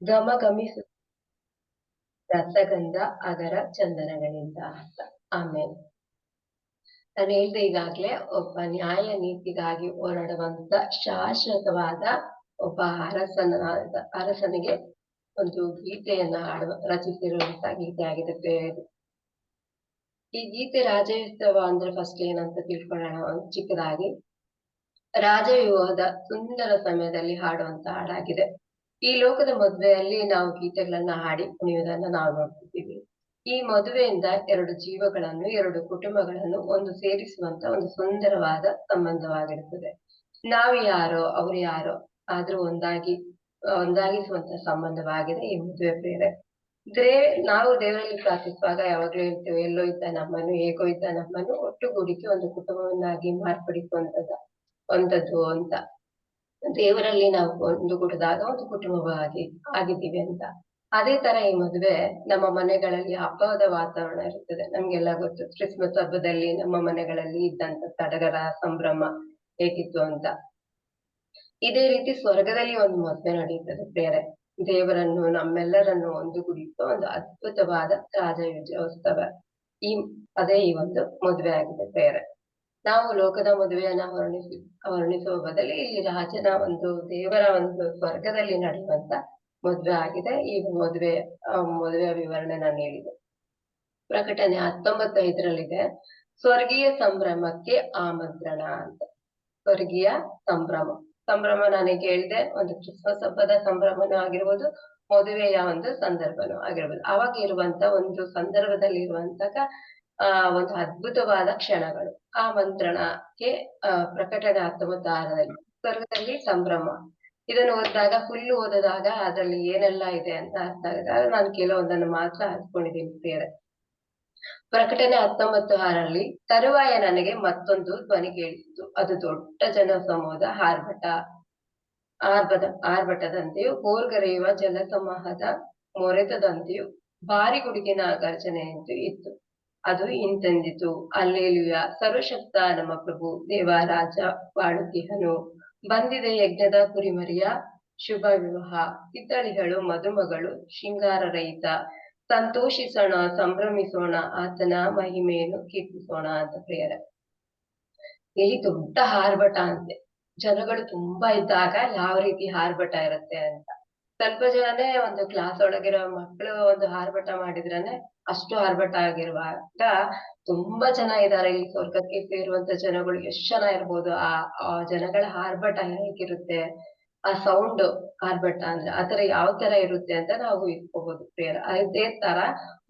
ಘಮ ಘಮಿಸು ರಸಗಂಧ ಅಗರ ಚಂದನಗಳಿಂದ ಅಂತ. ಆಮೇಲೆ ನಾನು ಹೇಳ್ದೆ ಈಗಾಗ್ಲೇ, ಒಬ್ಬ ನ್ಯಾಯ ನೀತಿಗಾಗಿ ಹೋರಾಡುವಂತ ಶಾಶ್ವತವಾದ ಒಬ್ಬ ಅರಸನಿಗೆ ಒಂದು ಗೀತೆಯನ್ನ ರಚಿಸಿರುವಂತ ಗೀತೆ ಆಗಿದೆ ಇದು. ಈ ಗೀತೆ ರಾಜಯೋತ್ಸವ ಅಂದ್ರೆ ಫಸ್ಟ್ ಏನಂತ ತಿಳ್ಕೊಳ್ಳೋಣ ಒಂದು ಚಿಕ್ಕದಾಗಿ. ರಾಜವಿವಾಹದ ಸುಂದರ ಸಮಯದಲ್ಲಿ ಹಾಡುವಂತ ಹಾಡಾಗಿದೆ. ಈ ಲೋಕದ ಮದುವೆಯಲ್ಲಿ ನಾವು ಗೀತೆಗಳನ್ನ ಹಾಡಿ ಕುಣಿಯುವುದನ್ನ ನಾವು ನೋಡ್ತಿದ್ದೀವಿ. ಈ ಮದುವೆಯಿಂದ ಎರಡು ಜೀವಗಳನ್ನು, ಎರಡು ಕುಟುಂಬಗಳನ್ನು ಒಂದು ಸೇರಿಸುವಂತ ಒಂದು ಸುಂದರವಾದ ಸಂಬಂಧವಾಗಿರುತ್ತದೆ. ನಾವು ಯಾರೋ ಅವ್ರು ಯಾರೋ ಆದ್ರೂ ಒಂದಾಗಿಸುವಂತ ಸಂಬಂಧವಾಗಿದೆ ಈ ಮದುವೆ ಬೇರೆ. ನಾವು ದೇವರಲ್ಲಿ ಪ್ರಾರ್ಥಿಸುವಾಗ ಯಾವಾಗ್ಲೂ ಹೇಳ್ತೇವೆ, ಎಲ್ಲೋ ಇದ್ದ ನಮ್ಮನ್ನು ಹೇಗೋ ಇದ್ದ ನಮ್ಮನ್ನು ಒಟ್ಟುಗೂಡಿಸಿ ಒಂದು ಕುಟುಂಬವನ್ನಾಗಿ ಮಾರ್ಪಡಿಸುವಂತದ್ದು ಅಂತ. ದೇವರಲ್ಲಿ ನಾವು ಒಂದುಗೂಡಿದಾಗ ಒಂದು ಕುಟುಂಬವಾಗಿ ಆಗಿದ್ದೀವಿ ಅಂತ. ಅದೇ ತರ ಈ ಮದುವೆ ನಮ್ಮ ಮನೆಗಳಲ್ಲಿ ಹಬ್ಬದ ವಾತಾವರಣ ಇರುತ್ತದೆ. ನಮ್ಗೆಲ್ಲ ಗೊತ್ತು, ಕ್ರಿಸ್ಮಸ್ ಹಬ್ಬದಲ್ಲಿ ನಮ್ಮ ಮನೆಗಳಲ್ಲಿ ಇದ್ದಂತ ಸಡಗರ ಸಂಭ್ರಮ ಹೇಗಿತ್ತು ಅಂತ. ಇದೇ ರೀತಿ ಸ್ವರ್ಗದಲ್ಲಿ ಒಂದು ಮದುವೆ ನಡೆಯುತ್ತದೆ ಬೇರೆ. ದೇವರನ್ನು ನಮ್ಮೆಲ್ಲರನ್ನು ಒಂದುಗೂಡಿಸುವ ಒಂದು ಅದ್ಭುತವಾದ ರಾಜಯೋತ್ಸವ ಅದೇ ಈ ಒಂದು ಮದುವೆ ಆಗಿದೆ ಬೇರೆ. ನಾವು ಲೋಕದ ಮದುವೆಯನ್ನ ವರ್ಣಿಸುವ ಬದಲು ಇಲ್ಲಿ ರಾಜನ ಒಂದು ದೇವರ ಒಂದು ಸ್ವರ್ಗದಲ್ಲಿ ನಡೆಯುವಂತ ಮದುವೆ ಆಗಿದೆ ಈ ಮದುವೆಯ ವಿವರಣೆ ನಾನು ಹೇಳಿದೆ. ಪ್ರಕಟಣೆ 19:5 ಸ್ವರ್ಗೀಯ ಸಂಭ್ರಮಕ್ಕೆ ಆಮಂತ್ರಣ ಅಂತ. ಸ್ವರ್ಗೀಯ ಸಂಭ್ರಮ ನನಗೆ ಹೇಳಿದೆ, ಒಂದು ಕ್ರಿಸ್ಮಸ್ ಹಬ್ಬದ ಸಂಭ್ರಮನೂ ಆಗಿರ್ಬೋದು, ಮದುವೆಯ ಒಂದು ಸಂದರ್ಭನೂ ಆಗಿರ್ಬೋದು. ಅವಾಗ ಇರುವಂತ ಒಂದು ಸಂದರ್ಭದಲ್ಲಿ ಇರುವಂತಹ ಒಂದು ಅದ್ಭುತವಾದ ಕ್ಷಣಗಳು. ಆಮಂತ್ರಣಕ್ಕೆ ಪ್ರಕಟಣೆ 19:6 ಸ್ವರ್ಗದಲ್ಲಿ ಸಂಭ್ರಮ. ಇದನ್ನು ಫುಲ್ ಓದಿದಾಗ ಅದ್ರಲ್ಲಿ ಏನೆಲ್ಲ ಇದೆ ಅಂತ ಅರ್ಥ ಆಗುತ್ತೆ. ನಾನು ಕೆಲವೊಂದನ್ನು ಮಾತ್ರ ಹಚ್ಕೊಂಡಿದ್ದೀನಿ ಬೇರೆ. ಪ್ರಕಟಣೆ 19:6 ತರುವಾಯ ನನಗೆ ಮತ್ತೊಂದು ಧ್ವನಿ ಕೇಳಿಸಿತು. ಅದು ದೊಡ್ಡ ಜನ ಸಮೂಹದ ಆರ್ಭಟದಂತೆಯೂ ಗೋರ್ಗರೆಯುವ ಜಲಸಮೂಹದ ಮೊರೆತದಂತೆಯೂ ಭಾರಿ ಗುಡುಗಿನ ಗರ್ಜನೆಯಂತೆಯೂ ಇತ್ತು. ಅದು ಇಂತೆಂದಿತು, ಹಲ್ಲೆಲೂಯಾ, ಸರ್ವಶಕ್ತ ನಮ್ಮ ಪ್ರಭು ದೇವ ರಾಜ ಬಾಳುತ್ತಿಹನು. ಬಂದಿದೆ ಯಜ್ಞದ ಕುರಿಮರಿಯ ಶುಭ ವಿವಾಹ. ಇದ್ದಳಿಗಳು ಮದುಮಗಳು ಶೃಂಗಾರ ರಹಿತ. ಸಂತೋಷಿಸೋಣ, ಸಂಭ್ರಮಿಸೋಣ, ಆತನ ಮಹಿಮೆಯನ್ನು ಕೀರ್ತಿಸೋಣ ಅಂತ ಪ್ರೇಯರ್. ಇಲ್ಲಿ ದೊಡ್ಡ ಆರ್ಭಟ ಅಂತೆ. ಜನಗಳು ತುಂಬಾ ಇದ್ದಾಗ ಯಾವ ರೀತಿ ಆರ್ಭಟ ಇರುತ್ತೆ ಅಂತ. ಸ್ವಲ್ಪ ಜನನೇ ಒಂದು ಕ್ಲಾಸ್ ಒಳಗಿರೋ ಮಕ್ಕಳು ಒಂದು ಆರ್ಭಟ ಮಾಡಿದ್ರೇನೆ ಅಷ್ಟು ಆರ್ಭಟ ಆಗಿರುವಾಗ, ತುಂಬಾ ಜನ ಇದ್ದಾರೆ ಇಲ್ಲಿ ಸ್ವರ್ಗಕ್ಕೆ ಸೇರುವಂತ ಜನಗಳು ಎಷ್ಟ್ ಜನ ಇರ್ಬೋದು. ಆ ಜನಗಳ ಆರ್ಭಟ ಹೇಗಿರುತ್ತೆ, ಆ ಸೌಂಡ್ ಆರ್ಭಟ ಅಂದ್ರೆ ಆತರ ಯಾವ ತರ ಇರುತ್ತೆ ಅಂತ ನಾವು ಇಟ್ಕೋಬಹುದು ಪ್ರೇಯರ್. ಅದೇ ತರ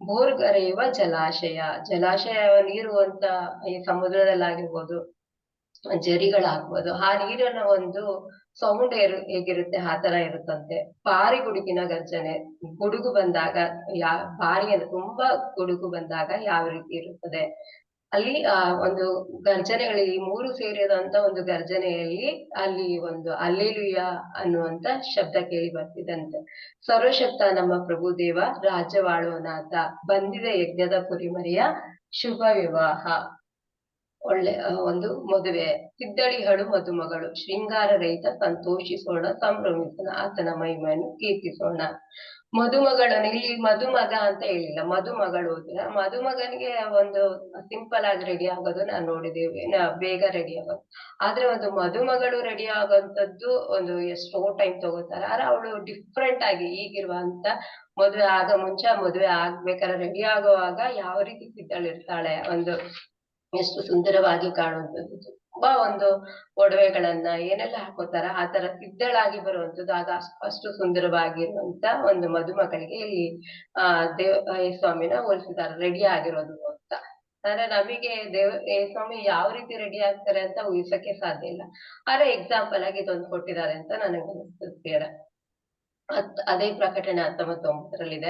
ಬೋರ್ಗರೆಯುವ ಜಲಾಶಯ ನೀರು ಅಂತ ಈ ಸಮುದ್ರದಲ್ಲಾಗಿರ್ಬೋದು, ಜರಿಗಳಾಗ್ಬೋದು, ಆ ನೀರಿನ ಒಂದು ಸೌಂಡ್ ಹೇಗಿರುತ್ತೆ ಆ ತರ ಇರುತ್ತಂತೆ. ಭಾರಿ ಗುಡುಗಿನ ಗರ್ಜನೆ, ಗುಡುಗು ಬಂದಾಗ ಭಾರಿ ಅಂದ್ರೆ ತುಂಬಾ ಗುಡುಗು ಬಂದಾಗ ಯಾವ ರೀತಿ ಇರುತ್ತದೆ ಅಲ್ಲಿ ಒಂದು ಗರ್ಜನೆಗಳಲ್ಲಿ 3 ಸೇರಿದಂತ ಒಂದು ಗರ್ಜನೆಯಲ್ಲಿ ಅಲ್ಲಿ ಒಂದು ಹಲ್ಲೆಲೂಯಾ ಅನ್ನುವಂತ ಶಬ್ದ ಕೇಳಿ ಬರ್ತಿದಂತೆ. ಸರ್ವಶಕ್ತ ನಮ್ಮ ಪ್ರಭು ದೇವ ರಾಜ್ಯವಾಳುವನಾಥ, ಬಂದಿದೆ ಯಜ್ಞದ ಕುರಿಮರಿಯ ಶುಭ ವಿವಾಹ. ಒಳ್ಳೆ ಒಂದು ಮದುವೆ. ಸಿದ್ದಳಿಗಳು ಮದುಮಗಳು ಶೃಂಗಾರ ರಹಿತ. ಸಂತೋಷಿಸೋಣ, ಸಂಭ್ರಮಿಸೋಣ, ಆತನ ಮಹಿಮೆಯನ್ನು ಕೀರ್ತಿಸೋಣ. ಮದುಮಗಳನ್ನು ಇಲ್ಲಿ ಮದುಮಗ ಅಂತ ಹೇಳಿಲ್ಲ, ಮದುಮಗಳು. ಮದುಮಗನಿಗೆ ಒಂದು ಸಿಂಪಲ್ ಆಗಿ ರೆಡಿ ಆಗೋದು ನಾನು ನೋಡಿದೀವಿ, ಬೇಗ ರೆಡಿ ಆಗೋದು. ಆದ್ರೆ ಒಂದು ಮದುಮಗಳು ರೆಡಿ ಆಗೋಂಥದ್ದು ಒಂದು ಎಷ್ಟೋ ಟೈಮ್ ತಗೋತಾರೆ. ಆದ್ರೆ ಅವಳು ಡಿಫ್ರೆಂಟ್ ಆಗಿ ಈಗಿರುವಂತ ಮದುವೆ ಆಗ್ಬೇಕಾದ್ರೆ ರೆಡಿ ಆಗುವಾಗ ಯಾವ ರೀತಿ ಸಿದ್ಧಳಿರ್ತಾಳೆ, ಒಂದು ಎಷ್ಟು ಸುಂದರವಾಗಿ ಕಾಣುವಂಥದ್ದು. ತುಂಬಾ ಒಂದು ಒಡವೆಗಳನ್ನ ಏನೆಲ್ಲ ಹಾಕೋತಾರ ಆ ತರ ಸಿದ್ಧಳಾಗಿ ಬರುವಂತದ್ದು. ಆಗ ಅಷ್ಟು ಸುಂದರವಾಗಿರುವಂತ ಒಂದು ಮದುಮಗಳಿಗೆ ಇಲ್ಲಿ ಸ್ವಾಮಿನ ಹೋಲಿಸಿದ್ದಾರೆ ರೆಡಿ ಆಗಿರೋದು ಅಂತ. ಆದ್ರೆ ನಮಗೆ ಸ್ವಾಮಿ ಯಾವ ರೀತಿ ರೆಡಿ ಆಗ್ತಾರೆ ಅಂತ ಊಹಿಸಕ್ಕೆ ಸಾಧ್ಯ ಇಲ್ಲ. ಆದ್ರೆ ಎಕ್ಸಾಂಪಲ್ ಆಗಿ ಇದೊಂದು ಕೊಟ್ಟಿದ್ದಾರೆ ಅಂತ ನನಗೆ ಅನಿಸುತ್ತೆ. ಅದೇ ಪ್ರಕಟಣೆ 19:9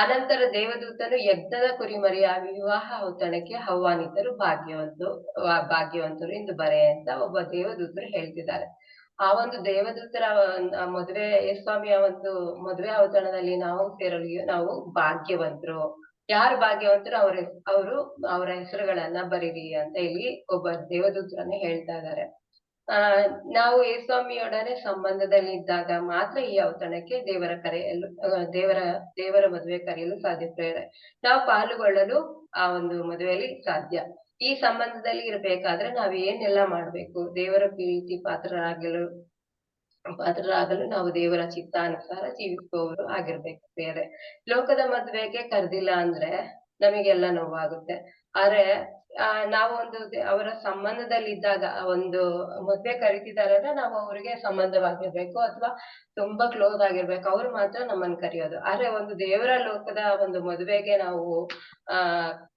ಅನಂತರ ದೇವದೂತನು ಯಜ್ಞದ ಕುರಿಮರಿಯ ವಿವಾಹ ಔತಣಕ್ಕೆ ಆಹ್ವಾನಿತರು ಭಾಗ್ಯವಂತರು ಎಂದು ಬರೆ ಅಂತ ಒಬ್ಬ ದೇವದೂತರು ಹೇಳ್ತಿದ್ದಾರೆ. ಆ ಒಂದು ದೇವದೂತರ ಮದುವೆ ಸ್ವಾಮಿಯ ಒಂದು ಮದುವೆ ಔತಣದಲ್ಲಿ ನಾವು ಸೇರಲು ನಾವು ಭಾಗ್ಯವಂತರು. ಯಾರು ಭಾಗ್ಯವಂತರು ಅವರ ಹೆಸರುಗಳನ್ನ ಬರೀರಿ ಅಂತ ಇಲ್ಲಿ ಒಬ್ಬ ದೇವದೂತರನ್ನೇ ಹೇಳ್ತಾ ಇದ್ದಾರೆ. ಆ ನಾವು ಯೇಸ್ವಾಮಿಯೊಡನೆ ಸಂಬಂಧದಲ್ಲಿ ಇದ್ದಾಗ ಮಾತ್ರ ಈ ಔತಣಕ್ಕೆ ದೇವರ ಕರೆಯಲು ದೇವರ ಮದುವೆ ಕರೆಯಲು ಸಾಧ್ಯ ಪ್ರೇರೆ. ನಾವು ಪಾಲ್ಗೊಳ್ಳಲು ಆ ಒಂದು ಮದುವೆಯಲ್ಲಿ ಸಾಧ್ಯ. ಈ ಸಂಬಂಧದಲ್ಲಿ ಇರ್ಬೇಕಾದ್ರೆ ನಾವ್ ಏನೆಲ್ಲ ಮಾಡ್ಬೇಕು? ದೇವರ ಪ್ರೀತಿ ಪಾತ್ರರಾಗಲು ನಾವು ದೇವರ ಚಿತ್ತಾನುಸಾರ ಜೀವಿಸುವವರು ಆಗಿರ್ಬೇಕು ಪ್ರಿಯರೇ. ಲೋಕದ ಮದ್ವೆಗೆ ಕರ್ದಿಲ್ಲ ಅಂದ್ರೆ ನಮಗೆಲ್ಲ ನೋವಾಗುತ್ತೆ. ಆದ್ರೆ ನಾವು ಒಂದು ಅವರ ಸಂಬಂಧದಲ್ಲಿದ್ದಾಗ ಆ ಒಂದು ಮದ್ವೆ ಕರಿತಿದ್ದಾರೆ ಅಂದ್ರೆ ನಾವು ಅವ್ರಿಗೆ ಸಂಬಂಧವಾಗಿರ್ಬೇಕು ಅಥವಾ ತುಂಬಾ ಕ್ಲೋಸ್ ಆಗಿರ್ಬೇಕು. ಅವ್ರು ಮಾತ್ರ ನಮ್ಮನ್ನ ಕರಿಯೋದು. ಆದ್ರೆ ಒಂದು ದೇವರ ಲೋಕದ ಒಂದು ಮದುವೆಗೆ ನಾವು ಆ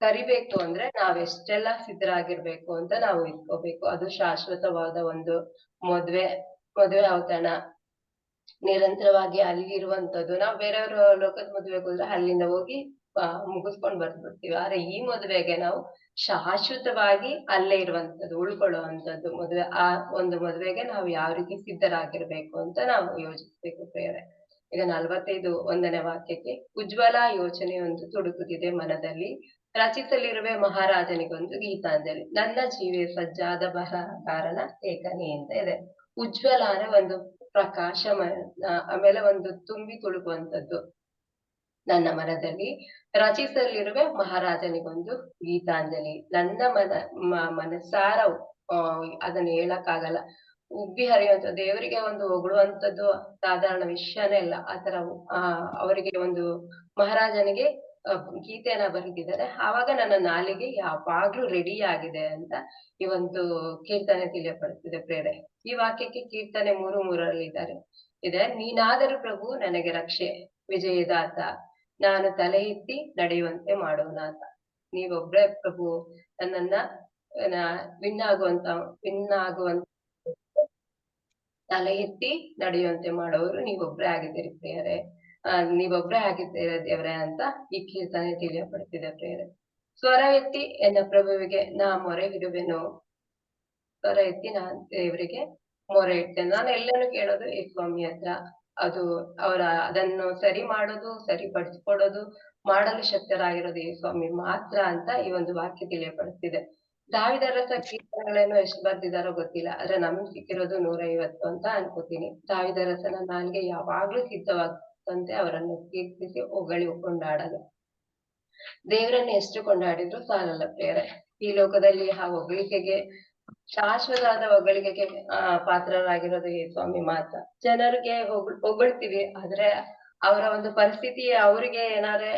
ಕರಿಬೇಕು ಅಂದ್ರೆ ನಾವೆಷ್ಟೆಲ್ಲಾ ಸಿದ್ಧರಾಗಿರ್ಬೇಕು ಅಂತ ನಾವು ಇಟ್ಕೋಬೇಕು. ಅದು ಶಾಶ್ವತವಾದ ಒಂದು ಮದ್ವೆ ಮದುವೆ ಔತಣ ನಿರಂತರವಾಗಿ ಅಲ್ಲಿರುವಂತದ್ದು. ನಾವು ಬೇರೆಯವ್ರ ಲೋಕದ ಮದುವೆಗೆ ಹೋದ್ರೆ ಅಲ್ಲಿಂದ ಹೋಗಿ ಮುಗಿಸ್ಕೊಂಡ್ ಬಂದ್ಬಿಡ್ತೀವಿ. ಆದ್ರೆ ಈ ಮದುವೆಗೆ ನಾವು ಶಾಶ್ವತವಾಗಿ ಅಲ್ಲೇ ಇರುವಂತದ್ದು, ಉಳ್ಕೊಳ್ಳುವಂತದ್ದು ಮದುವೆ. ಆ ಒಂದು ಮದುವೆಗೆ ನಾವು ಯಾವ ರೀತಿ ಸಿದ್ಧರಾಗಿರ್ಬೇಕು ಅಂತ ನಾವು ಯೋಚಿಸ್ಬೇಕು ಪ್ರಿಯರೇ. ಈಗ 45 ವಾಕ್ಯಕ್ಕೆ ಉಜ್ವಲ ಯೋಚನೆಯೊಂದು ತುಡುಕುತ್ತಿದೆ ಮನದಲ್ಲಿ, ರಚಿಸಲಿರುವೆ ಮಹಾರಾಜನಿಗೊಂದು ಗೀತಾಂಜಲಿ, ನನ್ನ ಜೀವೆ ಸಜ್ಜಾದ ಬರಹಗಾರನ ಲೇಖನಿ ಅಂತ ಇದೆ. ಉಜ್ವಲ ಅಂದ್ರೆ ಒಂದು ಪ್ರಕಾಶಮಯ, ಆಮೇಲೆ ಒಂದು ತುಂಬಿ ತುಳುಕುವಂಥದ್ದು. ನನ್ನ ಮನದಲ್ಲಿ ರಚಿಸಲಿರುವೆ ಮಹಾರಾಜನಿಗೊಂದು ಗೀತಾಂಜಲಿ. ನನ್ನ ಮನಸ್ಸಾರ ಅದನ್ನ ಹೇಳಕ್ಕಾಗಲ್ಲ. ಉಬ್ಬಿ ಹರಿಯುವಂತ ದೇವರಿಗೆ ಒಂದು ಹೊಗಳುವಂಥದ್ದು ಸಾಧಾರಣ ವಿಷಯನೇ ಇಲ್ಲ. ಆತರ ಅವರಿಗೆ ಒಂದು ಮಹಾರಾಜನಿಗೆ ಗೀತೆಯನ್ನ ಬರೆದಿದ್ದಾರೆ. ಆವಾಗ ನನ್ನ ನಾಲಿಗೆ ಯಾವಾಗ್ಲೂ ರೆಡಿ ಆಗಿದೆ ಅಂತ ಈ ಒಂದು ಕೀರ್ತನೆ ತಿಳಿಯಪಡಿಸಿದೆ ಪ್ರೇರೆ. ಈ ವಾಕ್ಯಕ್ಕೆ ಕೀರ್ತನೆ 3:3 ಇದೆ. ನೀನಾದರೂ ಪ್ರಭು ನನಗೆ ರಕ್ಷೆ, ವಿಜಯದಾತ, ನಾನು ತಲೆ ಎತ್ತಿ ನಡೆಯುವಂತೆ ಮಾಡೋನಾಥ. ನೀವೊಬ್ರೇ ಪ್ರಭು ನನ್ನನ್ನ ವಿನ್ ಆಗುವಂತ ತಲೆ ಎತ್ತಿ ನಡೆಯುವಂತೆ ಮಾಡೋರು ನೀವೊಬ್ರೇ ಆಗಿದ್ದೀರಿ ಪ್ರಿಯರೇ. ನೀವೊಬ್ರೇ ಆಗಿದ್ದೀರ ದೇವ್ರೆ ಅಂತ ಈ ಕೀರ್ತನೆ ತಿಳಿಯಪಡ್ತಿದೆ ಪ್ರಿಯರೇ. ಸ್ವರ ಎತ್ತಿ ಎನ್ನ ಪ್ರಭುವಿಗೆ ನಾ ಮೊರೆ ಇಡುವೆನು. ಸ್ವರ ಎತ್ತಿ ನಾನ್ ದೇವರಿಗೆ ಮೊರೆ ಇಡ್ತೇನೆ. ನಾನು ಎಲ್ಲಾನು ಕೇಳೋದು ಈ ಸ್ವಾಮಿ ಹತ್ರ. ಅದು ಅದನ್ನು ಸರಿ ಮಾಡೋದು, ಸರಿಪಡಿಸ್ಕೊಡೋದು, ಮಾಡಲು ಶಕ್ತರಾಗಿರೋದು ಈ ಸ್ವಾಮಿ ಮಾತ್ರ ಅಂತ ಈ ಒಂದು ವಾಕ್ಯ ತಿಳಿಯಪಡಿಸ್ತಿದೆ. ದಾವಿದರಸ ಕೀರ್ತನೆಗಳೇನು ಎಷ್ಟು ಬರ್ದಿದಾರೋ ಗೊತ್ತಿಲ್ಲ. ಆದ್ರೆ ನಮ್ಗೆ ಸಿಕ್ಕಿರೋದು 150 ಅಂತ ಅನ್ಕೋತೀನಿ. ದಾವಿದರಸನ ನಾಲ್ಗೆ ಯಾವಾಗ್ಲೂ ಸಿದ್ಧವಾಗಂತೆ ಅವರನ್ನು ಕೀರ್ತಿಸಿ ಹೊಗಳಿ ಕೊಂಡಾಡಲು. ದೇವರನ್ನ ಎಷ್ಟು ಕೊಂಡಾಡಿದ್ರು ಸಾಲಲ್ಲ ಪ್ರಿಯರೇ. ಈ ಲೋಕದಲ್ಲಿ ಆ ಹೊಗಳಿಕೆಗೆ, ಶಾಶ್ವತವಾದ ಹೊಗಳಿಕೆಗೆ ಪಾತ್ರರಾಗಿರೋದು ಈ ಸ್ವಾಮಿ ಮಾತ್ರ. ಜನರಿಗೆ ಹೊಗಳ್ತೀವಿ, ಆದ್ರೆ ಅವರ ಒಂದು ಪರಿಸ್ಥಿತಿ ಅವ್ರಿಗೆ ಏನಾರೆ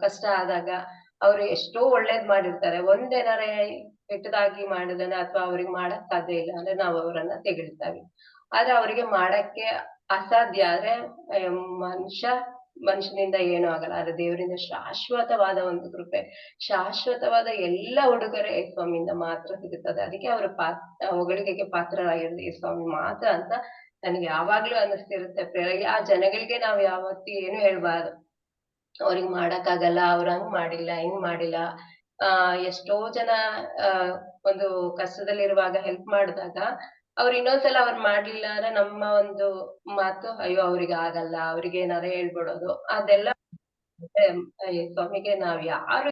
ಕಷ್ಟ ಆದಾಗ ಅವ್ರು ಎಷ್ಟೋ ಒಳ್ಳೇದ್ ಮಾಡಿರ್ತಾರೆ. ಒಂದೇನಾರೆ ಕೆಟ್ಟದಾಗಿ ಮಾಡಿದಾನೆ ಅಥವಾ ಅವ್ರಿಗೆ ಮಾಡಕ್ ಸಾಧ್ಯ ಇಲ್ಲ ಅಂದ್ರೆ ನಾವು ಅವರನ್ನ ತೆಗಿಳ್ತಾವಿ. ಆದ್ರೆ ಅವರಿಗೆ ಮಾಡಕ್ಕೆ ಅಸಾಧ್ಯ ಆದ್ರೆ ಮನುಷ್ಯನಿಂದ ಏನೂ ಆಗಲ್ಲ. ಆದ್ರೆ ದೇವರಿಂದ ಶಾಶ್ವತವಾದ ಒಂದು ಕೃಪೆ, ಶಾಶ್ವತವಾದ ಎಲ್ಲ ಉಡುಗೊರೆ ಈ ಸ್ವಾಮಿಯಿಂದ ಮಾತ್ರ ಸಿಗುತ್ತದೆ. ಅದಕ್ಕೆ ಅವರು ಹೊಗಳಿಕೆಗೆ ಪಾತ್ರರಾಗಿರೋದು ಈ ಸ್ವಾಮಿ ಮಾತ್ರ ಅಂತ ನನಗೆ ಯಾವಾಗ್ಲೂ ಅನ್ನಿಸ್ತಿರುತ್ತೆ. ಆ ಜನಗಳಿಗೆ ನಾವ್ ಯಾವತ್ತೂ ಏನು ಹೇಳ್ಬಾರ್ದು. ಅವ್ರಿಗ್ ಮಾಡಕ್ಕಾಗಲ್ಲ, ಅವ್ರ ಹಂಗ್ ಮಾಡಿಲ್ಲ, ಹಿಂಗ್ ಮಾಡಿಲ್ಲ. ಎಷ್ಟೋ ಜನ ಒಂದು ಕಷ್ಟದಲ್ಲಿರುವಾಗ ಹೆಲ್ಪ್ ಮಾಡಿದಾಗ ಅವ್ರು ಇನ್ನೊಂದ್ಸಲ ಅವ್ರು ಮಾಡ್ಲಿಲ್ಲ ಅಂದ್ರೆ ನಮ್ಮ ಒಂದು ಮಾತು, ಅಯ್ಯೋ ಅವ್ರಿಗೆ ಆಗಲ್ಲ, ಅವ್ರಿಗೆ ಏನಾರ ಹೇಳ್ಬಿಡೋದು ಅದೆಲ್ಲ ಸ್ವಾಮಿಗೆ ನಾವ್ ಯಾರು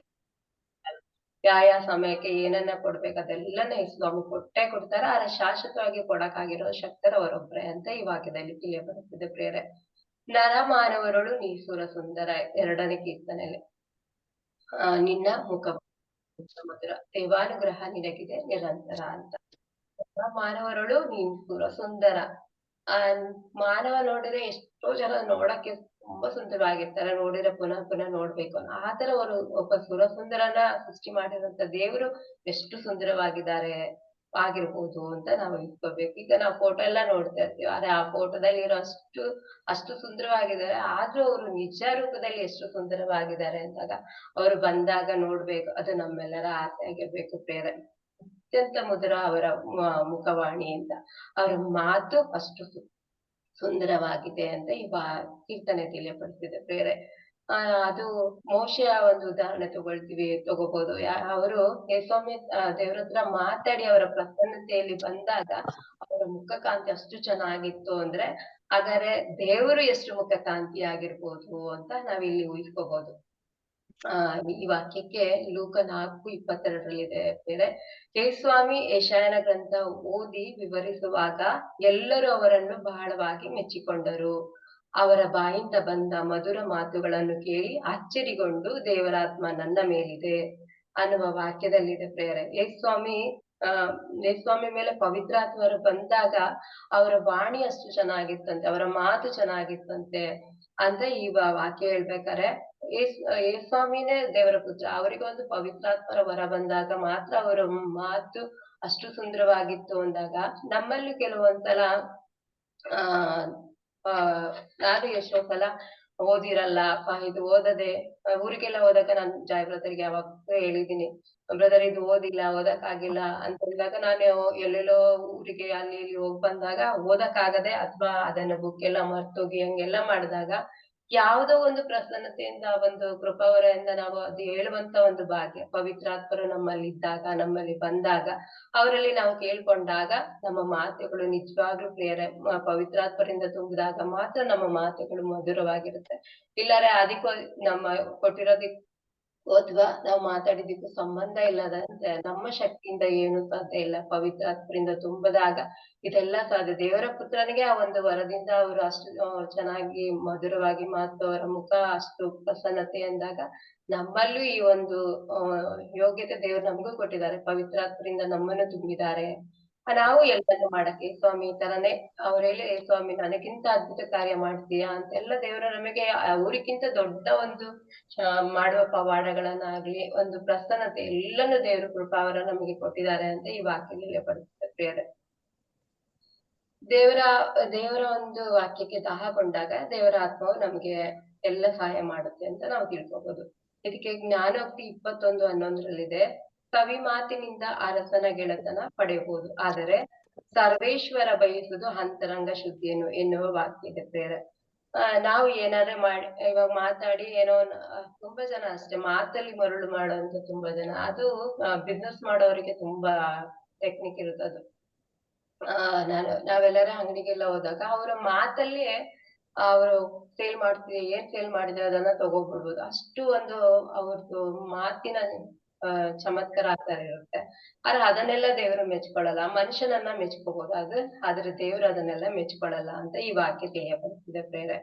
ಯಾವ ಸಮಯಕ್ಕೆ ಏನನ್ನ ಕೊಡ್ಬೇಕು ಅದೆಲ್ಲನ ಈ ಸ್ವಾಮಿ ಕೊಟ್ಟೆ ಕೊಡ್ತಾರೆ. ಆದ್ರೆ ಶಾಶ್ವತವಾಗಿ ಕೊಡಕ್ಕಾಗಿರೋ ಶಕ್ತರು ಅವರೊಬ್ರೆ ಅಂತ ಈ ವಾಕ್ಯದಲ್ಲಿ ತಿಳಿಯ ಬರುತ್ತದೆ ಪ್ರೇರೆ. ನರಮಾನವರೊಳು ನೀ ಸುರ ಸುಂದರ 2ನೇ ಕೀರ್ತನೆಯಲ್ಲಿ ನಿನ್ನ ಮುಖ ಸಮುದ್ರ, ದೇವಾನುಗ್ರಹ ನಿನಗಿದೆ ನಿರಂತರ ಅಂತ. ಮಾನವರೊಳು ನೀನ್ ಸುರ ಸುಂದರ. ಮಾನವ ನೋಡಿದ್ರೆ ಎಷ್ಟೋ ಜನ ನೋಡಕ್ಕೆ ತುಂಬಾ ಸುಂದರವಾಗಿರ್ತಾರೆ, ನೋಡಿದ್ರೆ ಪುನಃ ಪುನಃ ನೋಡ್ಬೇಕು ಆತರ ಒಬ್ಬ ಸುರ ಸುಂದರನ ಸೃಷ್ಟಿ ಮಾಡಿರುವಂತ ದೇವರು ಎಷ್ಟು ಸುಂದರವಾಗಿದ್ದಾರೆ ಆಗಿರ್ಬೋದು ಅಂತ ನಾವು ಇಟ್ಕೋಬೇಕು. ಈಗ ನಾವು ಫೋಟೋ ಎಲ್ಲ ನೋಡ್ತಾ ಇರ್ತೀವಿ, ಆದ್ರೆ ಆ ಫೋಟೋದಲ್ಲಿ ಇರೋ ಅಷ್ಟು ಸುಂದರವಾಗಿದ್ದಾರೆ. ಆದ್ರೂ ಅವರು ನಿಜ ರೂಪದಲ್ಲಿ ಎಷ್ಟು ಸುಂದರವಾಗಿದ್ದಾರೆ ಅಂದಾಗ ಅವ್ರು ಬಂದಾಗ ನೋಡ್ಬೇಕು. ಅದು ನಮ್ಮೆಲ್ಲರ ಆಸೆ ಆಗಿರ್ಬೇಕು ಪ್ರೇರೆ. ಅತ್ಯಂತ ಮಧುರ ಅವರ ಮುಖವಾಣಿ ಅಂತ, ಅವರ ಮಾತು ಅಷ್ಟು ಸುಂದರವಾಗಿದೆ ಅಂತ ಈ ಕೀರ್ತನೆ ತಿಳಿಯಪಡಿಸಿದೆ ಪ್ರೇರೆ. ಅದು ಮೋಶೆಯ ಒಂದು ಉದಾಹರಣೆ ತಗೋಬಹುದು. ಅವರು ಸ್ವಾಮಿ ದೇವ್ರ ಹತ್ರ ಮಾತಾಡಿ ಅವರ ಪ್ರಸನ್ನತೆಯಲ್ಲಿ ಬಂದಾಗ ಅವರ ಮುಖ ಕಾಂತಿ ಅಷ್ಟು ಚೆನ್ನಾಗಿತ್ತು ಅಂದ್ರೆ ಹಾಗಾದ್ರೆ ದೇವರು ಎಷ್ಟು ಮುಖ ಕಾಂತಿ ಆಗಿರ್ಬೋದು ಅಂತ ನಾವಿಲ್ಲಿ ಊಹಿಸ್ಕೋಬಹುದು. ಈ ವಾಕ್ಯಕ್ಕೆ ಲೂಕ 4:22 ಬೇರೆ ಯೇಸ್ವಾಮಿ ಯೆಶಾಯನ ಗ್ರಂಥ ಓದಿ ವಿವರಿಸುವಾಗ ಎಲ್ಲರೂ ಅವರನ್ನು ಬಹಳವಾಗಿ ಮೆಚ್ಚಿಕೊಂಡರು. ಅವರ ಬಾಯಿಂದ ಬಂದ ಮಧುರ ಮಾತುಗಳನ್ನು ಕೇಳಿ ಅಚ್ಚರಿಗೊಂಡು ದೇವರಾತ್ಮ ನನ್ನ ಮೇಲಿದೆ ಅನ್ನುವ ವಾಕ್ಯದಲ್ಲಿದೆ ಪ್ರೇಯರೆ. ಆ ಯೇಸ್ವಾಮಿ ಮೇಲೆ ಪವಿತ್ರಾತ್ಮರು ಬಂದಾಗ ಅವರ ವಾಣಿ ಅಷ್ಟು ಚೆನ್ನಾಗಿತ್ತಂತೆ, ಅವರ ಮಾತು ಚೆನ್ನಾಗಿತ್ತಂತೆ ಅಂತ ಈ ವಾಕ್ಯ ಹೇಳ್ಬೇಕಾರೆ ಯೇಸ್ವಾಮಿನೇ ದೇವರ ಪುತ್ರ, ಅವರಿಗೊಂದು ಪವಿತ್ರಾತ್ಮರ ವರ ಬಂದಾಗ ಮಾತ್ರ ಅವರ ಮಾತು ಅಷ್ಟು ಸುಂದರವಾಗಿತ್ತು ಅಂದಾಗ ನಮ್ಮಲ್ಲಿ ಕೆಲವೊಂದ್ಸಲ ಆ ಆ ನಾನು ಎಷ್ಟೋ ಸಲ ಓದಿರಲ್ಲ ಇದು ಓದದೆ ಊರಿಗೆಲ್ಲ ಹೋದಾಗ ನಾನು ಜಾಯ್ ಬ್ರದರ್ಗೆ ಯಾವಾಗ ಹೇಳಿದೀನಿ, ಬ್ರದರ್ ಇದು ಓದಿಲ್ಲ ಓದಕ್ ಆಗಿಲ್ಲ ಅಂತ ಹೇಳಿದಾಗ ನಾನು ಎಲ್ಲೆಲ್ಲೋ ಊರಿಗೆ ಅಲ್ಲಿ ಇಲ್ಲಿ ಹೋಗ್ ಬಂದಾಗ ಓದಕ್ ಆಗದೆ ಅಥವಾ ಅದನ್ನ ಬುಕ್ ಎಲ್ಲ ಮರ್ತೋಗಿ ಹಂಗೆಲ್ಲಾ ಮಾಡಿದಾಗ ಯಾವುದೋ ಒಂದು ಪ್ರಸನ್ನತೆಯಿಂದ ಒಂದು ಕೃಪಾವರದಿಂದ ನಾವು ಅದು ಹೇಳುವಂತ ಒಂದು ಭಾಗ್ಯ, ಪವಿತ್ರಾತ್ಮರು ನಮ್ಮಲ್ಲಿ ಇದ್ದಾಗ ನಮ್ಮಲ್ಲಿ ಬಂದಾಗ ಅವರಲ್ಲಿ ನಾವು ಕೇಳ್ಕೊಂಡಾಗ ನಮ್ಮ ಮಾತುಗಳು ನಿಜವಾಗ್ಲೂ ಪವಿತ್ರಾತ್ಮರಿಂದ ತುಂಬಿದಾಗ ಮಾತ್ರ ನಮ್ಮ ಮಾತುಗಳು ಮಧುರವಾಗಿರುತ್ತೆ. ಇಲ್ಲಾರೆ ಅದಕ್ಕೂ ನಮ್ಮ ಕೊಟ್ಟಿರೋದಿಕ್ ಅಥವಾ ನಾವು ಮಾತಾಡಿದ್ದಕ್ಕೂ ಸಂಬಂಧ ಇಲ್ಲದಂತೆ ನಮ್ಮ ಶಕ್ತಿಯಿಂದ ಏನು ಸಾಧ್ಯ ಇಲ್ಲ. ಪವಿತ್ರಾತ್ಮರಿಂದ ತುಂಬದಾಗ ಇದೆಲ್ಲ ಸಾಧ್ಯ. ದೇವರ ಪುತ್ರನಿಗೆ ಆ ಒಂದು ವರದಿಂದ ಅವರು ಅಷ್ಟು ಚೆನ್ನಾಗಿ ಮಧುರವಾಗಿ ಮಾತು, ಅವರ ಮುಖ ಅಷ್ಟು ಪ್ರಸನ್ನತೆ ಅಂದಾಗ ನಮ್ಮಲ್ಲೂ ಈ ಒಂದು ಯೋಗ್ಯತೆ ದೇವರು ನಮಗೂ ಕೊಟ್ಟಿದ್ದಾರೆ. ಪವಿತ್ರಾತ್ಮರಿಂದ ನಮ್ಮನ್ನು ತುಂಬಿದ್ದಾರೆ. ನಾವು ಎಲ್ಲಾನು ಮಾಡಕ್ಕೆ ಸ್ವಾಮಿ ಈ ತರನೇ ಅವ್ರು ಹೇಳಿ ಸ್ವಾಮಿ ನನಗಿಂತ ಅದ್ಭುತ ಕಾರ್ಯ ಮಾಡ್ತೀಯಾ ಅಂತೆಲ್ಲ ದೇವರು ನಮಗೆ ಊರಿಗಿಂತ ದೊಡ್ಡ ಒಂದು ಮಾಡುವ ಪವಾಡಗಳನ್ನಾಗ್ಲಿ ಒಂದು ಪ್ರಸನ್ನತೆ ಎಲ್ಲಾನು ದೇವರು ಕೃಪಾವರ ನಮಗೆ ಕೊಟ್ಟಿದ್ದಾರೆ ಅಂತ ಈ ವಾಕ್ಯದಲ್ಲಿ ಬರುತ್ತೆ ಪ್ರಿಯರೇ. ದೇವರ ದೇವರ ಒಂದು ವಾಕ್ಯಕ್ಕೆ ದಾಹಗೊಂಡಾಗ ದೇವರ ಆತ್ಮವು ನಮ್ಗೆ ಎಲ್ಲ ಸಹಾಯ ಮಾಡುತ್ತೆ ಅಂತ ನಾವು ತಿಳ್ಕೊಬಹುದು. ಇದಕ್ಕೆ ಜ್ಞಾನೋಕ್ತಿ 21:11 ಕವಿ ಮಾತಿನಿಂದ ಅರಸನ ಗೆಳೆತನ ಪಡೆಯಬಹುದು, ಆದರೆ ಸರ್ವೇಶ್ವರ ಬಯಸುವುದು ಅಂತರಂಗ ಶುದ್ಧಿಯನ್ನು ಎನ್ನುವ ವಾಕ್ಯ ಇದೆ ಪ್ರೇರೆ. ನಾವು ಏನಾದ್ರೆ ಮಾಡಿ ಇವಾಗ ಮಾತಾಡಿ ಏನೋ ತುಂಬಾ ಜನ ಅಷ್ಟೇ ಮಾತಲ್ಲಿ ಮರುಳು ಮಾಡುವಂತ ತುಂಬಾ ಜನ, ಅದು ಬಿಸ್ನೆಸ್ ಮಾಡೋರಿಗೆ ತುಂಬಾ ಟೆಕ್ನಿಕ್ ಇರುತ್ತೆ ಅದು. ನಾವೆಲ್ಲರ ಅಂಗಡಿಗೆಲ್ಲ ಹೋದಾಗ ಅವರ ಮಾತಲ್ಲಿ ಅವರು ಸೇಲ್ ಮಾಡ್ತೀವಿ ಏನ್ ಸೇಲ್ ಮಾಡಿದ್ರೆ ಅದನ್ನ ತಗೋಬಿಡ್ಬೋದು, ಅಷ್ಟು ಒಂದು ಅವ್ರದ್ದು ಮಾತಿನ ಚಮತ್ಕಾರ ಆಗ್ತಾ ಇರುತ್ತೆ. ಆದ್ರೆ ಅದನ್ನೆಲ್ಲ ದೇವರು ಮೆಚ್ಕೊಳ್ಳಲ್ಲ, ಮನುಷ್ಯನನ್ನ ಮೆಚ್ಕೋಬಹುದು ಆದ್ರೆ ದೇವ್ರು ಅದನ್ನೆಲ್ಲ ಮೆಚ್ಕೊಳ್ಳಲ್ಲ ಅಂತ ಈ ವಾಕ್ಯ ತಿಳಿಯಪಡಿಸಿದೆ ಪ್ರೇರೆ.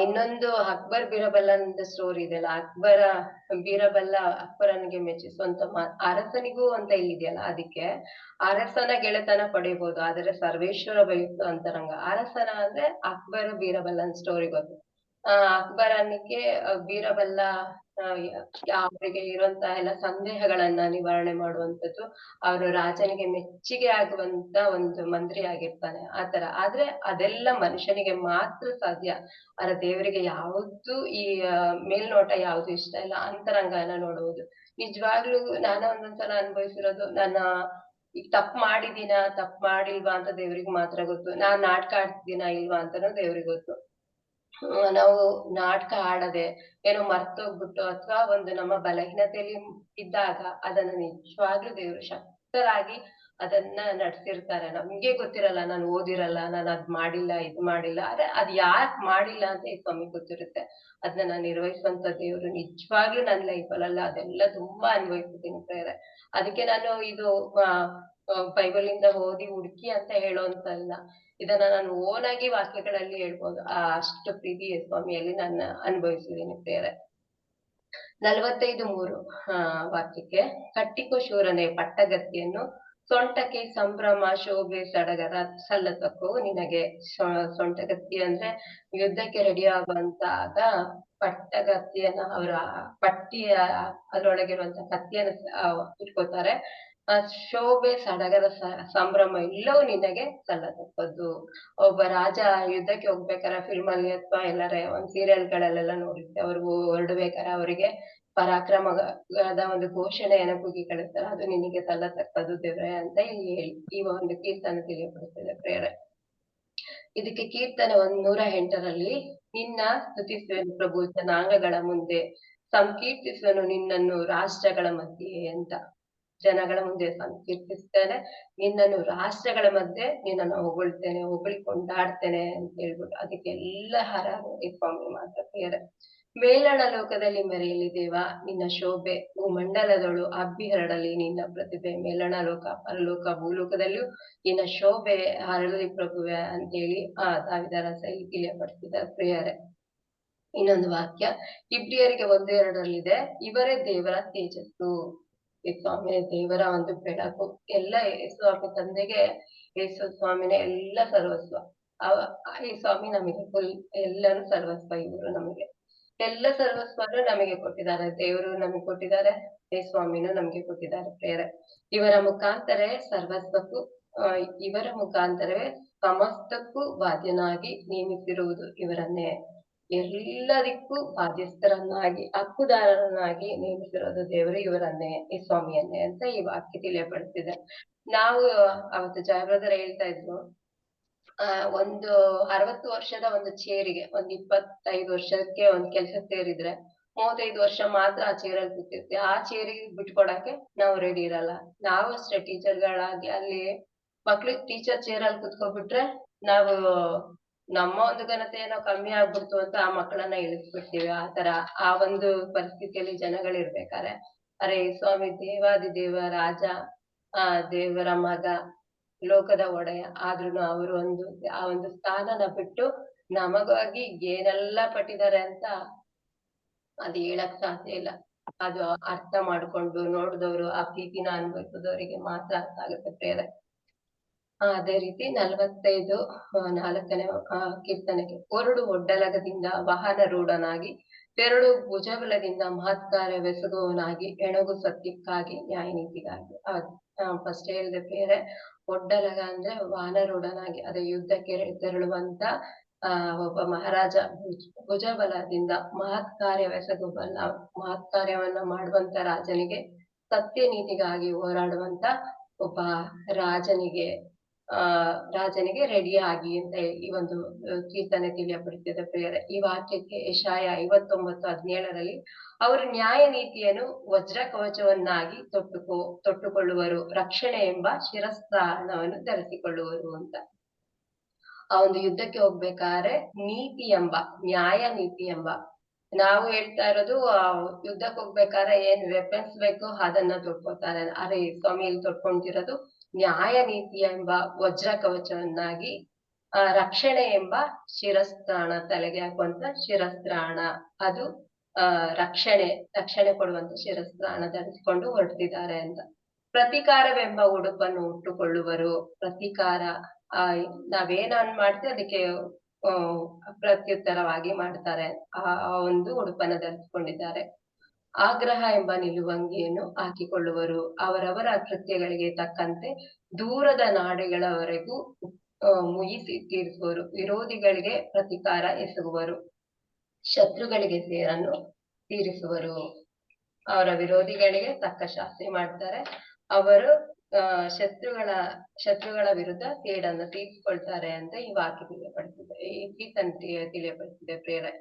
ಇನ್ನೊಂದು ಅಕ್ಬರ್ ಬೀರಬಲ್ಲಂದ ಸ್ಟೋರಿ ಇದೆಯಲ್ಲ, ಬೀರಬಲ್ಲ ಅಕ್ಬರನಿಗೆ ಮೆಚ್ಚಿಸುವಂತ ಅರಸನಿಗೂ ಅಂತ ಇಲ್ಲಿದೆಯಲ್ಲ, ಅದಕ್ಕೆ ಅರಸನ ಗೆಳೆತನ ಪಡೆಯಬಹುದು ಆದರೆ ಸರ್ವೇಶ್ವರ ಬಯಸು ಅಂತರಂಗ. ಅರಸನ ಅಂದ್ರೆ ಅಕ್ಬರ ಬೀರಬಲ್ಲನ್ ಸ್ಟೋರಿ ಗೊತ್ತು. ಅಕ್ಬರನಿಗೆ ಬೀರಬಲ್ಲ ಅವರಿಗೆ ಇರುವಂತಹ ಎಲ್ಲ ಸಂದೇಹಗಳನ್ನ ನಿವಾರಣೆ ಮಾಡುವಂತದ್ದು, ಅವರು ರಾಜನಿಗೆ ಮೆಚ್ಚುಗೆ ಆಗುವಂತ ಒಂದು ಮಂತ್ರಿ ಆಗಿರ್ತಾನೆ ಆತರ. ಆದ್ರೆ ಅದೆಲ್ಲ ಮನುಷ್ಯನಿಗೆ ಮಾತ್ರ ಸಾಧ್ಯ, ಆದ್ರೆ ದೇವರಿಗೆ ಯಾವ್ದು ಈ ಮೇಲ್ನೋಟ ಯಾವ್ದು ಇಷ್ಟ ಇಲ್ಲ, ಅಂತರಂಗನ ನೋಡುವುದು. ನಿಜವಾಗ್ಲೂ ನಾನು ಒಂದೊಂದ್ಸಲ ಅನುಭವಿಸಿರೋದು, ನನ್ನ ಈಗ ತಪ್ಪು ಮಾಡಿಲ್ವಾ ಅಂತ ದೇವ್ರಿಗೆ ಮಾತ್ರ ಗೊತ್ತು, ನಾನ್ ನಾಟಕ ಆಡ್ತಿದ್ದೀನ ಇಲ್ವಾ ಅಂತಾನು ದೇವ್ರಿಗೆ ಗೊತ್ತು. ನಾವು ನಾಟಕ ಆಡದೆ ಏನೋ ಮರ್ತೋಗ್ಬಿಟ್ಟು ಅಥವಾ ಒಂದು ನಮ್ಮ ಬಲಹೀನತೆಯಲ್ಲಿ ಇದ್ದಾಗ ಅದನ್ನ ನಿಜವಾಗ್ಲೂ ದೇವರು ಶಕ್ತರಾಗಿ ಅದನ್ನ ನಡ್ಸಿರ್ತಾರೆ. ನಮ್ಗೆ ಗೊತ್ತಿರಲ್ಲ, ನಾನು ಓದಿರಲ್ಲ, ನಾನು ಅದ್ ಮಾಡಿಲ್ಲ ಇದ್ ಮಾಡಿಲ್ಲ, ಆದ್ರೆ ಅದ್ ಯಾಕ್ ಮಾಡಿಲ್ಲ ಅಂತ ಈ ಸ್ವಾಮಿ ಗೊತ್ತಿರುತ್ತೆ. ಅದನ್ನ ನಾನು ನಿರ್ವಹಿಸುವಂತ ದೇವ್ರು ನಿಜವಾಗ್ಲೂ ನನ್ನ ಲೈಫಲ್ಲ ಅದೆಲ್ಲ ತುಂಬಾ ಅನ್ಭವಿಸಿದ್ದೀನಿ ಪ್ರೇರೆ. ಅದಕ್ಕೆ ನಾನು ಇದು ಬೈಬಲ್ ಇಂದ ಓದಿ ಹುಡುಕಿ ಅಂತ ಹೇಳೋಂತಲ್ಲ, ಇದನ್ನ ನಾನು ಓನ್ ಆಗಿ ವಾಕ್ಯಗಳಲ್ಲಿ ಹೇಳ್ಬೋದು. ಅಷ್ಟು ಪ್ರೀತಿ ಸ್ವಾಮಿಯಲ್ಲಿ ನಾನು ಅನುಭವಿಸಿದ್ದೀನಿ ಪ್ರೇರೆ. 45:3 ವಾಕ್ಯಕ್ಕೆ ಕಟ್ಟಿಕೋ ಶೂರನೇ ಪಟ್ಟಗತ್ತಿಯನ್ನು, ಸೊಂಟಕ್ಕೆ ಸಂಭ್ರಮ ಶೋಭೆ ಸಡಗರ ಸಲ್ಲತಕ್ಕವು ನಿನಗೆ. ಸೊಂಟಗತ್ತಿ ಅಂದ್ರೆ ಯುದ್ಧಕ್ಕೆ ರೆಡಿ ಆಗುವಂತಾಗ ಪಟ್ಟಗತ್ತಿಯನ್ನ ಅವರ ಪಟ್ಟಿಯ ಅದ್ರೊಳಗಿರುವಂತ ಕತ್ತಿಯನ್ನ ಇಟ್ಕೋತಾರೆ. ಶೋಭೆ ಸಡಗರ ಸಂಭ್ರಮ ಎಲ್ಲವೂ ನಿನಗೆ ಸಲ್ಲತಕ್ಕದ್ದು. ಒಬ್ಬ ರಾಜ ಯುದ್ಧಕ್ಕೆ ಹೋಗ್ಬೇಕಾರೆ ಫಿಲ್ಮ್ ಅಲ್ಲಿ ಅಥವಾ ಎಲ್ಲಾರೆ ಒಂದ್ ಸೀರಿಯಲ್ಗಳಲ್ಲೆಲ್ಲ ನೋಡಿರ್ತೀವಿ, ಅವ್ರು ಹೊರಡ್ಬೇಕಾರೆ ಅವರಿಗೆ ಪರಾಕ್ರಮದ ಒಂದು ಘೋಷಣೆಯನ್ನ ಕೂಗಿ ಕಳಿಸ್ತಾರೆ, ಅದು ನಿನಗೆ ಸಲ್ಲತಕ್ಕದ್ದು ದೇವ್ರೆ ಅಂತ ಇಲ್ಲಿ ಹೇಳಿ ಈ ಒಂದು ಕೀರ್ತನೆ ತಿಳಿಯಪಡಿಸ್ತದೆ ಪ್ರೇರೆ. ಇದಕ್ಕೆ ಕೀರ್ತನೆ 108 ನಿನ್ನ ಸ್ತುತಿಸುವೆನು ಪ್ರಭು ಜನಾಂಗಗಳ ಮುಂದೆ, ಸಂಕೀರ್ತಿಸುವೆನು ನಿನ್ನನ್ನು ರಾಷ್ಟ್ರಗಳ ಮಧ್ಯೆ ಅಂತ. ಜನಗಳ ಮುಂದೆ ಸಂಕೀರ್ತಿಸ್ತೇನೆ ನಿನ್ನನ್ನು, ರಾಷ್ಟ್ರಗಳ ಮಧ್ಯೆ ನಿನ್ನನ್ನು ಹೊಗಳಿ ಕೊಂಡಾಡ್ತೇನೆ ಅಂತ ಹೇಳ್ಬಿಟ್ಟು ಅದಕ್ಕೆಲ್ಲ ಹರ ಸ್ವಾಮಿ ಮಾತ್ರ ಪ್ರಿಯರೇ. ಮೇಲಣ ಲೋಕದಲ್ಲಿ ಮೆರೆಯಲಿ ದೇವ ನಿನ್ನ ಶೋಭೆ, ಭೂಮಂಡಲದೊಳು ಹಬ್ಬಿ ಹರಡಲಿ ನಿನ್ನ ಪ್ರತಿಭೆ. ಮೇಲಣ ಲೋಕ, ಪರಲೋಕ, ಭೂಲೋಕದಲ್ಲಿಯೂ ನಿನ್ನ ಶೋಭೆ ಹರಡಲಿ ಪ್ರಭುವೆ ಅಂತೇಳಿ ದಾವಿದ ರಸ ಇಲ್ಲಿ ತಿಳಿಯಪಡಿಸಿದ ಪ್ರಿಯರೇ. ಇನ್ನೊಂದು ವಾಕ್ಯ ಇಬ್ರಿಯರಿಗೆ 1:2 ಇವರೇ ದೇವರ ತೇಜಸ್ಸು. ಯೇಸು ಸ್ವಾಮಿನೇ ದೇವರ ಒಂದು ಬೆಳಕು. ಎಲ್ಲ ಯೇಸು ಸ್ವಾಮಿ ತಂದೆಗೆ ಯೇಸು ಸ್ವಾಮಿನೇ ಎಲ್ಲ ಸರ್ವಸ್ವ. ಈ ಸ್ವಾಮಿ ನಮಗೆ ಫುಲ್ ಎಲ್ಲರೂ ಸರ್ವಸ್ವ. ಇವರು ನಮಗೆ ಎಲ್ಲ ಸರ್ವಸ್ವನು ನಮಗೆ ಕೊಟ್ಟಿದ್ದಾರೆ. ದೇವರು ನಮಗೆ ಕೊಟ್ಟಿದ್ದಾರೆ, ಯೇಸು ಸ್ವಾಮಿನೂ ನಮಗೆ ಕೊಟ್ಟಿದ್ದಾರೆ ಪ್ರೇರೆ. ಇವರ ಮುಖಾಂತರ ಸರ್ವಸ್ವಕ್ಕೂ ಇವರ ಮುಖಾಂತರವೇ ಸಮಸ್ತಕ್ಕೂ ಬಾಧ್ಯನಾಗಿ ನೇಮಿಸಿರುವುದು ಇವರನ್ನೇ. ಎಲ್ಲದಕ್ಕೂ ಬಾಧ್ಯಸ್ಥರನ್ನಾಗಿ ಹಕ್ಕುದಾರರನ್ನಾಗಿ ನೇಮಿಸಿರೋದು ದೇವರು ಇವರನ್ನೇ, ಈ ಸ್ವಾಮಿಯನ್ನೇ ಅಂತ ಈ ವಾಕ್ಯ ತಿಳಿಯಪಡಿಸಿದೆ. ನಾವು ಅವತ್ತು ಜಯಬ್ರದರ್ ಹೇಳ್ತಾ ಇದ್ರು, ಒಂದು 60 ವರ್ಷದ ಒಂದು ಚೇರಿಗೆ ಒಂದು 25 ವರ್ಷಕ್ಕೆ ಒಂದು ಕೆಲಸ ಸೇರಿದ್ರೆ 35 ವರ್ಷ ಮಾತ್ರ ಆ ಚೇರಲ್ಲಿ ಕೂತಿರ್ತೀವಿ. ಆ ಚೇರಿಗೆ ಬಿಟ್ಕೊಡಕ್ಕೆ ನಾವು ರೆಡಿ ಇರಲ್ಲ. ನಾವು ಅಷ್ಟೇ ಟೀಚರ್ಗಳಾಗಿ ಅಲ್ಲಿ ಮಕ್ಳಿಗೆ ಟೀಚರ್ ಚೇರಲ್ಲಿ ಕುತ್ಕೊಬಿಟ್ರೆ ನಾವು ನಮ್ಮ ಒಂದು ಘನತೆ ಏನೋ ಕಮ್ಮಿ ಆಗ್ಬಿಡ್ತು ಅಂತ ಆ ಮಕ್ಕಳನ್ನ ಇಳಿಸ್ಬಿಡ್ತೀವಿ. ಆ ಒಂದು ಪರಿಸ್ಥಿತಿಯಲ್ಲಿ ಜನಗಳಿರ್ಬೇಕಾರೆ ಅರೆ ಸ್ವಾಮಿ ದೇವಾದಿ ದೇವ ರಾಜ, ದೇವರ ಮಗ, ಲೋಕದ ಒಡೆಯ ಆದ್ರೂ ಅವರು ಆ ಒಂದು ಸ್ಥಾನನ ಬಿಟ್ಟು ನಮಗಾಗಿ ಏನೆಲ್ಲ ಪಟ್ಟಿದ್ದಾರೆ ಅಂತ ಅದು ಹೇಳಕ್ ಸಾಧ್ಯ ಇಲ್ಲ. ಅದು ಅರ್ಥ ಮಾಡ್ಕೊಂಡು ನೋಡಿದವರು, ಆ ಪ್ರೀತಿನ ಅನುಭವಿಸಿದವರಿಗೆ ಮಾತ್ರ ಅರ್ಥ ಆಗುತ್ತೆ ಪ್ರೇರೆ. ಅದೇ ರೀತಿ 45:4 ಕೀರ್ತನೆಗೆ ಹೊರಡು ಒಡ್ಡಲಗದಿಂದ ವಾಹನ ರೂಢನಾಗಿ ತೆರಳು ಭುಜಬಲದಿಂದ ಮಹತ್ಕಾರ್ಯವೆಸಗುವವನಾಗಿ ಎಣಗು ಸತ್ಯಕ್ಕಾಗಿ ನ್ಯಾಯ ನೀತಿಗಾಗಿ. ಫಸ್ಟ್ ಹೇಳಿದ ಬೇರೆ ಒಡ್ಡಲಗ ಅಂದ್ರೆ ವಾಹನರೂಢನಾಗಿ ಅದೇ ಯುದ್ಧಕ್ಕೆ ತೆರಳುವಂತ ಒಬ್ಬ ಮಹಾರಾಜ ಭುಜಬಲದಿಂದ ಮಹತ್ಕಾರ್ಯವೆಸಗುವಲ್ಲ, ಮಹತ್ಕಾರ್ಯವನ್ನ ಮಾಡುವಂತ ರಾಜನಿಗೆ, ಸತ್ಯ ನೀತಿಗಾಗಿ ಹೋರಾಡುವಂತ ಒಬ್ಬ ರಾಜನಿಗೆ ರೆಡಿ ಅಂತ ಈ ಒಂದು ಕೀರ್ತನೆ ತಿಳಿಯಪಡಿಸಿದ ಪ್ರಿಯರೇ. ಈ ವಾಕ್ಯಕ್ಕೆ ಯೆಶಾಯ 59:17 ಅವರು ನ್ಯಾಯ ನೀತಿಯನ್ನು ವಜ್ರ ಕವಚವನ್ನಾಗಿ ತೊಟ್ಟುಕೊಳ್ಳುವರು, ರಕ್ಷಣೆ ಎಂಬ ಶಿರಸ್ತ್ರಾಣವನ್ನು ಧರಿಸಿಕೊಳ್ಳುವರು ಅಂತ. ಆ ಒಂದು ಯುದ್ಧಕ್ಕೆ ಹೋಗ್ಬೇಕಾದ್ರೆ ನೀತಿ ಎಂಬ, ನ್ಯಾಯ ನೀತಿ ಎಂಬ, ನಾವು ಹೇಳ್ತಾ ಇರೋದು ಯುದ್ಧಕ್ಕೆ ಹೋಗ್ಬೇಕಾದ್ರೆ ಏನ್ ವೆಪನ್ಸ್ ಬೇಕು ಅದನ್ನ ತೊಟ್ಕೊತಾರೆ. ಅರೆ ಸ್ವಾಮಿ ಇಲ್ಲಿ ತೊಟ್ಕೊಂತಿರೋದು ನ್ಯಾಯ ನೀತಿ ಎಂಬ ವಜ್ರ ಕವಚವನ್ನಾಗಿ, ರಕ್ಷಣೆ ಎಂಬ ಶಿರಸ್ತ್ರಾಣ, ತಲೆಗೆ ಹಾಕುವಂತ ಶಿರಸ್ತ್ರಾಣ, ಅದು ರಕ್ಷಣೆ ಕೊಡುವಂತ ಶಿರಸ್ತ್ರಾಣ ಧರಿಸಿಕೊಂಡು ಹೊರಟಿದ್ದಾರೆ ಅಂತ. ಪ್ರತಿಕಾರವೆಂಬ ಉಡುಪನ್ನು ಉಟ್ಟುಕೊಳ್ಳುವರು. ಪ್ರತಿಕಾರ, ನಾವೇನ್ ಮಾಡ್ತೀವಿ ಅದಕ್ಕೆ ಪ್ರತ್ಯುತ್ತರವಾಗಿ ಮಾಡ್ತಾರೆ. ಆ ಒಂದು ಉಡುಪನ್ನು ಧರಿಸಿಕೊಂಡಿದ್ದಾರೆ. ಆಗ್ರಹ ಎಂಬ ನಿಲುವಂಗಿಯನ್ನು ಹಾಕಿಕೊಳ್ಳುವರು. ಅವರವರ ಕೃತ್ಯಗಳಿಗೆ ತಕ್ಕಂತೆ ದೂರದ ನಾಡುಗಳವರೆಗೂ ಮುಗಿಸಿ ತೀರಿಸುವರು. ವಿರೋಧಿಗಳಿಗೆ ಪ್ರತಿಕಾರ ಎಸಗುವರು, ಶತ್ರುಗಳಿಗೆ ಸೇರನ್ನು ತೀರಿಸುವರು. ಅವರ ವಿರೋಧಿಗಳಿಗೆ ತಕ್ಕ ಶಾಸ್ತಿ ಮಾಡ್ತಾರೆ. ಅವರು ಶತ್ರುಗಳ ವಿರುದ್ಧ ಸೇಡನ್ನು ತೀರಿಸಿಕೊಳ್ತಾರೆ ಅಂತ ಈ ವಾಕ್ಯ ತಿಳಿಯಪಡಿಸಿದೆ, ಈ ಕೀರ್ತನೆ ತಿಳಿಯಪಡಿಸಿದೆ ಪ್ರೇರೆ.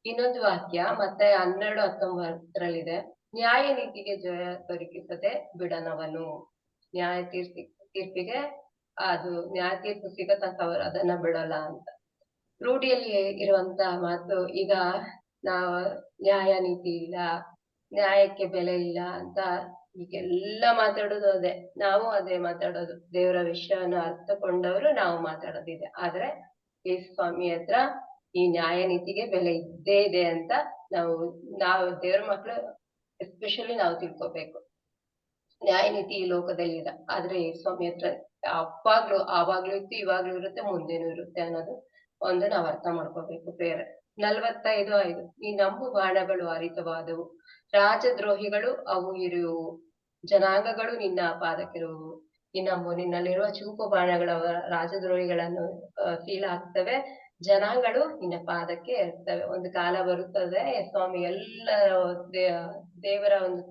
ಇನ್ನೊಂದು ವಾಕ್ಯ ಮತ್ತೆ 12:19 ನ್ಯಾಯ ನೀತಿಗೆ ಜಯ ದೊರಕಿಸದೆ ಬಿಡನವನು. ನ್ಯಾಯ ತೀರ್ಪಿಗೆ ಅದು ನ್ಯಾಯ ತೀರ್ಪು ಸಿಗೋ ತನಕ ಅವರು ಅದನ್ನ ಬಿಡಲ್ಲ ಅಂತ. ರೂಢಿಯಲ್ಲಿ ಇರುವಂತ ಮಾತು, ಈಗ ನಾವು ನ್ಯಾಯ ನೀತಿ ಇಲ್ಲ, ನ್ಯಾಯಕ್ಕೆ ಬೆಲೆ ಇಲ್ಲ ಅಂತ ಈಗೆಲ್ಲ ಮಾತಾಡೋದು ಅದೇ, ನಾವು ಅದೇ ಮಾತಾಡೋದು. ದೇವರ ವಿಷಯವನ್ನು ಅರ್ಥಕೊಂಡವರು ನಾವು ಮಾತಾಡೋದಿದೆ. ಆದ್ರೆ ಯೇಸು ಸ್ವಾಮಿ ಹತ್ರ ಈ ನ್ಯಾಯ ನೀತಿಗೆ ಬೆಲೆ ಇದ್ದೇ ಇದೆ ಅಂತ ನಾವು ದೇವ್ರ ಮಕ್ಳು ಎಸ್ಪೆಷಲಿ ನಾವು ತಿಳ್ಕೊಬೇಕು. ನ್ಯಾಯ ನೀತಿ ಈ ಲೋಕದಲ್ಲಿ ಇದೆ, ಆದ್ರೆ ಯೇಸು ಸ್ವಾಮಿ ಹತ್ರ ಆವಾಗ್ಲೂ ಇತ್ತು, ಇವಾಗ್ಲೂ ಇರುತ್ತೆ, ಮುಂದೇನೂ ಇರುತ್ತೆ ಅನ್ನೋದು ಒಂದು ನಾವ್ ಅರ್ಥ ಮಾಡ್ಕೋಬೇಕು ಪ್ರೇರೆ. 45:5 ಈ ನಂಬು ಬಾಣಗಳು ಹರಿತವಾದವು, ರಾಜದ್ರೋಹಿಗಳು ಅವು ಇರುವು, ಜನಾಂಗಗಳು ನಿನ್ನ ಪಾದಕ್ಕಿರುವು. ನಿನ್ನಲ್ಲಿರುವ ಚೂಪು ಬಾಣಗಳು ರಾಜದ್ರೋಹಿಗಳನ್ನು ಫೀಲ್ ಆಗ್ತವೆ, ಜನಾಂಗಗಳು ನಿನ್ನ ಪಾದಕ್ಕೆ ಇರ್ತವೆ. ಒಂದು ಕಾಲ ಬರುತ್ತದೆ ಸ್ವಾಮಿ ಎಲ್ಲ ದೇವರ ಒಂದು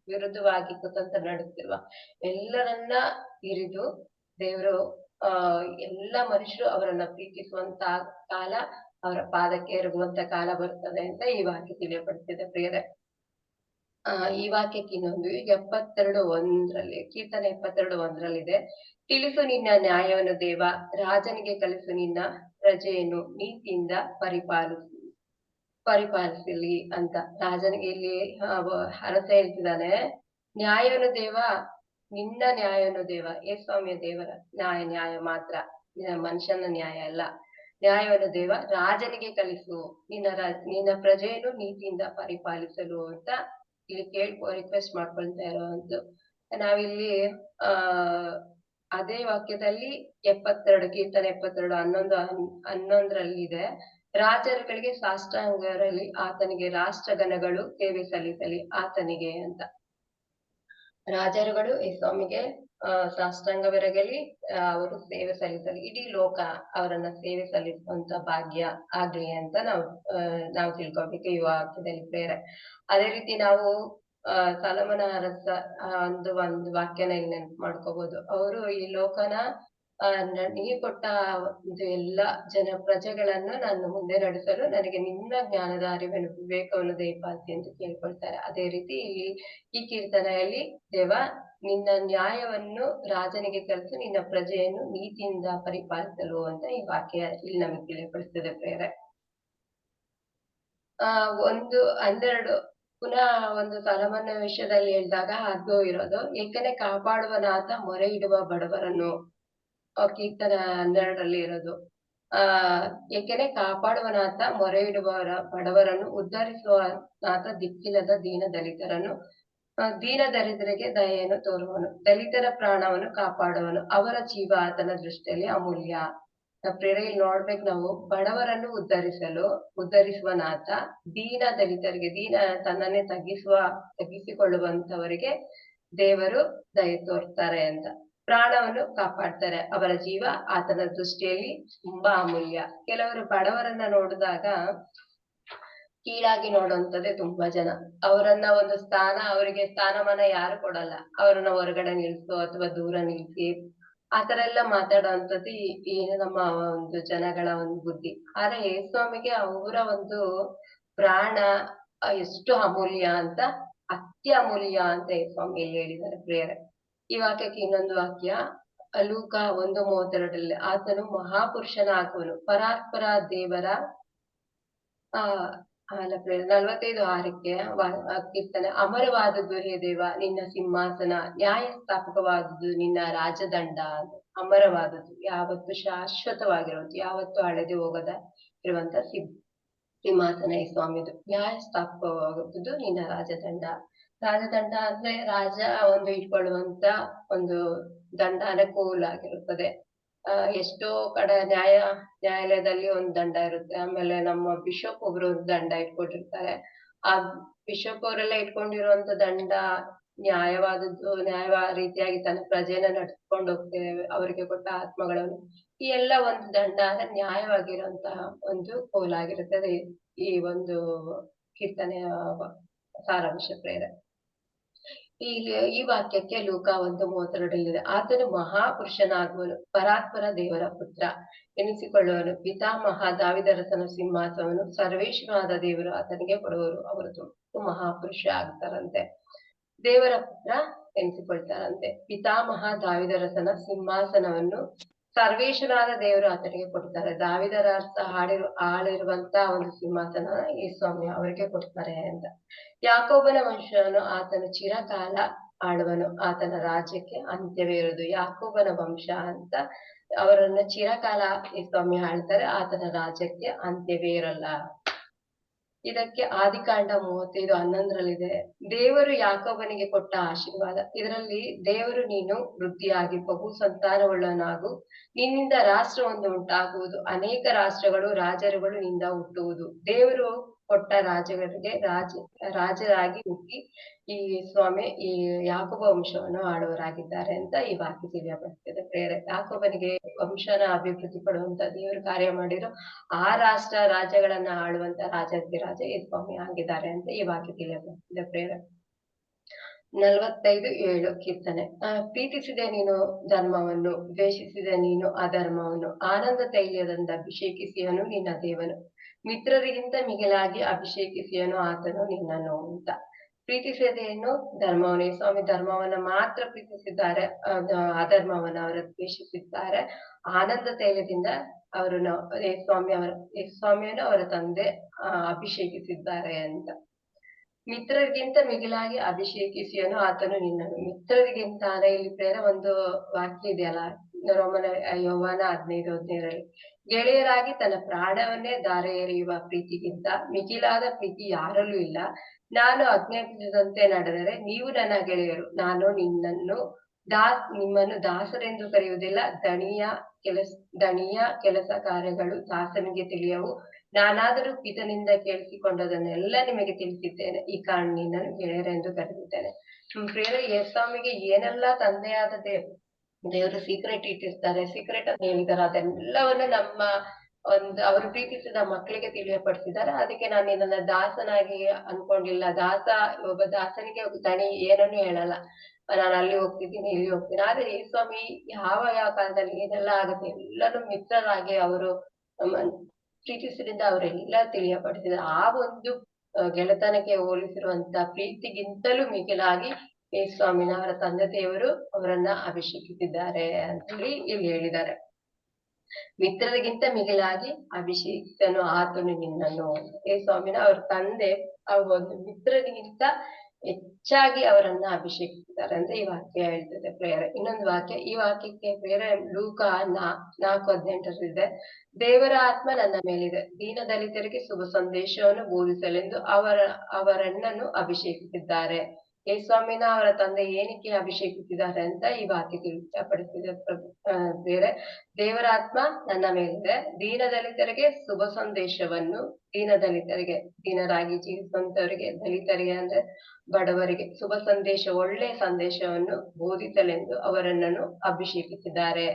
ವಿರುದ್ಧವಾಗಿ ಕುತಂತ್ರ ನಡೆಸ್ತಿರುವ ಎಲ್ಲರನ್ನ ಇರಿದು ದೇವರು ಎಲ್ಲ ಮನುಷ್ಯರು ಅವರನ್ನ ಪ್ರೀತಿಸುವಂತ ಕಾಲ, ಅವರ ಪಾದಕ್ಕೆ ಎರಗುವಂತ ಕಾಲ ಬರ್ತದೆ ಅಂತ ಈ ವಾಕ್ಯ ತಿಳಿಯಪಡಿಸಿದೆ ಪ್ರಿಯರೇ. ಈ ವಾಕ್ಯಕ್ಕೆ ಇನ್ನೊಂದು 72:1 ಕೀರ್ತನೆ 72:1 ತಿಳಿಸು ನಿನ್ನ ನ್ಯಾಯವನ್ನು ದೇವ, ರಾಜನಿಗೆ ಕಲಿಸು ನಿನ್ನ ಪ್ರಜೆಯನ್ನು ನೀತಿಯಿಂದ ಪರಿಪಾಲಿಸು. ಪರಿಪಾಲಿಸಲಿ ಅಂತ ರಾಜನಿಗೆ ಇಲ್ಲಿ ಅರಸ ಹೇಳ್ತಿದ್ದಾನೆ. ನ್ಯಾಯವನ್ನು ದೇವ, ನಿನ್ನ ನ್ಯಾಯವನ್ನು ದೇವ, ಸ್ವಾಮಿಯ ದೇವರ ನ್ಯಾಯ ಮಾತ್ರ, ಮನುಷ್ಯನ ನ್ಯಾಯ ಅಲ್ಲ. ನ್ಯಾಯವನ್ನು ದೇವ ರಾಜನಿಗೆ ಕಲಿಸು, ನಿನ್ನ ಪ್ರಜೆಯನ್ನು ನೀತಿಯಿಂದ ಪರಿಪಾಲಿಸಲು ಅಂತ ಇಲ್ಲಿ ರಿಕ್ವೆಸ್ಟ್ ಮಾಡ್ಕೊಳ್ತಾ ಇರೋವಂತು. ನಾವಿಲ್ಲಿ ಆ ಅದೇ ವಾಕ್ಯದಲ್ಲಿ 72 ಕೀರ್ತನೆ 72 11 ಇದೆ. ರಾಜರುಗಳಿಗೆ ಸಾಷ್ಟಾಂಗರಲ್ಲಿ ಆತನಿಗೆ, ರಾಷ್ಟ್ರಗಣಗಳು ಸೇವೆ ಸಲ್ಲಿಸಲಿ ಆತನಿಗೆ ಅಂತ. ರಾಜರುಗಳು ಈ ಸ್ವಾಮಿಗೆ ಸಾಷ್ಟಾಂಗವೆರಗಲಿ, ಅವರು ಸೇವೆ ಸಲ್ಲಿಸಲಿ, ಇಡೀ ಲೋಕ ಅವರನ್ನ ಸೇವೆ ಸಲ್ಲಿಸುವಂತ ಭಾಗ್ಯ ಆಗ್ಲಿ ಅಂತ ನಾವು ತಿಳ್ಕೊಬೇಕು ಈ ವಾಕ್ಯದಲ್ಲಿ ಪ್ರೇರೆ. ಅದೇ ರೀತಿ ನಾವು ಸಲಮನ ಅರಸ ಒಂದು ವಾಕ್ಯನ ಇಲ್ಲಿ ನೆನಪು ಮಾಡ್ಕೋಬಹುದು. ಅವರು ಈ ಲೋಕನ ನೀ ಕೊಟ್ಟ ಒಂದು ಎಲ್ಲಾ ಪ್ರಜೆಗಳನ್ನು ನಾನು ಮುಂದೆ ನಡೆಸಲು ನನಗೆ ನಿನ್ನ ಜ್ಞಾನದ ಅರಿವನ್ನು ವಿವೇಕವನ್ನು ದಯಪಾಲಿಸಿ ಅಂತ ಕೇಳ್ಕೊಳ್ತಾರೆ. ಅದೇ ರೀತಿ ಇಲ್ಲಿ ಈ ಕೀರ್ತನೆಯಲ್ಲಿ ದೇವ ನಿನ್ನ ನ್ಯಾಯವನ್ನು ರಾಜನಿಗೆ ಕಲಿಸು, ನಿನ್ನ ಪ್ರಜೆಯನ್ನು ನೀತಿಯಿಂದ ಪರಿಪಾಲಿಸಲು ಅಂತ ಈ ವಾಕ್ಯ ಇಲ್ಲಿ ನಮಗೆ ತಿಳಿಪಡಿಸ್ತದೆ ಪ್ರೇರೆ. 12 ಪುನಃ ಒಂದು ಸಲಮನ ವಿಷಯದಲ್ಲಿ ಹೇಳಿದಾಗ ಅದು ಇರೋದು, ಏಕನೆ ಕಾಪಾಡುವನಾಥ ಮೊರೆ ಇಡುವ ಬಡವರನ್ನು, ಕೀರ್ತನ 12ರಲ್ಲಿ ಇರೋದು. ಏಕೆನೆ ಕಾಪಾಡುವನಾಥ ಮೊರೆ ಇಡುವವರ ಬಡವರನ್ನು, ಉದ್ಧರಿಸುವ ನಾಥ ದಿಕ್ಕಿಲ್ಲದ ದೀನ ದರಿದ್ರರಿಗೆ ದಯೆಯನ್ನು ತೋರುವನು, ದಲಿತರ ಪ್ರಾಣವನ್ನು ಕಾಪಾಡುವನು, ಅವರ ಜೀವ ಆತನ ದೃಷ್ಟಿಯಲ್ಲಿ ಅಮೂಲ್ಯ. ಪ್ರೇರೆಯಲ್ಲಿ ನೋಡ್ಬೇಕು ನಾವು, ಬಡವರನ್ನು ಉದ್ಧರಿಸುವ ನಾಥ, ದಲಿತರಿಗೆ ತನ್ನನ್ನೇ ತಗ್ಗಿಸಿಕೊಳ್ಳುವಂತವರಿಗೆ ದೇವರು ದಯೆ ತೋರ್ತಾರೆ ಅಂತ. ಪ್ರಾಣವನ್ನು ಕಾಪಾಡ್ತಾರೆ, ಅವರ ಜೀವ ಆತನ ದೃಷ್ಟಿಯಲ್ಲಿ ತುಂಬಾ ಅಮೂಲ್ಯ. ಕೆಲವರು ಬಡವರನ್ನ ನೋಡಿದಾಗ ಕೀಳಾಗಿ ನೋಡುವಂತದ್ದೇ ತುಂಬಾ ಜನ. ಅವರನ್ನ ಒಂದು ಅವರಿಗೆ ಸ್ಥಾನಮಾನ ಯಾರು ಕೊಡಲ್ಲ, ಅವರನ್ನ ಹೊರಗಡೆ ನಿಲ್ಸು ಅಥವಾ ದೂರ ನಿಲ್ಸಿ ಆತರ ಎಲ್ಲ ಮಾತಾಡುವಂಥದ್ದು ಈ ನಮ್ಮ ಒಂದು ಜನಗಳ ಒಂದು ಬುದ್ಧಿ. ಆದ್ರೆ ಯೇಸ್ವಾಮಿಗೆ ಅವರ ಒಂದು ಪ್ರಾಣ ಎಷ್ಟು ಅಮೂಲ್ಯ ಅಂತ, ಅತ್ಯಮೂಲ್ಯ ಅಂತ ಯೇಸ್ವಾಮಿ ಇಲ್ಲಿ ಹೇಳಿದ್ದಾರೆ ಪ್ರೇರೆ. ಈ ವಾಕ್ಯಕ್ಕೆ ಇನ್ನೊಂದು ವಾಕ್ಯ ಲೂಕ 1:32 ಆತನು ಮಹಾಪುರುಷನಾಗುವನು, ಪರಾತ್ಪರ ದೇವರ 45:6 ಕೀರ್ತನೆ, ಅಮರವಾದದ್ದು ಹೇ ದೇವ ನಿನ್ನ ಸಿಂಹಾಸನ, ನ್ಯಾಯ ಸ್ಥಾಪಕವಾದದ್ದು ನಿನ್ನ ರಾಜದಂಡ. ಅಮರವಾದದ್ದು, ಯಾವತ್ತು ಶಾಶ್ವತವಾಗಿರುವಂತ, ಯಾವತ್ತು ಹಳೆದು ಹೋಗದ ಇರುವಂತ ಸಿಂಹಾಸನ ಈ ಸ್ವಾಮಿದು. ನ್ಯಾಯ ಸ್ಥಾಪಕವಾಗುವುದು ನಿನ್ನ ರಾಜದಂಡ. ರಾಜದಂಡ ಅಂದ್ರೆ ರಾಜ ಒಂದು ಇಟ್ಕೊಳ್ಳುವಂತ ಒಂದು ದಂಡ ಕೂಲಾಗಿರುತ್ತದೆ. ಎಷ್ಟೋ ಕಡೆ ನ್ಯಾಯಾಲಯದಲ್ಲಿ ಒಂದು ದಂಡ ಇರುತ್ತೆ. ಆಮೇಲೆ ನಮ್ಮ ಬಿಷಪ್ ಒಬ್ರು ದಂಡ ಇಟ್ಕೊಂಡಿರ್ತಾರೆ. ಆ ಬಿಷಪ್ ಅವರೆಲ್ಲ ಇಟ್ಕೊಂಡಿರುವಂತ ದಂಡ ನ್ಯಾಯವಾದದ್ದು, ರೀತಿಯಾಗಿ ತನ್ನ ಪ್ರಜೆನ ನಡ್ಸ್ಕೊಂಡು ಹೋಗ್ತೇವೆ, ಅವರಿಗೆ ಕೊಟ್ಟ ಆತ್ಮಗಳನ್ನು. ಈ ಎಲ್ಲ ಒಂದು ದಂಡ ಅಂದ್ರೆ ನ್ಯಾಯವಾಗಿರುವಂತಹ ಒಂದು ಕೋಲಾಗಿರುತ್ತದೆ ಈ ಒಂದು ಕೀರ್ತನೆಯ ಸಾರಾಂಶ ಪ್ರೇರೆ. ಈ ವಾಕ್ಯಕ್ಕೆ ಲೂಕ 1:32 ಆತನು ಮಹಾಪುರುಷನಾಗುವನು, ಪರಾತ್ಪರ ದೇವರ ಪುತ್ರ ಎನಿಸಿಕೊಳ್ಳುವನು, ಪಿತಾಮಹ ದಾವಿದರಸನ ಸಿಂಹಾಸನವನ್ನು ಸರ್ವೇಶ್ವರನಾದ ದೇವರು ಆತನಿಗೆ ಕೊಡುವರು, ಅವರು ಮಹಾಪುರುಷ ಆಗ್ತಾರಂತೆ, ದೇವರ ಪುತ್ರ ಎನಿಸಿಕೊಳ್ತಾರಂತೆ. ಪಿತಾಮಹ ದಾವಿದರಸನ ಸಿಂಹಾಸನವನ್ನು ಸರ್ವೇಶ್ವರನಾದ ದೇವರು ಆತನಿಗೆ ಕೊಡ್ತಾರೆ. ದಾವಿದರ ಆಳಿರುವಂತ ಒಂದು ಸಿಂಹಾಸನ ಈ ಸ್ವಾಮಿ ಅವರಿಗೆ ಕೊಡ್ತಾರೆ ಅಂತ. ಯಾಕೋಬನ ವಂಶವನ್ನು ಆತನು ಚಿರಕಾಲ ಆಳುವನು, ಆತನ ರಾಜ್ಯಕ್ಕೆ ಅಂತ್ಯವೇ ಇರುವುದು. ಯಾಕೋಬನ ವಂಶ ಅಂತ ಅವರನ್ನ ಚಿರಕಾಲ ಈ ಸ್ವಾಮಿ ಆಳ್ತಾರೆ, ಆತನ ರಾಜ್ಯಕ್ಕೆ ಅಂತ್ಯವೇ ಇರಲ್ಲ. ಇದಕ್ಕೆ ಆದಿಕಾಂಡ 35:11 ದೇವರು ಯಾಕೋಬನಿಗೆ ಕೊಟ್ಟ ಆಶೀರ್ವಾದ. ಇದರಲ್ಲಿ ದೇವರು ನೀನು ವೃದ್ಧಿಯಾಗಿ ಬಹು ಸಂತಾನವುಳ್ಳವನಾಗು, ನಿನ್ನಿಂದ ರಾಷ್ಟ್ರವೊಂದು ಉಂಟಾಗುವುದು, ಅನೇಕ ರಾಷ್ಟ್ರಗಳು ರಾಜರುಗಳು ನಿಂದ ಹುಟ್ಟುವುದು. ದೇವರು ಕೊಟ್ಟ ರಾಜರಿಗೆ ರಾಜರಾಗಿ ಹುಟ್ಟಿ ಈ ಸ್ವಾಮಿ ಈ ಯಾಕೋಬ ವಂಶವನ್ನು ಆಳುವರಾಗಿದ್ದಾರೆ ಅಂತ ಈ ವಾಕ್ಯ ತಿಳಿಯಪಡಿಸ್ತದೆ ಪ್ರೇರೆ. ಯಾಕೋಬನಿಗೆ ವಂಶನ ಅಭಿವೃದ್ಧಿ ಪಡುವಂತ ದೇವರು ಕಾರ್ಯ ಮಾಡಿರೋ ಆ ರಾಜ್ಯಗಳನ್ನ ಆಳುವಂತ ರಾಜ ಈ ಸ್ವಾಮಿ ಆಗಿದ್ದಾರೆ ಅಂತ ಈ ವಾಕ್ಯ ತಿಳಿಯಪಡಿಸ್ತದೆ ಪ್ರೇರೆ. 45:7 ಕೀರ್ತನೆ, ಪ್ರೀತಿಸಿದೆ ನೀನು ಧರ್ಮವನ್ನು, ದ್ವೇಷಿಸಿದೆ ನೀನು ಅಧರ್ಮವನ್ನು, ಆನಂದ ತೈಲ್ಯದಿಂದ ಅಭಿಷೇಕಿಸಿಯನು ನಿನ್ನ ದೇವನು, ಮಿತ್ರರಿಗಿಂತ ಮಿಗಿಲಾಗಿ ಅಭಿಷೇಕಿಸಿಯನು ಆತನು ನಿನ್ನನ್ನು ಅಂತ. ಪ್ರೀತಿಸಿದೇನು ಧರ್ಮವನ್ನೇ. ಸ್ವಾಮಿ ಧರ್ಮವನ್ನ ಮಾತ್ರ ಪ್ರೀತಿಸಿದ್ದಾರೆ, ಅಧರ್ಮವನ್ನ ಅವರು ದ್ವೇಷಿಸಿದ್ದಾರೆ. ಆನಂದ ತೈಲದಿಂದ ಅವರನ್ನು ಸ್ವಾಮಿಯನ್ನು ಅವರ ತಂದೆ ಅಭಿಷೇಕಿಸಿದ್ದಾರೆ ಅಂತ. ಮಿತ್ರರಿಗಿಂತ ಮಿಗಿಲಾಗಿ ಅಭಿಷೇಕಿಸಿಯನು ಆತನು ನಿನ್ನನು. ಮಿತ್ರರಿಗಿಂತ ಇಲ್ಲಿ ಬೇರೆ ಒಂದು ವಾಕ್ಯ ಇದೆಯಲ್ಲ, ಯೋವಾನ 15:15 ಗೆಳೆಯರಾಗಿ ತನ್ನ ಪ್ರಾಣವನ್ನೇ ಧಾರೆ ಎರೆಯುವ ಪ್ರೀತಿಗಿಂತ ಮಿಗಿಲಾದ ಪ್ರೀತಿ ಯಾರಲ್ಲೂ ಇಲ್ಲ. ನಾನು ಆಜ್ಞಾಪಿಸಿದಂತೆ ನಡೆದರೆ ನೀವು ನನ್ನ ಗೆಳೆಯರು. ನಾನು ನಿಮ್ಮನ್ನು ದಾಸರೆಂದು ಕರೆಯುವುದಿಲ್ಲ. ದಣಿಯ ಕೆಲಸ ಕಾರ್ಯಗಳು ದಾಸನಿಗೆ ತಿಳಿಯವು. ನಾನಾದರೂ ಪಿತನಿಂದ ಕೇಳಿಸಿಕೊಂಡದನ್ನೆಲ್ಲ ನಿಮಗೆ ತಿಳಿಸಿದ್ದೇನೆ. ಈ ಕಾರಣ ನಿನ್ನನ್ನು ಗೆಳೆಯರೆಂದು ಕರೆದಿದ್ದೇನೆ. ಪ್ರಿಯರೇ, ಯೇಸುಸ್ವಾಮಿಗೆ ಏನೆಲ್ಲ ತಂದೆಯಾದ ದೇವರು ಸೀಕ್ರೆಟ್ ಇಟ್ಟಿರ್ತಾರೆ, ಸೀಕ್ರೆಟ್ ಅಂತ ಹೇಳಿದ್ದಾರೆ, ಅದೆಲ್ಲವನ್ನು ನಮ್ಮ ಅವರು ಪ್ರೀತಿಸಿದ ಮಕ್ಕಳಿಗೆ ತಿಳಿಯಪಡಿಸಿದ್ದಾರೆ. ಅದಕ್ಕೆ ನಾನು ನಿನ್ನ ದಾಸನಾಗಿ ಅನ್ಕೊಂಡಿಲ್ಲ. ಒಬ್ಬ ದಾಸನಿಗೆ ದಣಿ ಏನನ್ನು ಹೇಳಲ್ಲ, ನಾನು ಅಲ್ಲಿ ಹೋಗ್ತಿದ್ದೀನಿ ಇಲ್ಲಿ ಹೋಗ್ತೀನಿ. ಆದ್ರೆ ಯೇಸುಸ್ವಾಮಿ ಯಾವ ಕಾಲದಲ್ಲಿ ಏನೆಲ್ಲ ಆಗುತ್ತೆ ಎಲ್ಲರೂ ಮಿತ್ರರಾಗಿ ಅವರು ಪ್ರೀತಿಸಿದ್ರಿಂದ ಅವರೆಲ್ಲ ತಿಳಿಯಪಡಿಸಿದ ಆ ಒಂದು ಗೆಳೆತನಕ್ಕೆ ಹೋಲಿಸಿರುವಂತ ಪ್ರೀತಿಗಿಂತಲೂ ಮಿಗಿಲಾಗಿ ಯೇಸುಸ್ವಾಮಿನ ಅವರ ತಂದೆ ದೇವರು ಅವರನ್ನ ಅಭಿಷೇಕಿಸಿದ್ದಾರೆ ಅಂತ ಹೇಳಿ ಇಲ್ಲಿ ಹೇಳಿದ್ದಾರೆ. ಮಿತ್ರರಿಗಿಂತ ಮಿಗಿಲಾಗಿ ಅಭಿಷೇಕನು ಆತನು ನಿನ್ನನ್ನು. ಯೇಸುಸ್ವಾಮಿನ ಅವ್ರ ತಂದೆ ಒಂದು ಮಿತ್ರರಿಗಿಂತ ಹೆಚ್ಚಾಗಿ ಅವರನ್ನ ಅಭಿಷೇಕಿಸಿದ್ದಾರೆ ಅಂತ ಈ ವಾಕ್ಯ ಹೇಳ್ತದೆ ಪ್ರೇಯರ್. ಇನ್ನೊಂದು ವಾಕ್ಯ, ಈ ವಾಕ್ಯಕ್ಕೆ ಪ್ರೇಯರ್ ಲೂಕ 4:18 ದೇವರ ಆತ್ಮ ನನ್ನ ಮೇಲಿದೆ, ದೀನ ದಲಿತರಿಗೆ ಶುಭ ಸಂದೇಶವನ್ನು ಬೋಧಿಸಲೆಂದು ಅವರನ್ನನ್ನು ಅಭಿಷೇಕಿಸಿದ್ದಾರೆ. ಯೇಸುಸ್ವಾಮಿನ ಅವರ ತಂದೆ ಏನಕ್ಕೆ ಅಭಿಷೇಕಿಸಿದ್ದಾರೆ ಅಂತ ಈ ವಾಕ್ಯ ತಿಳಿಸಪಡಿಸಿದೆ ಬೇರೆ. ದೇವರ ಆತ್ಮ ನನ್ನ ಮೇಲಿದೆ, ದೀನ ದಲಿತರಿಗೆ ಶುಭ ಸಂದೇಶವನ್ನು, ದೀನರಾಗಿ ಜೀವಿಸುವಂತವರಿಗೆ, ದಲಿತರಿಗೆ ಅಂದ್ರೆ ಬಡವರಿಗೆ ಶುಭ ಸಂದೇಶ, ಒಳ್ಳೆಯ ಸಂದೇಶವನ್ನು ಬೋಧಿಸಲೆಂದು ಅವರನ್ನು ಅಭಿಷೇಕಿಸಿದ್ದಾರೆ.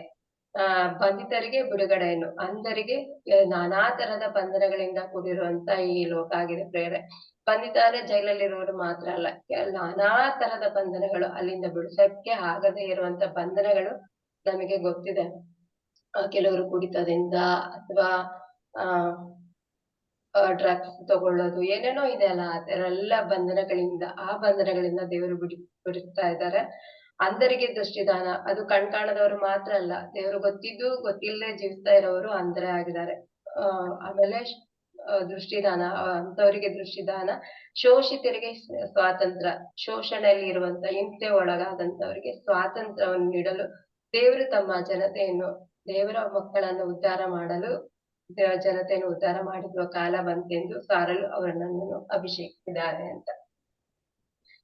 ಬಂಧಿತರಿಗೆ ಬಿಡುಗಡೆಯನ್ನು, ಅಂಧರಿಗೆ, ನಾನಾ ತರದ ಬಂಧನಗಳಿಂದ ಕೂಡಿರುವಂತ ಈ ಲೋಕ ಆಗಿದೆ ಪ್ರೇರೆ. ಬಂಧಿತ ಅಂದ್ರೆ ಜೈಲಲ್ಲಿರುವವರು ಮಾತ್ರ ಅಲ್ಲ, ನಾನಾ ತರದ ಬಂಧನಗಳು, ಅಲ್ಲಿಂದ ಬಿಡಿಸಕ್ಕೆ ಆಗದೆ ಇರುವಂತ ಬಂಧನಗಳು ನಮಗೆ ಗೊತ್ತಿದೆ. ಕೆಲವರು ಕುಡಿತದಿಂದ ಅಥವಾ ಡ್ರಗ್ಸ್ ತಗೊಳ್ಳೋದು, ಏನೇನೋ ಇದೆ ಅಲ್ಲ, ಅದರೆಲ್ಲ ಆ ಬಂಧನಗಳಿಂದ ದೇವರು ಬಿಡಿಸ್ತಾ ಇದ್ದಾರೆ. ಅಂಧರಿಗೆ ದೃಷ್ಟಿದಾನ, ಅದು ಕಾಣದವರು ಮಾತ್ರ ಅಲ್ಲ, ದೇವರು ಗೊತ್ತಿದ್ದು ಗೊತ್ತಿಲ್ಲದೆ ಜೀವಿಸ್ತಾ ಇರೋರು ಅಂಧರೇ ಆಗಿದ್ದಾರೆ. ಆಮೇಲೆ ದೃಷ್ಟಿದಾನ, ಅಂತವರಿಗೆ ದೃಷ್ಟಿದಾನ. ಶೋಷಿತರಿಗೆ ಸ್ವಾತಂತ್ರ್ಯ, ಶೋಷಣೆಯಲ್ಲಿ ಇರುವಂತ ಹಿಂಸೆ ಒಳಗಾದಂತವರಿಗೆ ಸ್ವಾತಂತ್ರ್ಯವನ್ನು ನೀಡಲು ದೇವರು ತಮ್ಮ ದೇವರ ಮಕ್ಕಳನ್ನು ಉದ್ಧಾರ ಮಾಡಲು ಜನತೆಯನ್ನು ಉದ್ಧಾರ ಮಾಡಿರುವ ಕಾಲ ಬಂತೆಂದು ಸಾರಲು ಅವರನ್ನು ಅಭಿಷೇಕಿಸಿದ್ದಾರೆ ಅಂತ.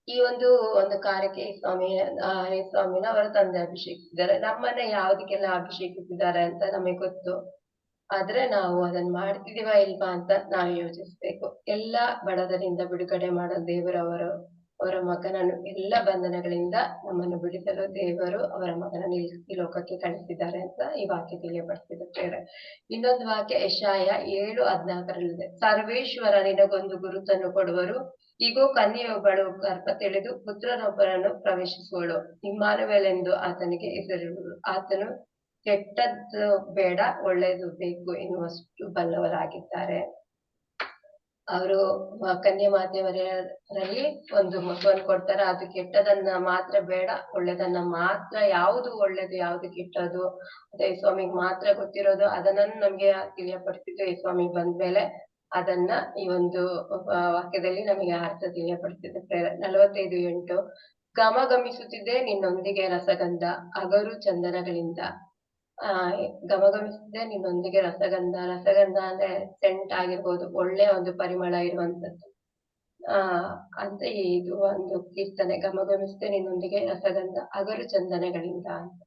ಈ ಒಂದು ಕಾರ್ಯಕ್ಕೆ ಸ್ವಾಮಿನ ಅವರ ತಂದೆ ಅಭಿಷೇಕಿಸಿದ್ದಾರೆ. ನಮ್ಮನ್ನ ಯಾವುದಕ್ಕೆಲ್ಲ ಅಭಿಷೇಕಿಸಿದ್ದಾರೆ ಅಂತ ನಮಗೆ ಗೊತ್ತು, ಆದ್ರೆ ನಾವು ಅದನ್ನ ಮಾಡ್ತಿದೀವ ಇಲ್ವಾ ಅಂತ ನಾವು ಯೋಚಿಸ್ಬೇಕು. ಎಲ್ಲಾ ಬಡದರಿಂದ ಬಿಡುಗಡೆ ಮಾಡೋ ಅವರ ಮಗನನ್ನು, ಎಲ್ಲ ಬಂಧನಗಳಿಂದ ನಮ್ಮನ್ನು ಬಿಡಿಸಲು ದೇವರು ಅವರ ಮಗನನ್ನು ಈ ಲೋಕಕ್ಕೆ ಕಳಿಸಿದ್ದಾರೆ ಅಂತ ಈ ವಾಕ್ಯ ತಿಳಿಯಪಡಿಸಿದೆ. ಇನ್ನೊಂದು ವಾಕ್ಯ ಯೆಶಾಯ 7:14 ಸರ್ವೇಶ್ವರ ನಿನಗೊಂದು ಗುರುತನ್ನು ಕೊಡುವರು, ಈಗೋ ಕನ್ಯೆಯೊಬ್ಬಳು ಗರ್ಭ ತಿಳಿದು ಪುತ್ರನೊಬ್ಬರನ್ನು ಪ್ರವೇಶಿಸುವಳು, ಇಮ್ಮಾನುವೇಲೆಂದು ಆತನಿಗೆ ಹೆಸರಿಡುವರು. ಆತನು ಕೆಟ್ಟದ್ದು ಬೇಡ ಒಳ್ಳೇದು ಬೇಕು ಎನ್ನುವಷ್ಟು ಬಲ್ಲವರಾಗಿದ್ದಾರೆ. ಅವರು ಕನ್ಯೆ ಮಾತೆಯವರಲ್ಲಿ ಒಂದು ಮಗುವನ್ನು ಕೊಡ್ತಾರೆ, ಅದು ಕೆಟ್ಟದನ್ನ ಮಾತ್ರ ಬೇಡ, ಒಳ್ಳೇದನ್ನ ಮಾತ್ರ, ಯಾವುದು ಒಳ್ಳೇದು ಯಾವುದು ಕೆಟ್ಟದು ಅದೇ ಸ್ವಾಮಿಗೆ ಮಾತ್ರ ಗೊತ್ತಿರೋದು, ಅದನ್ನ ನಮ್ಗೆ ತಿಳಿಯಪಡಿಸಿದ್ದು ಈ ಸ್ವಾಮಿ ಬಂದ್ಮೇಲೆ ಅದನ್ನ ಈ ಒಂದು ವಾಕ್ಯದಲ್ಲಿ ನಮಗೆ ಅರ್ಥ ತಿಳಿಯಪಡಿಸಿದೆ. 45:8 ಗಮಗಮಿಸುತ್ತಿದ್ದೆ ನಿನ್ನೊಂದಿಗೆ ರಸಗಂಧ ಅಗರು ಚಂದನಗಳಿಂದ. ಗಮಗಮಿಸಿದ್ದೆ ನಿನ್ನೊಂದಿಗೆ ರಸಗಂಧ ಅಂದ್ರೆ ಸೆಂಟ್ ಆಗಿರ್ಬೋದು, ಒಳ್ಳೆಯ ಒಂದು ಪರಿಮಳ ಇರುವಂತದ್ದು. ಅಂತ ಇದು ಒಂದು ಕೀರ್ತನೆ, ಗಮಗಮಿಸಿದ್ದೆ ನಿನ್ನೊಂದಿಗೆ ರಸಗಂಧ ಅಗರು ಚಂದನಗಳಿಂದ ಅಂತ.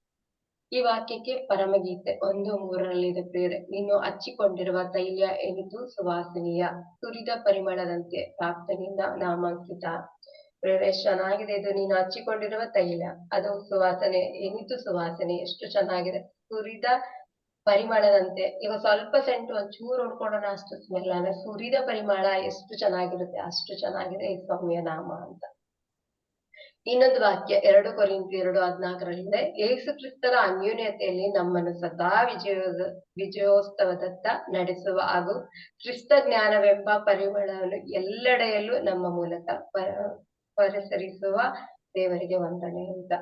ಈ ವಾಕ್ಯಕ್ಕೆ ಪರಮಗೀತೆ 1:3 ಪ್ರೇರೆ. ನೀನು ಹಚ್ಚಿಕೊಂಡಿರುವ ತೈಲ ಎನಿತು ಸುವಾಸನೀಯ, ಸುರಿದ ಪರಿಮಳದಂತೆ ಪ್ರಾಪ್ತನಿಂದ ನಾಮಾಂಕಿತ. ಪ್ರೇರೆ, ಚೆನ್ನಾಗಿದೆ ಇದು. ನೀನು ಹಚ್ಚಿಕೊಂಡಿರುವ ತೈಲ, ಅದು ಸುವಾಸನೆ, ಎನಿತು ಸುವಾಸನೆ, ಎಷ್ಟು ಚೆನ್ನಾಗಿದೆ. ಸುರಿದ ಪರಿಮಳದಂತೆ, ಈಗ ಸ್ವಲ್ಪ ಸೆಂಟು ಒಂಚೂರು ಹೊಡ್ಕೊಳ್ಳೋಣ ಅಷ್ಟು ಸ್ಮೆಲ್, ಅಂದ್ರೆ ಸುರಿದ ಪರಿಮಳ ಎಷ್ಟು ಚೆನ್ನಾಗಿರುತ್ತೆ, ಅಷ್ಟು ಚೆನ್ನಾಗಿದೆ ಈ ಸ್ವಾಮಿಯ ನಾಮ ಅಂತ. ಇನ್ನೊಂದು ವಾಕ್ಯ 2 ಕೊರಿಂಥಿಯರು 2:14 ಯೇಸು ಕ್ರಿಸ್ತರ ಅನ್ಯೋನ್ಯತೆಯಲ್ಲಿ ನಮ್ಮನ್ನು ಸದಾ ವಿಜಯೋತ್ಸವದತ್ತ ನಡೆಸುವ ಹಾಗೂ ಕ್ರಿಸ್ತ ಜ್ಞಾನವೆಂಬ ಪರಿಮಳವನ್ನು ಎಲ್ಲೆಡೆಯಲ್ಲೂ ನಮ್ಮ ಮೂಲಕ ಪರಿಸರಿಸುವ ದೇವರಿಗೆ ವಂದನೆ ಅಂತ.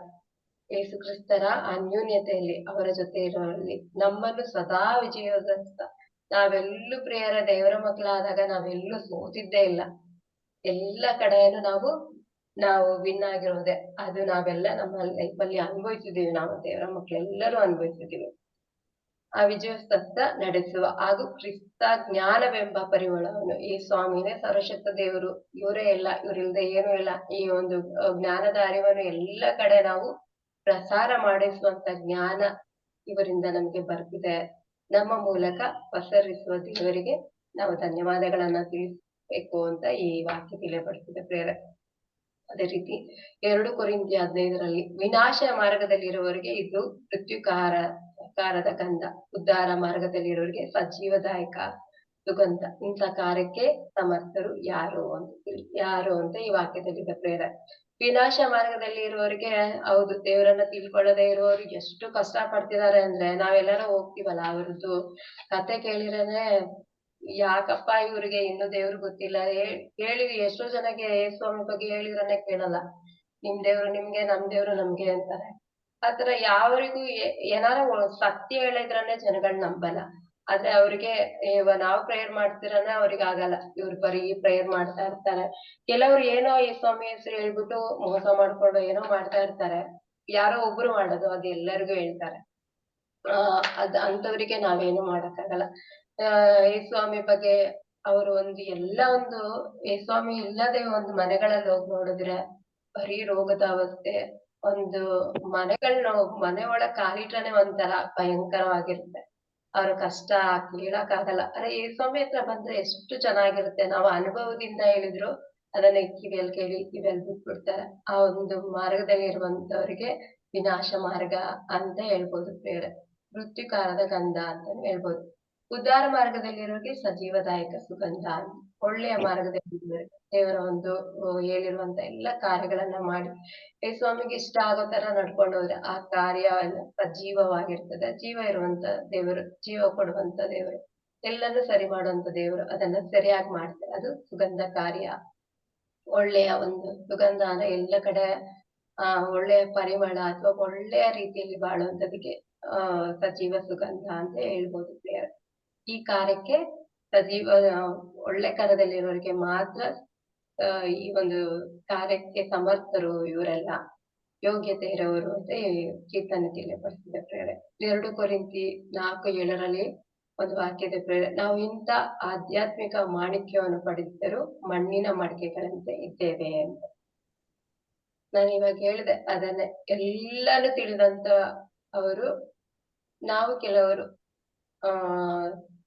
ಯೇಸು ಕ್ರಿಸ್ತರ ಅನ್ಯೋನ್ಯತೆಯಲ್ಲಿ ಅವರ ಜೊತೆ ಇರುವಲ್ಲಿ ನಮ್ಮನ್ನು ಸದಾ ವಿಜಯೋಧಿಸ್ತ ನಾವೆಲ್ಲೂ ಪ್ರಿಯರ ದೇವರ ಮಕ್ಕಳಾದಾಗ ನಾವೆಲ್ಲೂ ಸೋತಿದ್ದೇ ಇಲ್ಲ. ಎಲ್ಲ ಕಡೆಯನ್ನು ನಾವು ವಿನ್ ಆಗಿರೋದೆ. ಅದು ನಾವೆಲ್ಲ ನಮ್ಮ ಲೈಫ್ ಅಲ್ಲಿ ಅನುಭವಿಸಿದೀವಿ. ನಾವು ದೇವರ ಮಕ್ಕಳೆಲ್ಲರೂ ಅನುಭವಿಸಿದೀವಿ. ಆ ವಿಜಯೋತ್ಸವ ನಡೆಸುವ ಹಾಗೂ ಕ್ರಿಸ್ತ ಜ್ಞಾನವೆಂಬ ಪರಿಮಳವನ್ನು ಈ ಸ್ವಾಮಿನೇ ಸರ್ವಶಕ್ತ ದೇವರು. ಇವರೇ ಇಲ್ಲ, ಇವರಿಲ್ದೆ ಏನೂ ಇಲ್ಲ. ಈ ಒಂದು ಜ್ಞಾನದ ಅರಿವನ್ನು ಎಲ್ಲ ಕಡೆ ನಾವು ಪ್ರಸಾರ ಮಾಡಿಸುವಂತ ಜ್ಞಾನ ಇವರಿಂದ ನಮ್ಗೆ ಬರ್ತಿದೆ. ನಮ್ಮ ಮೂಲಕ ಪಸರಿಸುವ ದೇವರಿಗೆ ನಾವು ಧನ್ಯವಾದಗಳನ್ನ ತಿಳಿಸ್ಬೇಕು ಅಂತ ಈ ವಾಕ್ಯ ತಿಳಿಯಪಡಿಸಿದೆ ಪ್ರೇರೆ. ಅದೇ ರೀತಿ 2 ಕೊರಿಂಥಿ 15ರಲ್ಲಿ ವಿನಾಶ ಮಾರ್ಗದಲ್ಲಿರುವವರಿಗೆ ಇದು ಮೃತ್ಯುಕಾರದ ಗಂಧ, ಉದ್ಧಾರ ಮಾರ್ಗದಲ್ಲಿರೋರಿಗೆ ಸಜೀವದಾಯಕ ಸುಗಂಧ. ಇಂಥ ಕಾರ್ಯಕ್ಕೆ ಸಮರ್ಥರು ಯಾರು ಅಂತ ಈ ವಾಕ್ಯದಲ್ಲಿದೆ ಪ್ರೇರ. ವಿನಾಶ ಮಾರ್ಗದಲ್ಲಿ ಇರುವವರಿಗೆ ಹೌದು, ದೇವರನ್ನ ತಿಳ್ಕೊಳ್ಳದೆ ಇರುವವರು ಎಷ್ಟು ಕಷ್ಟ ಪಡ್ತಿದ್ದಾರೆ ಅಂದ್ರೆ ನಾವೆಲ್ಲರೂ ಹೋಗ್ತೀವಲ್ಲ, ಅವ್ರದ್ದು ಕತೆ ಕೇಳಿರೇನೆ ಯಾಕಪ್ಪ ಇವ್ರಿಗೆ ಇನ್ನು ದೇವ್ರು ಗೊತ್ತಿಲ್ಲ. ಹೇಳಿ ಎಷ್ಟೋ ಜನಕ್ಕೆ ಸ್ವಾಮಿ ಬಗ್ಗೆ ಹೇಳಿದ್ರನೆ ಕೇಳಲ್ಲ. ನಿಮ್ ದೇವ್ರು ನಿಮ್ಗೆ, ನಮ್ ದೇವ್ರು ನಮ್ಗೆ ಅಂತಾರೆ. ಆತರ ಯಾವರಿಗೂ ಏನಾರ ಸತ್ಯ ಹೇಳಿದ್ರನೆ ಜನಗಳ್ ನಂಬಲ್ಲ. ಆದ್ರೆ ಅವ್ರಿಗೆ ನಾವು ಪ್ರೇಯರ್ ಮಾಡ್ತಿರನೆ ಅವ್ರಿಗೆ ಆಗಲ್ಲ. ಇವ್ರು ಬರೀ ಪ್ರೇಯರ್ ಮಾಡ್ತಾ ಇರ್ತಾರೆ. ಕೆಲವ್ರು ಏನೋ ಈ ಸ್ವಾಮಿ ಹೆಸರು ಹೇಳ್ಬಿಟ್ಟು ಮೋಸ ಮಾಡ್ಕೊಂಡು ಏನೋ ಮಾಡ್ತಾ ಇರ್ತಾರೆ. ಯಾರೋ ಒಬ್ರು ಮಾಡೋದು ಅದು ಎಲ್ಲರಿಗೂ ಹೇಳ್ತಾರೆ. ಅಂತವ್ರಿಗೆ ನಾವೇನು ಮಾಡಕ್ಕಾಗಲ್ಲ. ಈ ಸ್ವಾಮಿ ಬಗ್ಗೆ ಅವರು ಈ ಸ್ವಾಮಿ ಇಲ್ಲದೆ ಒಂದು ಮನೆಗಳಲ್ಲಿ ಹೋಗಿ ನೋಡಿದ್ರೆ ಬರೀ ರೋಗದ ಅವಸ್ಥೆ. ಒಂದು ಮನೆ ಒಳಗ್ ಕಾಲಿಟ್ರನೆ ಒಂಥರ ಭಯಂಕರವಾಗಿರುತ್ತೆ. ಅವ್ರ ಕಷ್ಟ ಕೇಳಕ್ಕಾಗಲ್ಲ. ಅರೆ ಈ ಸ್ವಾಮಿ ಹತ್ರ ಬಂದ್ರೆ ಎಷ್ಟು ಚೆನ್ನಾಗಿರುತ್ತೆ. ನಾವು ಅನುಭವದಿಂದ ಹೇಳಿದ್ರು ಅದನ್ನ ಕಿವಿಯಲ್ಲಿ ಕೇಳಿ ಕಿವಿಯಲ್ಲಿ ಬಿಟ್ಬಿಡ್ತಾರೆ. ಆ ಒಂದು ಮಾರ್ಗದಲ್ಲಿ ಇರುವಂತವ್ರಿಗೆ ವಿನಾಶ ಮಾರ್ಗ ಅಂತ ಹೇಳ್ಬೋದು ಬೇರೆ. ಮೃತ್ಯುಕಾರದ ಗಂಧ ಅಂತ ಹೇಳ್ಬೋದು. ಉದ್ಧಾರ ಮಾರ್ಗದಲ್ಲಿರೋರಿಗೆ ಸಜೀವದಾಯಕ ಸುಗಂಧ. ಒಳ್ಳೆಯ ಮಾರ್ಗದಲ್ಲಿ ದೇವರ ಒಂದು ಹೇಳಿರುವಂತ ಎಲ್ಲ ಕಾರ್ಯಗಳನ್ನ ಮಾಡಿ ಈ ಸ್ವಾಮಿಗೆ ಇಷ್ಟ ಆಗೋ ತರ ನಡ್ಕೊಂಡು ಹೋದ್ರೆ ಆ ಕಾರ್ಯ ಎಲ್ಲ ಸಜೀವವಾಗಿರ್ತದೆ. ಜೀವ ಇರುವಂತ ದೇವರು, ಜೀವ ಕೊಡುವಂತ ದೇವರು, ಎಲ್ಲಾನು ಸರಿ ಮಾಡುವಂತ ದೇವರು ಅದನ್ನ ಸರಿಯಾಗಿ ಮಾಡ್ತಾರೆ. ಅದು ಸುಗಂಧ ಕಾರ್ಯ. ಒಳ್ಳೆಯ ಒಂದು ಸುಗಂಧ ಅಂದ್ರೆ ಎಲ್ಲ ಕಡೆ ಒಳ್ಳೆಯ ಪರಿಮಳ ಅಥವಾ ಒಳ್ಳೆಯ ರೀತಿಯಲ್ಲಿ ಬಾಳುವಂತದಕ್ಕೆ ಸಜೀವ ಸುಗಂಧ ಅಂತ ಹೇಳ್ಬೋದು. ಈ ಕಾರ್ಯಕ್ಕೆ ಒಳ್ಳೆ ಕರದಲ್ಲಿರೋರಿಗೆ ಮಾತ್ರ ಈ ಒಂದು ಕಾರ್ಯಕ್ಕೆ ಸಮರ್ಥರು ಇವರೆಲ್ಲ, ಯೋಗ್ಯತೆ ಇರೋರು ಅಂತ ಕೀರ್ತನೆ ತಿಳಿಯಪಡಿಸಿದೆ ಪ್ರೇರೆ. 2 ಕೊರಿಂಥಿ 4:7ರಲ್ಲಿ ಒಂದು ವಾಕ್ಯದ ಪ್ರೇರೆ. ನಾವು ಇಂಥ ಆಧ್ಯಾತ್ಮಿಕ ಮಾಣಿಕ್ಯವನ್ನು ಪಡೆದಿದ್ದರೂ ಮಣ್ಣಿನ ಮಡಿಕೆಗಳಂತೆ ಇದ್ದೇವೆ ಅಂತ. ನಾನು ಇವಾಗ ಹೇಳಿದೆ ಅದನ್ನೇ. ಎಲ್ಲಾನು ತಿಳಿದಂತ ಅವರು ನಾವು ಕೆಲವರು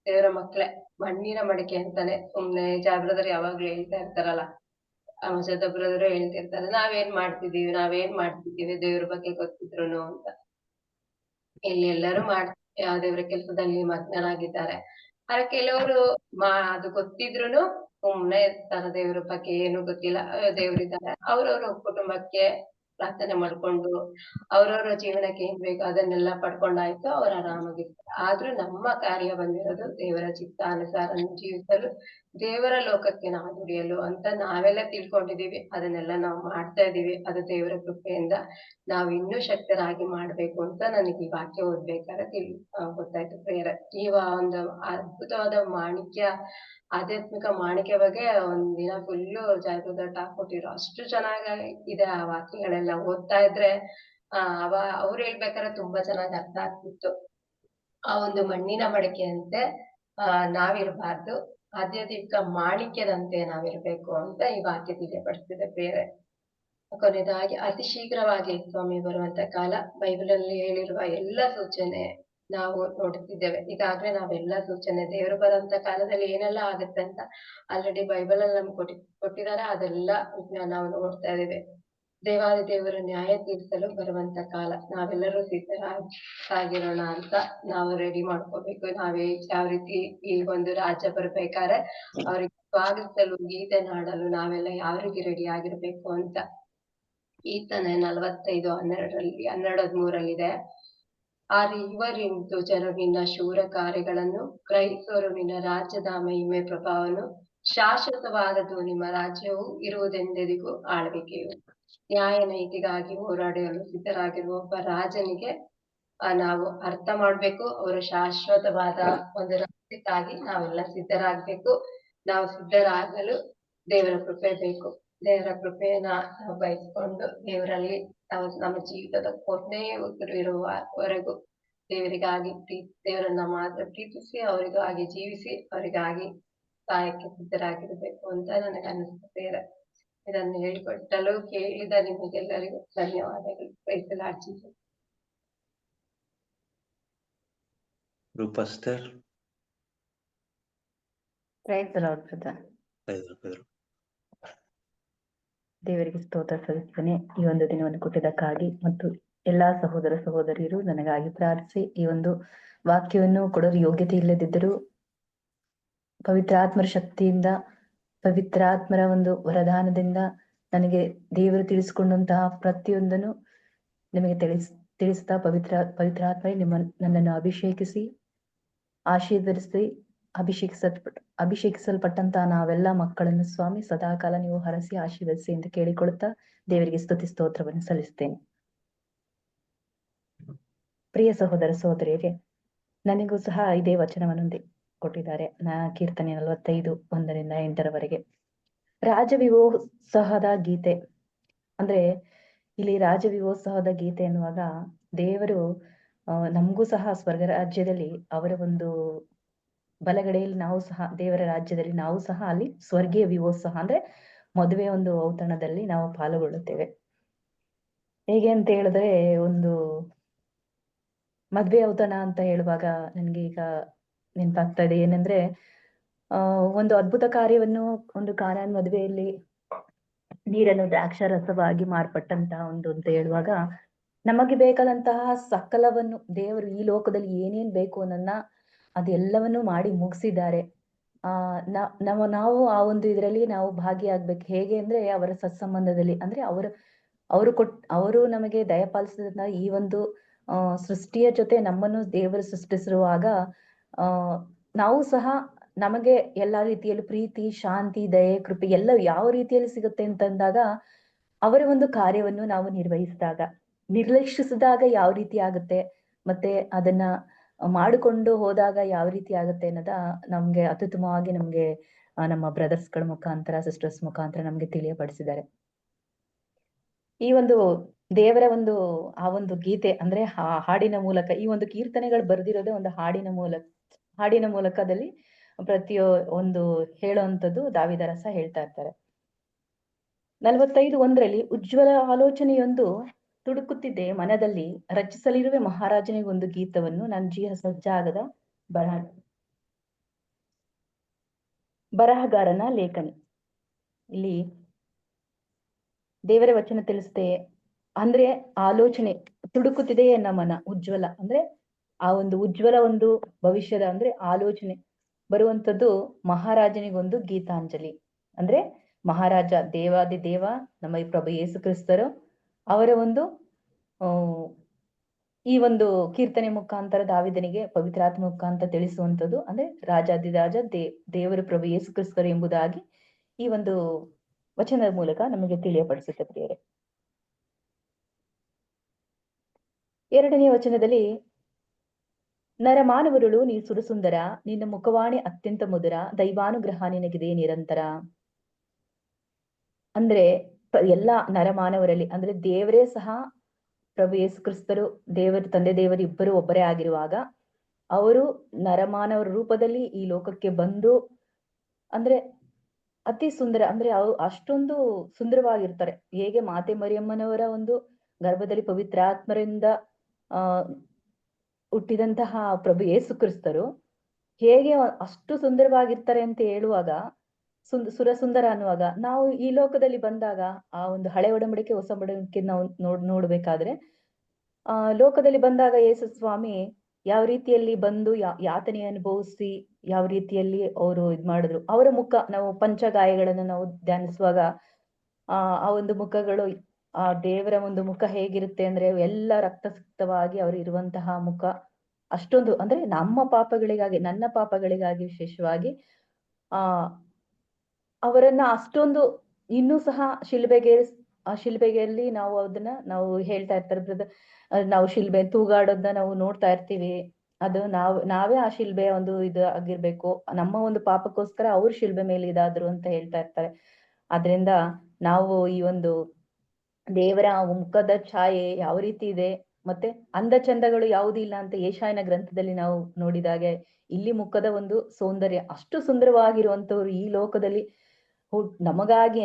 ದೇವರ ಮಕ್ಳೇ ಮಣ್ಣಿನ ಮಡಿಕೆ ಅಂತಾನೆ ಸುಮ್ನೆ ಜಾಗೃತರು ಯಾವಾಗ್ಲೂ ಹೇಳ್ತಾ ಇರ್ತಾರಲ್ಲ, ಬ್ರದರು ಹೇಳ್ತಿರ್ತಾರೆ ನಾವೇನ್ ಮಾಡ್ತಿದ್ದೀವಿ ದೇವ್ರ ಬಗ್ಗೆ ಗೊತ್ತಿದ್ರು ಅಂತ. ಇಲ್ಲಿ ಎಲ್ಲರೂ ದೇವ್ರ ಕೆಲ್ಸದಲ್ಲಿ ಮಗ್ನರಾಗಿದ್ದಾರೆ. ಆದ್ರೆ ಕೆಲವರು ಅದು ಗೊತ್ತಿದ್ರುನು ಸುಮ್ನೆ ಇರ್ತಾರೆ. ದೇವ್ರ ಬಗ್ಗೆ ಏನು ಗೊತ್ತಿಲ್ಲ, ದೇವ್ರಿದ್ದಾರೆ, ಅವ್ರವ್ರ ಕುಟುಂಬಕ್ಕೆ ಪ್ರಾರ್ಥನೆ ಮಾಡ್ಕೊಂಡು ಅವ್ರವ್ರ ಜೀವನಕ್ಕೆ ಏನ್ ಬೇಕು ಅದನ್ನೆಲ್ಲ ಪಡ್ಕೊಂಡಾಯ್ತು, ಅವ್ರು ಆರಾಮಾಗಿರ್ತಾರೆ. ಆದ್ರೂ ನಮ್ಮ ಕಾರ್ಯ ಬಂದಿರೋದು ದೇವರ ಚಿತ್ತಾನುಸಾರ ಜೀವಿಸಲು, ದೇವರ ಲೋಕಕ್ಕೆ ನಾವು ದುಡಿಯಲು ಅಂತ ನಾವೆಲ್ಲ ತಿಳ್ಕೊಂಡಿದೀವಿ. ಅದನ್ನೆಲ್ಲ ನಾವು ಮಾಡ್ತಾ ಇದೀವಿ. ಅದು ದೇವರ ಕೃಪೆಯಿಂದ ನಾವು ಇನ್ನೂ ಶಕ್ತರಾಗಿ ಮಾಡ್ಬೇಕು ಅಂತ ನನಗೆ ಈ ವಾಕ್ಯ ಓದ್ಬೇಕಾದ್ರೆ ಗೊತ್ತಾಯ್ತು ಪ್ರೇರ. ಈ ಒಂದು ಅದ್ಭುತವಾದ ಮಾಣಿಕ್ಯ, ಆಧ್ಯಾತ್ಮಿಕ ಮಾಣಿಕ್ಯ ಬಗ್ಗೆ ಒಂದಿನ ಫುಲ್ಲು ಜಾಗೃತ ಹಾಕೊಟ್ಟಿರೋ ಅಷ್ಟು ಚೆನ್ನಾಗಿ ಇದೆ ಆ ವಾಕ್ಯಗಳೆಲ್ಲ. ಓದ್ತಾ ಇದ್ರೆ ಅವ್ರು ಹೇಳ್ಬೇಕಾದ್ರೆ ತುಂಬಾ ಚೆನ್ನಾಗಿ ಅರ್ಥ ಆಗ್ತಿತ್ತು. ಆ ಒಂದು ಮಣ್ಣಿನ ಮಡಿಕೆಯಂತೆ ನಾವಿರ್ಬಾರ್ದು, ಆಧ್ಯಾತ್ಮಿಕ ಮಾಣಿಕ್ಯದಂತೆ ನಾವಿರ್ಬೇಕು ಅಂತ ಈ ವಾಕ್ಯ ತಿಳಿಯಪಡಿಸ್ತಿದೆ ಬೇರೆ. ಕೊನೆಯದಾಗಿ ಅತಿ ಶೀಘ್ರವಾಗಿ ಸ್ವಾಮಿ ಬರುವಂತ ಕಾಲ. ಬೈಬಲ್ ಅಲ್ಲಿ ಹೇಳಿರುವ ಎಲ್ಲ ಸೂಚನೆ ನಾವು ನೋಡುತ್ತಿದ್ದೇವೆ. ಈಗಾಗ್ಲೇ ನಾವೆಲ್ಲ ಸೂಚನೆ ದೇವರು ಬರುವಂತ ಕಾಲದಲ್ಲಿ ಏನೆಲ್ಲ ಆಗುತ್ತೆ ಅಂತ ಆಲ್ರೆಡಿ ಬೈಬಲ್ ಅಲ್ಲಿ ನಮ್ಗೆ ಕೊಟ್ಟಿದ್ದಾರೆ. ಅದೆಲ್ಲ ನಾವು ನೋಡ್ತಾ ಇದ್ದೇವೆ. ದೇವಾದಿ ದೇವರು ನ್ಯಾಯ ತೀರಿಸಲು ಬರುವಂತ ಕಾಲ. ನಾವೆಲ್ಲರೂ ಸಿದ್ಧರಾಗಿರೋಣ ಅಂತ ನಾವು ರೆಡಿ ಮಾಡ್ಕೋಬೇಕು. ಯಾವ ರೀತಿ ಈ ಒಂದು ರಾಜ್ಯ ಬರ್ಬೇಕಾದ್ರೆ ಅವ್ರಿಗೆ ಸ್ವಾಗತಿಸಲು ಗೀತೆ ನಾಡಲು ನಾವೆಲ್ಲ ಯಾವ ರೀತಿ ರೆಡಿ ಆಗಿರ್ಬೇಕು ಅಂತ ಕೀರ್ತನೆ 45:12-13 ಇವರಿಂತು ಜನರು ನಿನ್ನ ಶೂರ ಕಾರ್ಯಗಳನ್ನು ಗ್ರಹಿಸೋರು ನಿನ್ನ ರಾಜ್ಯದ ಮಹಿಮೆ ಪ್ರಭಾವವನ್ನು ಶಾಶ್ವತವಾದದ್ದು ನಿಮ್ಮ ರಾಜ್ಯವು ಇರುವುದೆಂದೆದಿಗೂ ಆಳ್ವಿಕೆಯು. ನ್ಯಾಯ ನೀತಿಗಾಗಿ ಹೋರಾಡಲು ಸಿದ್ಧರಾಗಿರುವ ಒಬ್ಬ ರಾಜನಿಗೆ ನಾವು ಅರ್ಥ ಮಾಡ್ಬೇಕು. ಅವರ ಶಾಶ್ವತವಾದ ಒಂದು ರಾಜ್ಯಕ್ಕಾಗಿ ನಾವೆಲ್ಲ ಸಿದ್ಧರಾಗ್ಬೇಕು. ನಾವು ಸಿದ್ಧರಾಗಲು ದೇವರ ಕೃಪೆ ಬೇಕು. ದೇವರ ಕೃಪೆಯನ್ನ ನಾವು ಬಯಸ್ಕೊಂಡು ದೇವರಲ್ಲಿ ನಾವು ನಮ್ಮ ಜೀವಿತದ ಕೊನೆಯ ಇರುವವರೆಗೂ ದೇವರಿಗಾಗಿ ದೇವರನ್ನ ಮಾತ್ರ ಪ್ರೀತಿಸಿ ಅವರಿಗಾಗಿ ಜೀವಿಸಿ ಅವರಿಗಾಗಿ ಸಹಾಯಕ್ಕೆ ಸಿದ್ಧರಾಗಿರ್ಬೇಕು ಅಂತ ನನಗೆ ಅನಿಸುತ್ತದೆ. ಇದನ್ನು ಹೇಳಿಕೊಟ್ಟಲು ಕೇಳಿದ ನಿಮಗೆಲ್ಲರಿಗೂ ಧನ್ಯವಾದಗಳು. ಪ್ರೈಸಲಾರ್ಜಿ ರೂಪಸ್ಥರ್. ದೇವರಿಗೆ ಸ್ತೋತ್ರ ಸಲ್ಲಿಸ್ತೇನೆ ಈ ಒಂದು ದಿನವನ್ನು ಕೊಟ್ಟಿದ್ದಕ್ಕಾಗಿ ಮತ್ತು ಎಲ್ಲಾ ಸಹೋದರ ಸಹೋದರಿಯರು ನನಗಾಗಿ ಪ್ರಾರ್ಥಿಸಿ ಈ ಒಂದು ವಾಕ್ಯವನ್ನು ಕೊಡಲು ಯೋಗ್ಯತೆ ಇಲ್ಲದಿದ್ದರೂ ಪವಿತ್ರಾತ್ಮರ ಶಕ್ತಿಯಿಂದ ಪವಿತ್ರಾತ್ಮರ ಒಂದು ವರದಾನದಿಂದ ನನಗೆ ದೇವರು ತಿಳಿಸಿಕೊಂಡಂತಹ ಪ್ರತಿಯೊಂದನ್ನು ನಿಮಗೆ ತಿಳಿಸ್ತಾ ಪವಿತ್ರಾತ್ಮ ನನ್ನನ್ನು ಅಭಿಷೇಕಿಸಿ ಆಶೀರ್ವದಿಸಿ ಅಭಿಷೇಕಿಸಲ್ಪಟ್ಟಂತಹ ನಾವೆಲ್ಲ ಮಕ್ಕಳನ್ನು ಸ್ವಾಮಿ ಸದಾಕಾಲ ನೀವು ಹರಸಿ ಆಶೀರ್ವದಿಸಿ ಎಂದು ಕೇಳಿಕೊಳ್ಳುತ್ತಾ ದೇವರಿಗೆ ಸ್ತುತಿ ಸ್ತೋತ್ರವನ್ನು ಸಲ್ಲಿಸ್ತೇನೆ. ಪ್ರಿಯ ಸಹೋದರ ಸಹೋದರಿಯರಿಗೆ, ನನಗೂ ಸಹ ಇದೇ ವಚನವನ್ನು ಕೊಟ್ಟಿದ್ದಾರೆ. ಕೀರ್ತನೆ 45 1-8 ರಾಜವಿಮೋತ್ಸವದ ಗೀತೆ. ಅಂದ್ರೆ ಇಲ್ಲಿ ರಾಜವಿಮೋತ್ಸವದ ಗೀತೆ ಎನ್ನುವಾಗ ದೇವರು ನಮಗೂ ಸಹ ಸ್ವರ್ಗ ರಾಜ್ಯದಲ್ಲಿ ಅವರ ಒಂದು ಬಲಗಡೆಯಲ್ಲಿ ನಾವು ಸಹ ದೇವರ ರಾಜ್ಯದಲ್ಲಿ ನಾವು ಸಹ ಅಲ್ಲಿ ಸ್ವರ್ಗೀಯ ವಿಮೋತ್ಸವ ಅಂದ್ರೆ ಮದುವೆ ಒಂದು ಔತಣದಲ್ಲಿ ನಾವು ಪಾಲ್ಗೊಳ್ಳುತ್ತೇವೆ. ಹೇಗೆ ಅಂತ ಹೇಳಿದ್ರೆ, ಒಂದು ಮದ್ವೆ ಔತಣ ಅಂತ ಹೇಳುವಾಗ ನನ್ಗೆ ಈಗ ನೆನಪಾಗ್ತಾ ಇದೆ ಏನಂದ್ರೆ, ಒಂದು ಅದ್ಭುತ ಕಾರ್ಯವನ್ನು ಒಂದು ಕಾನಾನ್ ಮದುವೆಯಲ್ಲಿ ನೀರನ್ನು ದ್ರಾಕ್ಷಾರಸವಾಗಿ ಮಾರ್ಪಟ್ಟಂತಹ ಒಂದು ಅಂತ ಹೇಳುವಾಗ ನಮಗೆ ಬೇಕಾದಂತಹ ಸಕಲವನ್ನು ದೇವರು ಈ ಲೋಕದಲ್ಲಿ ಏನೇನ್ ಬೇಕು ಅನ್ನೋದನ್ನ ಅದೆಲ್ಲವನ್ನೂ ಮಾಡಿ ಮುಗಿಸಿದ್ದಾರೆ. ನಾವು ಆ ಒಂದು ಇದರಲ್ಲಿ ನಾವು ಭಾಗಿಯಾಗ್ಬೇಕು. ಹೇಗೆ ಅಂದ್ರೆ ಅವರ ಸತ್ಸಂಬಂಧದಲ್ಲಿ ಅಂದ್ರೆ ಅವರು ನಮಗೆ ದಯಪಾಲಿಸಿದ ಈ ಒಂದು ಸೃಷ್ಟಿಯ ಜೊತೆ ನಮ್ಮನ್ನು ದೇವರು ಸೃಷ್ಟಿಸಿರುವಾಗ ನಾವು ಸಹ ನಮಗೆ ಎಲ್ಲಾ ರೀತಿಯಲ್ಲಿ ಪ್ರೀತಿ, ಶಾಂತಿ, ದಯೆ, ಕೃಪೆ ಎಲ್ಲ ಯಾವ ರೀತಿಯಲ್ಲಿ ಸಿಗುತ್ತೆ ಅಂತಂದಾಗ ಅವರ ಒಂದು ಕಾರ್ಯವನ್ನು ನಾವು ನಿರ್ಲಕ್ಷಿಸಿದಾಗ ಯಾವ ರೀತಿ ಆಗುತ್ತೆ, ಮತ್ತೆ ಅದನ್ನ ಮಾಡಿಕೊಂಡು ಹೋದಾಗ ಯಾವ ರೀತಿ ಆಗುತ್ತೆ ಅನ್ನೋದ ನಮ್ಗೆ ಅತ್ಯುತ್ತಮವಾಗಿ ನಮ್ಮ ಬ್ರದರ್ಸ್ಗಳ ಮುಖಾಂತರ, ಸಿಸ್ಟರ್ಸ್ ಮುಖಾಂತರ ನಮ್ಗೆ ತಿಳಿಯಪಡಿಸಿದ್ದಾರೆ. ಈ ಒಂದು ದೇವರ ಆ ಒಂದು ಗೀತೆ ಅಂದ್ರೆ ಹಾಡಿನ ಮೂಲಕ ಈ ಒಂದು ಕೀರ್ತನೆಗಳು ಬರೆದಿರೋದೇ ಒಂದು ಹಾಡಿನ ಮೂಲಕದಲ್ಲಿ ಒಂದು ಹೇಳುವಂಥದ್ದು ದಾವಿದರಸ ಹೇಳ್ತಾ ಇರ್ತಾರೆ. 45:1 ಉಜ್ವಲ ಆಲೋಚನೆಯೊಂದು ತುಡುಕುತ್ತಿದ್ದೆ ಮನದಲ್ಲಿ, ರಚಿಸಲಿರುವೆ ಮಹಾರಾಜನಿಗೆ ಒಂದು ಗೀತವನ್ನು, ನನ್ನ ಜೀವ ಸಜ್ಜಾಗದ ಬರಹಗಾರನ ಲೇಖನಿ. ಇಲ್ಲಿ ದೇವರ ವಚನ ತಿಳಿಸುತ್ತೆ ಅಂದ್ರೆ ಆಲೋಚನೆ ತುಡುಕುತ್ತಿದೆ ಎನ್ನ ಮನ. ಉಜ್ವಲ ಅಂದ್ರೆ ಆ ಒಂದು ಉಜ್ವಲ ಒಂದು ಭವಿಷ್ಯದ ಅಂದ್ರೆ ಆಲೋಚನೆ ಬರುವಂತದ್ದು ಮಹಾರಾಜನಿಗೊಂದು ಗೀತಾಂಜಲಿ. ಅಂದ್ರೆ ಮಹಾರಾಜ ದೇವಾದಿ ದೇವ ನಮ್ಮ ಈ ಪ್ರಭು ಯೇಸು ಕ್ರಿಸ್ತರು ಅವರ ಈ ಒಂದು ಕೀರ್ತನೆ ಮುಖಾಂತರ ದಾವಿದನಿಗೆ ಪವಿತ್ರಾತ್ಮ ಮುಖಾಂತರ ತಿಳಿಸುವಂಥದ್ದು ಅಂದ್ರೆ ರಾಜಾದಿರಾಜ ದೇವರು ಪ್ರಭು ಯೇಸು ಕ್ರಿಸ್ತರು ಎಂಬುದಾಗಿ ಈ ಒಂದು ವಚನದ ಮೂಲಕ ನಮಗೆ ತಿಳಿಯಪಡಿಸುತ್ತೆ. ಪ್ರಿಯರೇ, 2ನೇ ವಚನದಲ್ಲಿ ನರಮಾನವರುಳು ನೀ ಸುರಸುಂದರ, ನಿನ್ನ ಮುಖವಾಣಿ ಅತ್ಯಂತ ಮಧುರ, ದೈವಾನುಗ್ರಹ ನಿನಗಿದೆ ನಿರಂತರ. ಅಂದ್ರೆ ಎಲ್ಲಾ ನರಮಾನವರಲ್ಲಿ ಅಂದ್ರೆ ದೇವರೇ ಸಹ ಪ್ರಭು ಯೇಸು ಕ್ರಿಸ್ತರು ತಂದೆ ದೇವರು ಇಬ್ಬರು ಒಬ್ಬರೇ ಆಗಿರುವಾಗ ಅವರು ನರಮಾನವರ ರೂಪದಲ್ಲಿ ಈ ಲೋಕಕ್ಕೆ ಬಂದು ಅಂದ್ರೆ ಅತಿ ಸುಂದರ ಅಂದ್ರೆ ಅಷ್ಟೊಂದು ಸುಂದರವಾಗಿರ್ತಾರೆ. ಹೇಗೆ ಮಾತೆ ಮರಿಯಮ್ಮನವರ ಒಂದು ಗರ್ಭದಲ್ಲಿ ಪವಿತ್ರಾತ್ಮರಿಂದ ಹುಟ್ಟಿದಂತಹ ಪ್ರಭು ಯೇಸು ಕ್ರಿಸ್ತರು ಹೇಗೆ ಅಷ್ಟು ಸುಂದರವಾಗಿರ್ತಾರೆ ಅಂತ ಹೇಳುವಾಗ ಸುರಸುಂದರ ಅನ್ನುವಾಗ ನಾವು ಈ ಲೋಕದಲ್ಲಿ ಬಂದಾಗ ಆ ಒಂದು ಹಳೆ ಒಡಂಬಡಿಕೆ ಹೊಸ ಒಡಂಬಡಿಕೆ ನಾವು ನೋಡ್ಬೇಕಾದ್ರೆ ಲೋಕದಲ್ಲಿ ಬಂದಾಗ ಯೇಸು ಸ್ವಾಮಿ ಯಾವ ರೀತಿಯಲ್ಲಿ ಬಂದು ಯಾತನೆ ಅನುಭವಿಸಿ ಯಾವ ರೀತಿಯಲ್ಲಿ ಅವರು ಮಾಡಿದ್ರು, ಅವರ ಮುಖ ನಾವು ಪಂಚಗಾಯಗಳನ್ನು ನಾವು ಧ್ಯಾನಿಸುವಾಗ ಆ ಒಂದು ಮುಖಗಳು ಆ ದೇವರ ಒಂದು ಮುಖ ಹೇಗಿರುತ್ತೆ ಅಂದ್ರೆ ಎಲ್ಲ ರಕ್ತಸಿಕ್ತವಾಗಿ ಅವರು ಇರುವಂತಹ ಮುಖ ಅಷ್ಟೊಂದು ಅಂದ್ರೆ ನನ್ನ ಪಾಪಗಳಿಗಾಗಿ ವಿಶೇಷವಾಗಿ ಅವರನ್ನ ಅಷ್ಟೊಂದು ಇನ್ನೂ ಸಹ ಆ ಶಿಲ್ಬೆಗೆಯಲ್ಲಿ ನಾವು ಅದನ್ನ ನಾವು ಹೇಳ್ತಾ ಇರ್ತಾರೆ ಬ್ರದರ್, ನಾವು ಶಿಲ್ಬೆ ತೂಗಾಡೋದನ್ನ ನಾವು ನೋಡ್ತಾ ಇರ್ತೀವಿ. ಅದು ನಾವೇ ಆ ಶಿಲ್ಬೆಯ ಒಂದು ಇದು ಆಗಿರ್ಬೇಕು, ನಮ್ಮ ಒಂದು ಪಾಪಕ್ಕೋಸ್ಕರ ಅವ್ರ ಶಿಲ್ಬೆ ಮೇಲೆ ಇದಾದ್ರು ಅಂತ ಹೇಳ್ತಾ ಇರ್ತಾರೆ. ಆದ್ರಿಂದ ನಾವು ಈ ಒಂದು ದೇವರ ಮುಖದ ಛಾಯೆ ಯಾವ ರೀತಿ ಇದೆ, ಮತ್ತೆ ಅಂದ ಚಂದಗಳು ಯಾವುದೂ ಇಲ್ಲ ಅಂತ ಯೆಶಾಯನ ಗ್ರಂಥದಲ್ಲಿ ನಾವು ನೋಡಿದಾಗೆ, ಇಲ್ಲಿ ಮುಖದ ಒಂದು ಸೌಂದರ್ಯ ಅಷ್ಟು ಸುಂದರವಾಗಿರುವಂತವ್ರು ಈ ಲೋಕದಲ್ಲಿ ನನಗಾಗಿ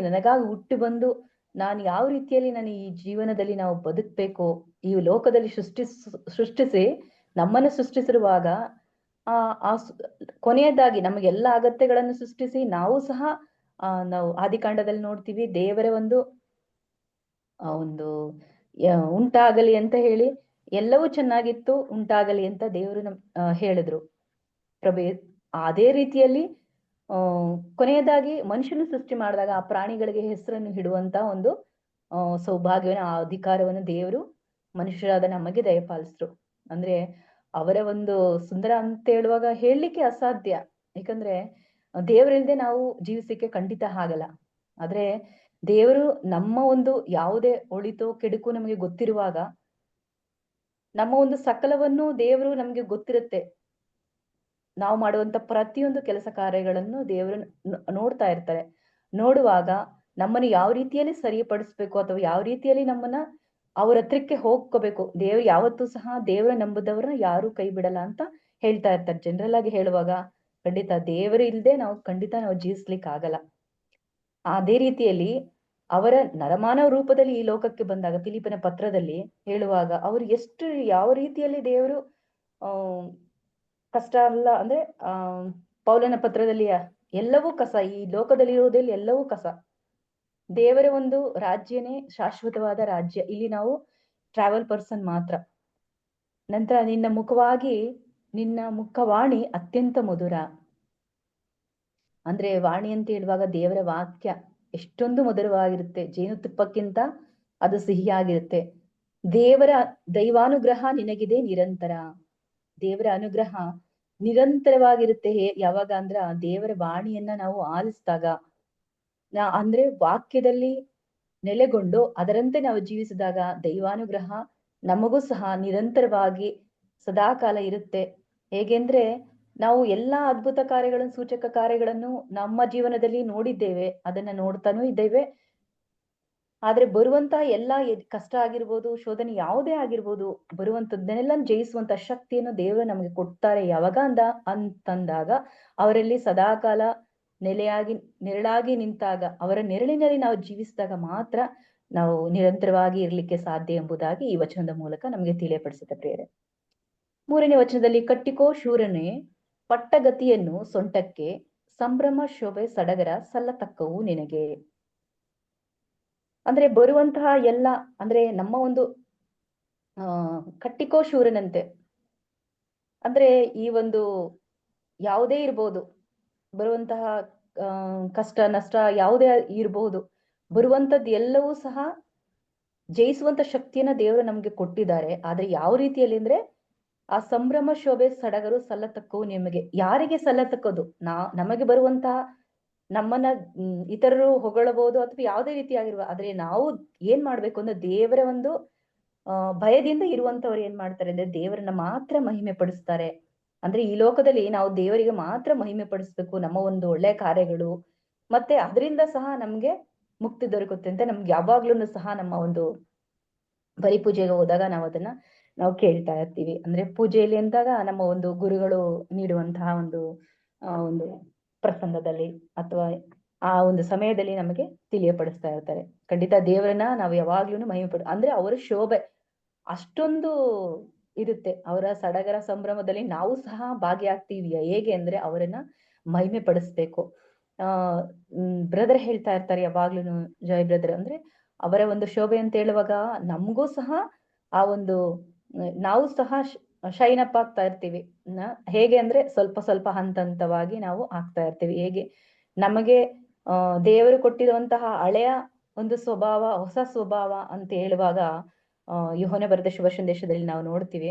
ಹುಟ್ಟಿ ಬಂದು ನಾನು ಯಾವ ರೀತಿಯಲ್ಲಿ ನಾನು ಈ ಜೀವನದಲ್ಲಿ ನಾವು ಬದುಕ್ಬೇಕು, ಈ ಲೋಕದಲ್ಲಿ ಸೃಷ್ಟಿಸಿ ನಮ್ಮನ್ನು ಸೃಷ್ಟಿಸಿರುವಾಗ ಆ ಆ ಕೊನೆಯದಾಗಿ ನಮಗೆಲ್ಲ ಅಗತ್ಯಗಳನ್ನು ಸೃಷ್ಟಿಸಿ ನಾವು ಸಹ ನಾವು ಆದಿಕಾಂಡದಲ್ಲಿ ನೋಡ್ತೀವಿ, ದೇವರ ಒಂದು ಉಂಟಾಗಲಿ ಅಂತ ಹೇಳಿ ಎಲ್ಲವೂ ಚೆನ್ನಾಗಿತ್ತು, ಉಂಟಾಗಲಿ ಅಂತ ದೇವರು ಹೇಳಿದ್ರು ಪ್ರಭೆ. ಅದೇ ರೀತಿಯಲ್ಲಿ ಕೊನೆಯದಾಗಿ ಮನುಷ್ಯನು ಸೃಷ್ಟಿ ಮಾಡಿದಾಗ ಆ ಪ್ರಾಣಿಗಳಿಗೆ ಹೆಸರನ್ನು ಇಡುವಂತ ಒಂದು ಸೌಭಾಗ್ಯವನ್ನು, ಆ ಅಧಿಕಾರವನ್ನು ದೇವರು ಮನುಷ್ಯರಾದ ನಮಗೆ ದಯಪಾಲಿಸಿದ್ರು. ಅಂದ್ರೆ ಅವರ ಒಂದು ಸುಂದರ ಅಂತ ಹೇಳುವಾಗ ಹೇಳಲಿಕ್ಕೆ ಅಸಾಧ್ಯ, ಯಾಕಂದ್ರೆ ದೇವರಿಲ್ಲದೆ ನಾವು ಜೀವಿಸಲಿಕ್ಕೆ ಖಂಡಿತ ಆಗಲ್ಲ. ಆದ್ರೆ ದೇವರು ನಮ್ಮ ಒಂದು ಯಾವುದೇ ಒಳಿತೋ ಕೆಡುಕು ನಮಗೆ ಗೊತ್ತಿರುವಾಗ, ನಮ್ಮ ಒಂದು ಸಕಲವನ್ನು ದೇವರು ನಮ್ಗೆ ಗೊತ್ತಿರುತ್ತೆ. ನಾವು ಮಾಡುವಂತ ಪ್ರತಿಯೊಂದು ಕೆಲಸ ಕಾರ್ಯಗಳನ್ನು ದೇವರು ನೋಡ್ತಾ ಇರ್ತಾರೆ. ನೋಡುವಾಗ ನಮ್ಮನ್ನು ಯಾವ ರೀತಿಯಲ್ಲಿ ಸರಿಪಡಿಸ್ಬೇಕು ಅಥವಾ ಯಾವ ರೀತಿಯಲ್ಲಿ ನಮ್ಮನ್ನ ಅವ್ರ ಹತ್ರಕ್ಕೆ ಹೋಗ್ಕೋಬೇಕು, ದೇವ್ರು ಯಾವತ್ತೂ ಸಹ ದೇವರ ನಂಬುದವ್ರನ್ನ ಯಾರು ಕೈ ಬಿಡಲ್ಲ ಅಂತ ಹೇಳ್ತಾ ಇರ್ತಾರೆ. ಜನರಲ್ ಆಗಿ ಹೇಳುವಾಗ ಖಂಡಿತ ದೇವರು ಇಲ್ಲದೆ ನಾವು ಜೀವಿಸ್ಲಿಕ್ಕೆ ಆಗಲ್ಲ. ಅದೇ ರೀತಿಯಲ್ಲಿ ಅವರ ನರಮಾನವ ರೂಪದಲ್ಲಿ ಈ ಲೋಕಕ್ಕೆ ಬಂದಾಗ ಫಿಲಿಪ್ಪನ ಪತ್ರದಲ್ಲಿ ಹೇಳುವಾಗ ಅವರು ಎಷ್ಟು ಯಾವ ರೀತಿಯಲ್ಲಿ ದೇವರು ಕಷ್ಟ ಅಲ್ಲ ಅಂದ್ರೆ ಪೌಲನ ಪತ್ರದಲ್ಲಿ ಎಲ್ಲವೂ ಕಸ, ಈ ಲೋಕದಲ್ಲಿ ಇರುವುದಲ್ಲಿ ಎಲ್ಲವೂ ಕಸ, ದೇವರ ಒಂದು ರಾಜ್ಯನೇ ಶಾಶ್ವತವಾದ ರಾಜ್ಯ, ಇಲ್ಲಿ ನಾವು ಟ್ರಾವೆಲ್ ಪರ್ಸನ್ ಮಾತ್ರ. ನಂತರ ನಿನ್ನ ಮುಖವಾಣಿ ಅತ್ಯಂತ ಮಧುರ. ಅಂದ್ರೆ ವಾಣಿ ಅಂತ ಹೇಳುವಾಗ ದೇವರ ವಾಕ್ಯ ಎಷ್ಟೊಂದು ಮಧುರವಾಗಿರುತ್ತೆ, ಜೇನುತುಪ್ಪಕ್ಕಿಂತ ಅದು ಸಿಹಿಯಾಗಿರುತ್ತೆ. ದೇವರ ದೈವಾನುಗ್ರಹ ನಿನಗಿದೆ ನಿರಂತರ. ದೇವರ ಅನುಗ್ರಹ ನಿರಂತರವಾಗಿರುತ್ತೆ. ಯಾವಾಗ ಅಂದ್ರ ದೇವರ ವಾಣಿಯನ್ನ ನಾವು ಆಲಿಸಿದಾಗ, ಅಂದ್ರೆ ವಾಕ್ಯದಲ್ಲಿ ನೆಲೆಗೊಂಡು ಅದರಂತೆ ನಾವು ಜೀವಿಸಿದಾಗ ದೈವಾನುಗ್ರಹ ನಮಗೂ ಸಹ ನಿರಂತರವಾಗಿ ಸದಾಕಾಲ ಇರುತ್ತೆ. ಹೇಗೆಂದ್ರೆ ನಾವು ಎಲ್ಲಾ ಅದ್ಭುತ ಕಾರ್ಯಗಳನ್ನು, ಸೂಚಕ ಕಾರ್ಯಗಳನ್ನು ನಮ್ಮ ಜೀವನದಲ್ಲಿ ನೋಡಿದ್ದೇವೆ, ಅದನ್ನ ನೋಡ್ತಾನೂ ಇದ್ದೇವೆ. ಆದ್ರೆ ಬರುವಂತ ಎಲ್ಲಾ ಕಷ್ಟ ಆಗಿರ್ಬೋದು, ಶೋಧನೆ ಯಾವುದೇ ಆಗಿರ್ಬೋದು, ಬರುವಂತದ್ದನ್ನೆಲ್ಲ ಜಯಿಸುವಂತ ಶಕ್ತಿಯನ್ನು ದೇವರು ನಮಗೆ ಕೊಡ್ತಾರೆ. ಯಾವಾಗ ಅಂತಂದಾಗ ಅವರಲ್ಲಿ ಸದಾಕಾಲ ನೆರಳಾಗಿ ನಿಂತಾಗ, ಅವರ ನೆರಳಿನಲ್ಲಿ ನಾವು ಜೀವಿಸಿದಾಗ ಮಾತ್ರ ನಾವು ನಿರಂತರವಾಗಿ ಇರ್ಲಿಕ್ಕೆ ಸಾಧ್ಯ ಎಂಬುದಾಗಿ ಈ ವಚನದ ಮೂಲಕ ನಮಗೆ ತಿಳಿಯಪಡಿಸುತ್ತೆ ಪ್ರಿಯರೇ. 3ನೇ ವಚನದಲ್ಲಿ, ಕಟ್ಟಿಕೋ ಶೂರನೇ ಪಟ್ಟಗತಿಯನ್ನು ಸೊಂಟಕ್ಕೆ, ಸಂಭ್ರಮ ಶೋಭೆ ಸಡಗರ ಸಲ್ಲತಕ್ಕವು ನಿನಗೆ. ಅಂದ್ರೆ ಬರುವಂತಹ ಎಲ್ಲ, ಅಂದ್ರೆ ನಮ್ಮ ಒಂದು ಕಟ್ಟಿಕೋ ಶೂರನಂತೆ, ಅಂದ್ರೆ ಈ ಒಂದು ಯಾವುದೇ ಇರ್ಬೋದು, ಬರುವಂತಹ ಕಷ್ಟ ನಷ್ಟ ಯಾವುದೇ ಇರಬಹುದು, ಬರುವಂತದ್ದು ಎಲ್ಲವೂ ಸಹ ಜಯಿಸುವಂತ ಶಕ್ತಿಯನ್ನ ದೇವರು ನಮ್ಗೆ ಕೊಟ್ಟಿದ್ದಾರೆ. ಆದ್ರೆ ಯಾವ ರೀತಿಯಲ್ಲಿ ಅಂದ್ರೆ ಆ ಸಂಭ್ರಮ ಶೋಭೆ ಸಡಗರು ಸಲ್ಲತಕ್ಕವು ನಿಮಗೆ. ಯಾರಿಗೆ ಸಲ್ಲತಕ್ಕದು? ನಮಗೆ ಬರುವಂತಹ ನಮ್ಮನ್ನ ಇತರರು ಹೊಗಳಬಹುದು ಅಥವಾ ಯಾವುದೇ ರೀತಿಯಾಗಿರುವ, ಆದ್ರೆ ನಾವು ಏನ್ ಮಾಡ್ಬೇಕು ಅಂದ್ರೆ ದೇವರ ಒಂದು ಭಯದಿಂದ ಇರುವಂತವ್ರು ಏನ್ ಮಾಡ್ತಾರೆ ಅಂದ್ರೆ ದೇವರನ್ನ ಮಾತ್ರ ಮಹಿಮೆ ಪಡಿಸ್ತಾರೆ. ಅಂದ್ರೆ ಈ ಲೋಕದಲ್ಲಿ ನಾವು ದೇವರಿಗೆ ಮಾತ್ರ ಮಹಿಮೆ ಪಡಿಸ್ಬೇಕು, ನಮ್ಮ ಒಂದು ಒಳ್ಳೆ ಕಾರ್ಯಗಳು, ಮತ್ತೆ ಅದರಿಂದ ಸಹ ನಮ್ಗೆ ಮುಕ್ತಿ ದೊರಕುತ್ತೆ ಅಂತ ನಮ್ಗೆ ಯಾವಾಗ್ಲೂ ಸಹ ನಮ್ಮ ಒಂದು ಬಲಿ ಪೂಜೆಗೆ ಹೋದಾಗ ನಾವು ಕೇಳ್ತಾ ಇರ್ತೀವಿ. ಅಂದ್ರೆ ಪೂಜೆಯಲ್ಲಿ ಅಂದಾಗ ನಮ್ಮ ಒಂದು ಗುರುಗಳು ನೀಡುವಂತಹ ಒಂದು ಪ್ರಸಂಗದಲ್ಲಿ ಅಥವಾ ಆ ಒಂದು ಸಮಯದಲ್ಲಿ ನಮಗೆ ತಿಳಿಯಪಡಿಸ್ತಾ ಇರ್ತಾರೆ. ಖಂಡಿತ ದೇವರನ್ನ ನಾವು ಯಾವಾಗ್ಲೂ ಮಹಿಮೆ ಅಂದ್ರೆ ಅವರ ಶೋಭೆ ಅಷ್ಟೊಂದು ಇರುತ್ತೆ. ಅವರ ಸಡಗರ ಸಂಭ್ರಮದಲ್ಲಿ ನಾವು ಸಹ ಭಾಗಿಯಾಗ್ತೀವಿ. ಹೇಗೆ ಅಂದ್ರೆ ಅವರನ್ನ ಮಹಿಮೆ ಪಡಿಸ್ಬೇಕು. ಬ್ರದರ್ ಹೇಳ್ತಾ ಇರ್ತಾರೆ ಯಾವಾಗ್ಲೂ, ಜಯ್ ಬ್ರದರ್, ಅಂದ್ರೆ ಅವರ ಒಂದು ಶೋಭೆ ಅಂತ ಹೇಳುವಾಗ ನಮಗೂ ಸಹ ಆ ಒಂದು ನಾವು ಸಹ ಶೈನ್ ಅಪ್ ಆಗ್ತಾ ಇರ್ತೀವಿ. ಹೇಗೆ ಅಂದ್ರೆ ಸ್ವಲ್ಪ ಸ್ವಲ್ಪ ಹಂತವಾಗಿ ನಾವು ಆಗ್ತಾ ಇರ್ತೀವಿ. ಹೇಗೆ ನಮಗೆ ದೇವರು ಕೊಟ್ಟಿರುವಂತಹ ಹಳೆಯ ಒಂದು ಸ್ವಭಾವ, ಹೊಸ ಸ್ವಭಾವ ಅಂತ ಹೇಳುವಾಗ ಯೋಹನ ಬರೆದ ಶುಭ ಸಂದೇಶದಲ್ಲಿ ನಾವು ನೋಡ್ತೀವಿ,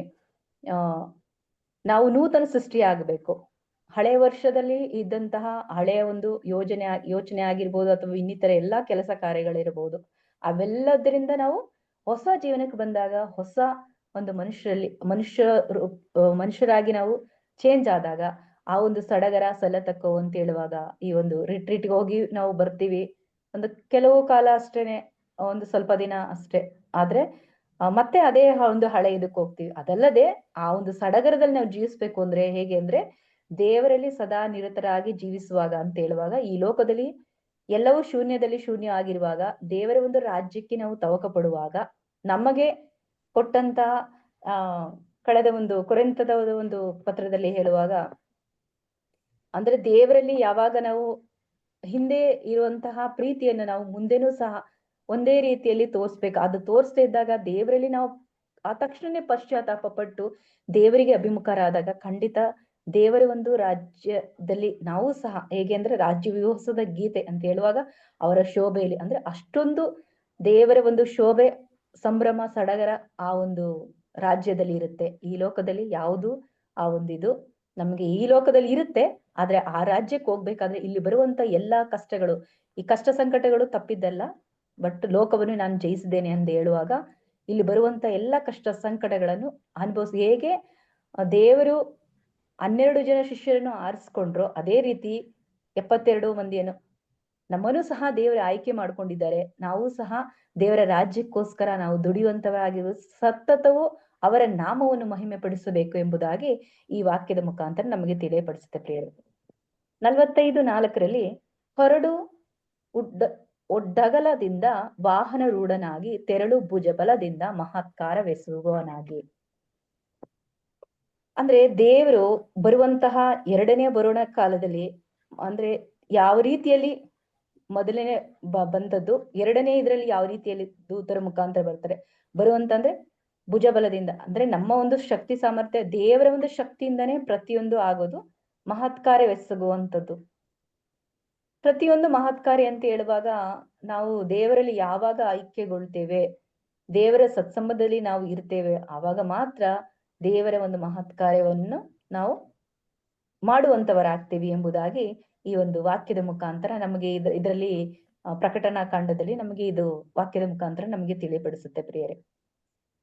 ನಾವು ನೂತನ ಸೃಷ್ಟಿ ಆಗ್ಬೇಕು. ಹಳೆ ವರ್ಷದಲ್ಲಿ ಇದ್ದಂತಹ ಹಳೆಯ ಒಂದು ಯೋಚನೆ ಆಗಿರ್ಬೋದು, ಅಥವಾ ಇನ್ನಿತರ ಎಲ್ಲಾ ಕೆಲಸ ಕಾರ್ಯಗಳಿರಬಹುದು, ಅವೆಲ್ಲದರಿಂದ ನಾವು ಹೊಸ ಜೀವನಕ್ಕೆ ಬಂದಾಗ, ಹೊಸ ಒಂದು ಮನುಷ್ಯರಾಗಿ ನಾವು ಚೇಂಜ್ ಆದಾಗ, ಆ ಒಂದು ಸಡಗರ ಸಲತಕ್ಕೋ ಅಂತ ಹೇಳುವಾಗ, ಈ ಒಂದು ರಿಟ್ರೀಟ್ಗೆ ಹೋಗಿ ನಾವು ಬರ್ತೀವಿ, ಒಂದು ಕೆಲವು ಕಾಲ ಅಷ್ಟೇನೆ, ಒಂದು ಸ್ವಲ್ಪ ದಿನ ಅಷ್ಟೇ. ಆದ್ರೆ ಮತ್ತೆ ಅದೇ ಒಂದು ಹಳೆ ಇದಕ್ಕೆ ಹೋಗ್ತೀವಿ. ಅದಲ್ಲದೆ ಆ ಒಂದು ಸಡಗರದಲ್ಲಿ ನಾವು ಜೀವಿಸ್ಬೇಕು ಅಂದ್ರೆ ಹೇಗೆ ಅಂದ್ರೆ, ದೇವರಲ್ಲಿ ಸದಾ ನಿರತರಾಗಿ ಜೀವಿಸುವಾಗ ಅಂತ ಹೇಳುವಾಗ, ಈ ಲೋಕದಲ್ಲಿ ಎಲ್ಲವೂ ಶೂನ್ಯದಲ್ಲಿ ಶೂನ್ಯ ಆಗಿರುವಾಗ, ದೇವರ ಒಂದು ರಾಜ್ಯಕ್ಕೆ ನಾವು ತವಕ ಪಡುವಾಗ, ನಮಗೆ ಕೊಟ್ಟಂತಹ ಕಳೆದ ಒಂದು ಕೊರಿಂಥದ ಒಂದು ಪತ್ರದಲ್ಲಿ ಹೇಳುವಾಗ, ಅಂದ್ರೆ ದೇವರಲ್ಲಿ ಯಾವಾಗ ನಾವು ಹಿಂದೆ ಇರುವಂತಹ ಪ್ರೀತಿಯನ್ನು ನಾವು ಮುಂದೆನೂ ಸಹ ಒಂದೇ ರೀತಿಯಲ್ಲಿ ತೋರ್ಸ್ಬೇಕು. ಅದು ತೋರಿಸ್ತಾ ಇದ್ದಾಗ ದೇವರಲ್ಲಿ ನಾವು ಆ ತಕ್ಷಣನೇ ಪಶ್ಚಾತ್ತಾಪ ಪಟ್ಟು ದೇವರಿಗೆ ಅಭಿಮುಖರಾದಾಗ, ಖಂಡಿತ ದೇವರ ಒಂದು ರಾಜ್ಯದಲ್ಲಿ ನಾವು ಸಹ ಹೇಗೆ ಅಂದ್ರೆ, ರಾಜ್ಯ ವಿಮೋಸದ ಗೀತೆ ಅಂತ ಹೇಳುವಾಗ ಅವರ ಶೋಭೆಯಲ್ಲಿ, ಅಂದ್ರೆ ಅಷ್ಟೊಂದು ದೇವರ ಒಂದು ಶೋಭೆ, ಸಂಭ್ರಮ, ಸಡಗರ ಆ ಒಂದು ರಾಜ್ಯದಲ್ಲಿ ಇರುತ್ತೆ. ಈ ಲೋಕದಲ್ಲಿ ಯಾವುದು ಆ ಒಂದು ಇದು ನಮ್ಗೆ ಈ ಲೋಕದಲ್ಲಿ ಇರುತ್ತೆ, ಆದ್ರೆ ಆ ರಾಜ್ಯಕ್ಕೆ ಹೋಗ್ಬೇಕಾದ್ರೆ ಇಲ್ಲಿ ಬರುವಂತ ಎಲ್ಲಾ ಕಷ್ಟಗಳು, ಈ ಕಷ್ಟ ಸಂಕಟಗಳು ತಪ್ಪಿದ್ದಲ್ಲ, ಬಟ್ ಲೋಕವನ್ನು ನಾನು ಜಯಿಸಿದ್ದೇನೆ ಅಂತ ಹೇಳುವಾಗ, ಇಲ್ಲಿ ಬರುವಂತ ಎಲ್ಲಾ ಕಷ್ಟ ಸಂಕಟಗಳನ್ನು ಅನುಭವಿಸಿ, ಹೇಗೆ ದೇವರು 12 ಜನ ಶಿಷ್ಯರನ್ನು ಆರಿಸ್ಕೊಂಡ್ರು, ಅದೇ ರೀತಿ 72 ಮಂದಿಯನ್ನು ನಮ್ಮನ್ನು ಸಹ ದೇವರ ಆಯ್ಕೆ ಮಾಡ್ಕೊಂಡಿದ್ದಾರೆ. ನಾವು ಸಹ ದೇವರ ರಾಜ್ಯಕ್ಕೋಸ್ಕರ ನಾವು ದುಡಿಯುವಂತವಾಗಿರುವ ಸತತವು ಅವರ ನಾಮವನ್ನು ಮಹಿಮೆ ಪಡಿಸಬೇಕು ಎಂಬುದಾಗಿ ಈ ವಾಕ್ಯದ ಮುಖಾಂತರ ನಮಗೆ ತಿಳಿಯಪಡಿಸುತ್ತೆ ಪ್ರಿಯರು. 45:4 ಹೊರಡು ಒಡ್ಡಗಲದಿಂದ ವಾಹನ ರೂಢನಾಗಿ ತೆರಳು ಭುಜಬಲದಿಂದ ಮಹತ್ಕಾರವೆಸುವವನಾಗಿ. ಅಂದ್ರೆ ದೇವರು ಬರುವಂತಹ ಎರಡನೇ ಬರೋಣ ಕಾಲದಲ್ಲಿ, ಅಂದ್ರೆ ಯಾವ ರೀತಿಯಲ್ಲಿ ಮೊದಲನೇ ಬಂದದ್ದು, ಎರಡನೇ ಇದ್ರಲ್ಲಿ ಯಾವ ರೀತಿಯಲ್ಲಿ ದೂತರ ಮುಖಾಂತರ ಬರ್ತಾರೆ ಬರುವಂತಂದ್ರೆ ಭುಜಬಲದಿಂದ, ಅಂದ್ರೆ ನಮ್ಮ ಒಂದು ಶಕ್ತಿ ಸಾಮರ್ಥ್ಯ, ದೇವರ ಒಂದು ಶಕ್ತಿಯಿಂದನೇ ಪ್ರತಿಯೊಂದು ಆಗೋದು, ಮಹತ್ಕಾರ್ಯವೆಸಗುವಂಥದ್ದು. ಪ್ರತಿಯೊಂದು ಮಹತ್ಕಾರ್ಯ ಅಂತ ಹೇಳುವಾಗ, ನಾವು ದೇವರಲ್ಲಿ ಯಾವಾಗ ಐಕ್ಯಗೊಳ್ತೇವೆ, ದೇವರ ಸತ್ಸಂಬದಲ್ಲಿ ನಾವು ಇರ್ತೇವೆ, ಆವಾಗ ಮಾತ್ರ ದೇವರ ಒಂದು ಮಹತ್ಕಾರ್ಯವನ್ನು ನಾವು ಮಾಡುವಂತವರಾಗ್ತೀವಿ ಎಂಬುದಾಗಿ ಈ ಒಂದು ವಾಕ್ಯದ ಮುಖಾಂತರ ನಮಗೆ ಇದರಲ್ಲಿ ಪ್ರಕಟಣಾ ಕಾಂಡದಲ್ಲಿ ನಮಗೆ ಇದು ವಾಕ್ಯದ ಮುಖಾಂತರ ನಮಗೆ ತಿಳಿಯಪಡಿಸುತ್ತೆ ಪ್ರಿಯರೇ.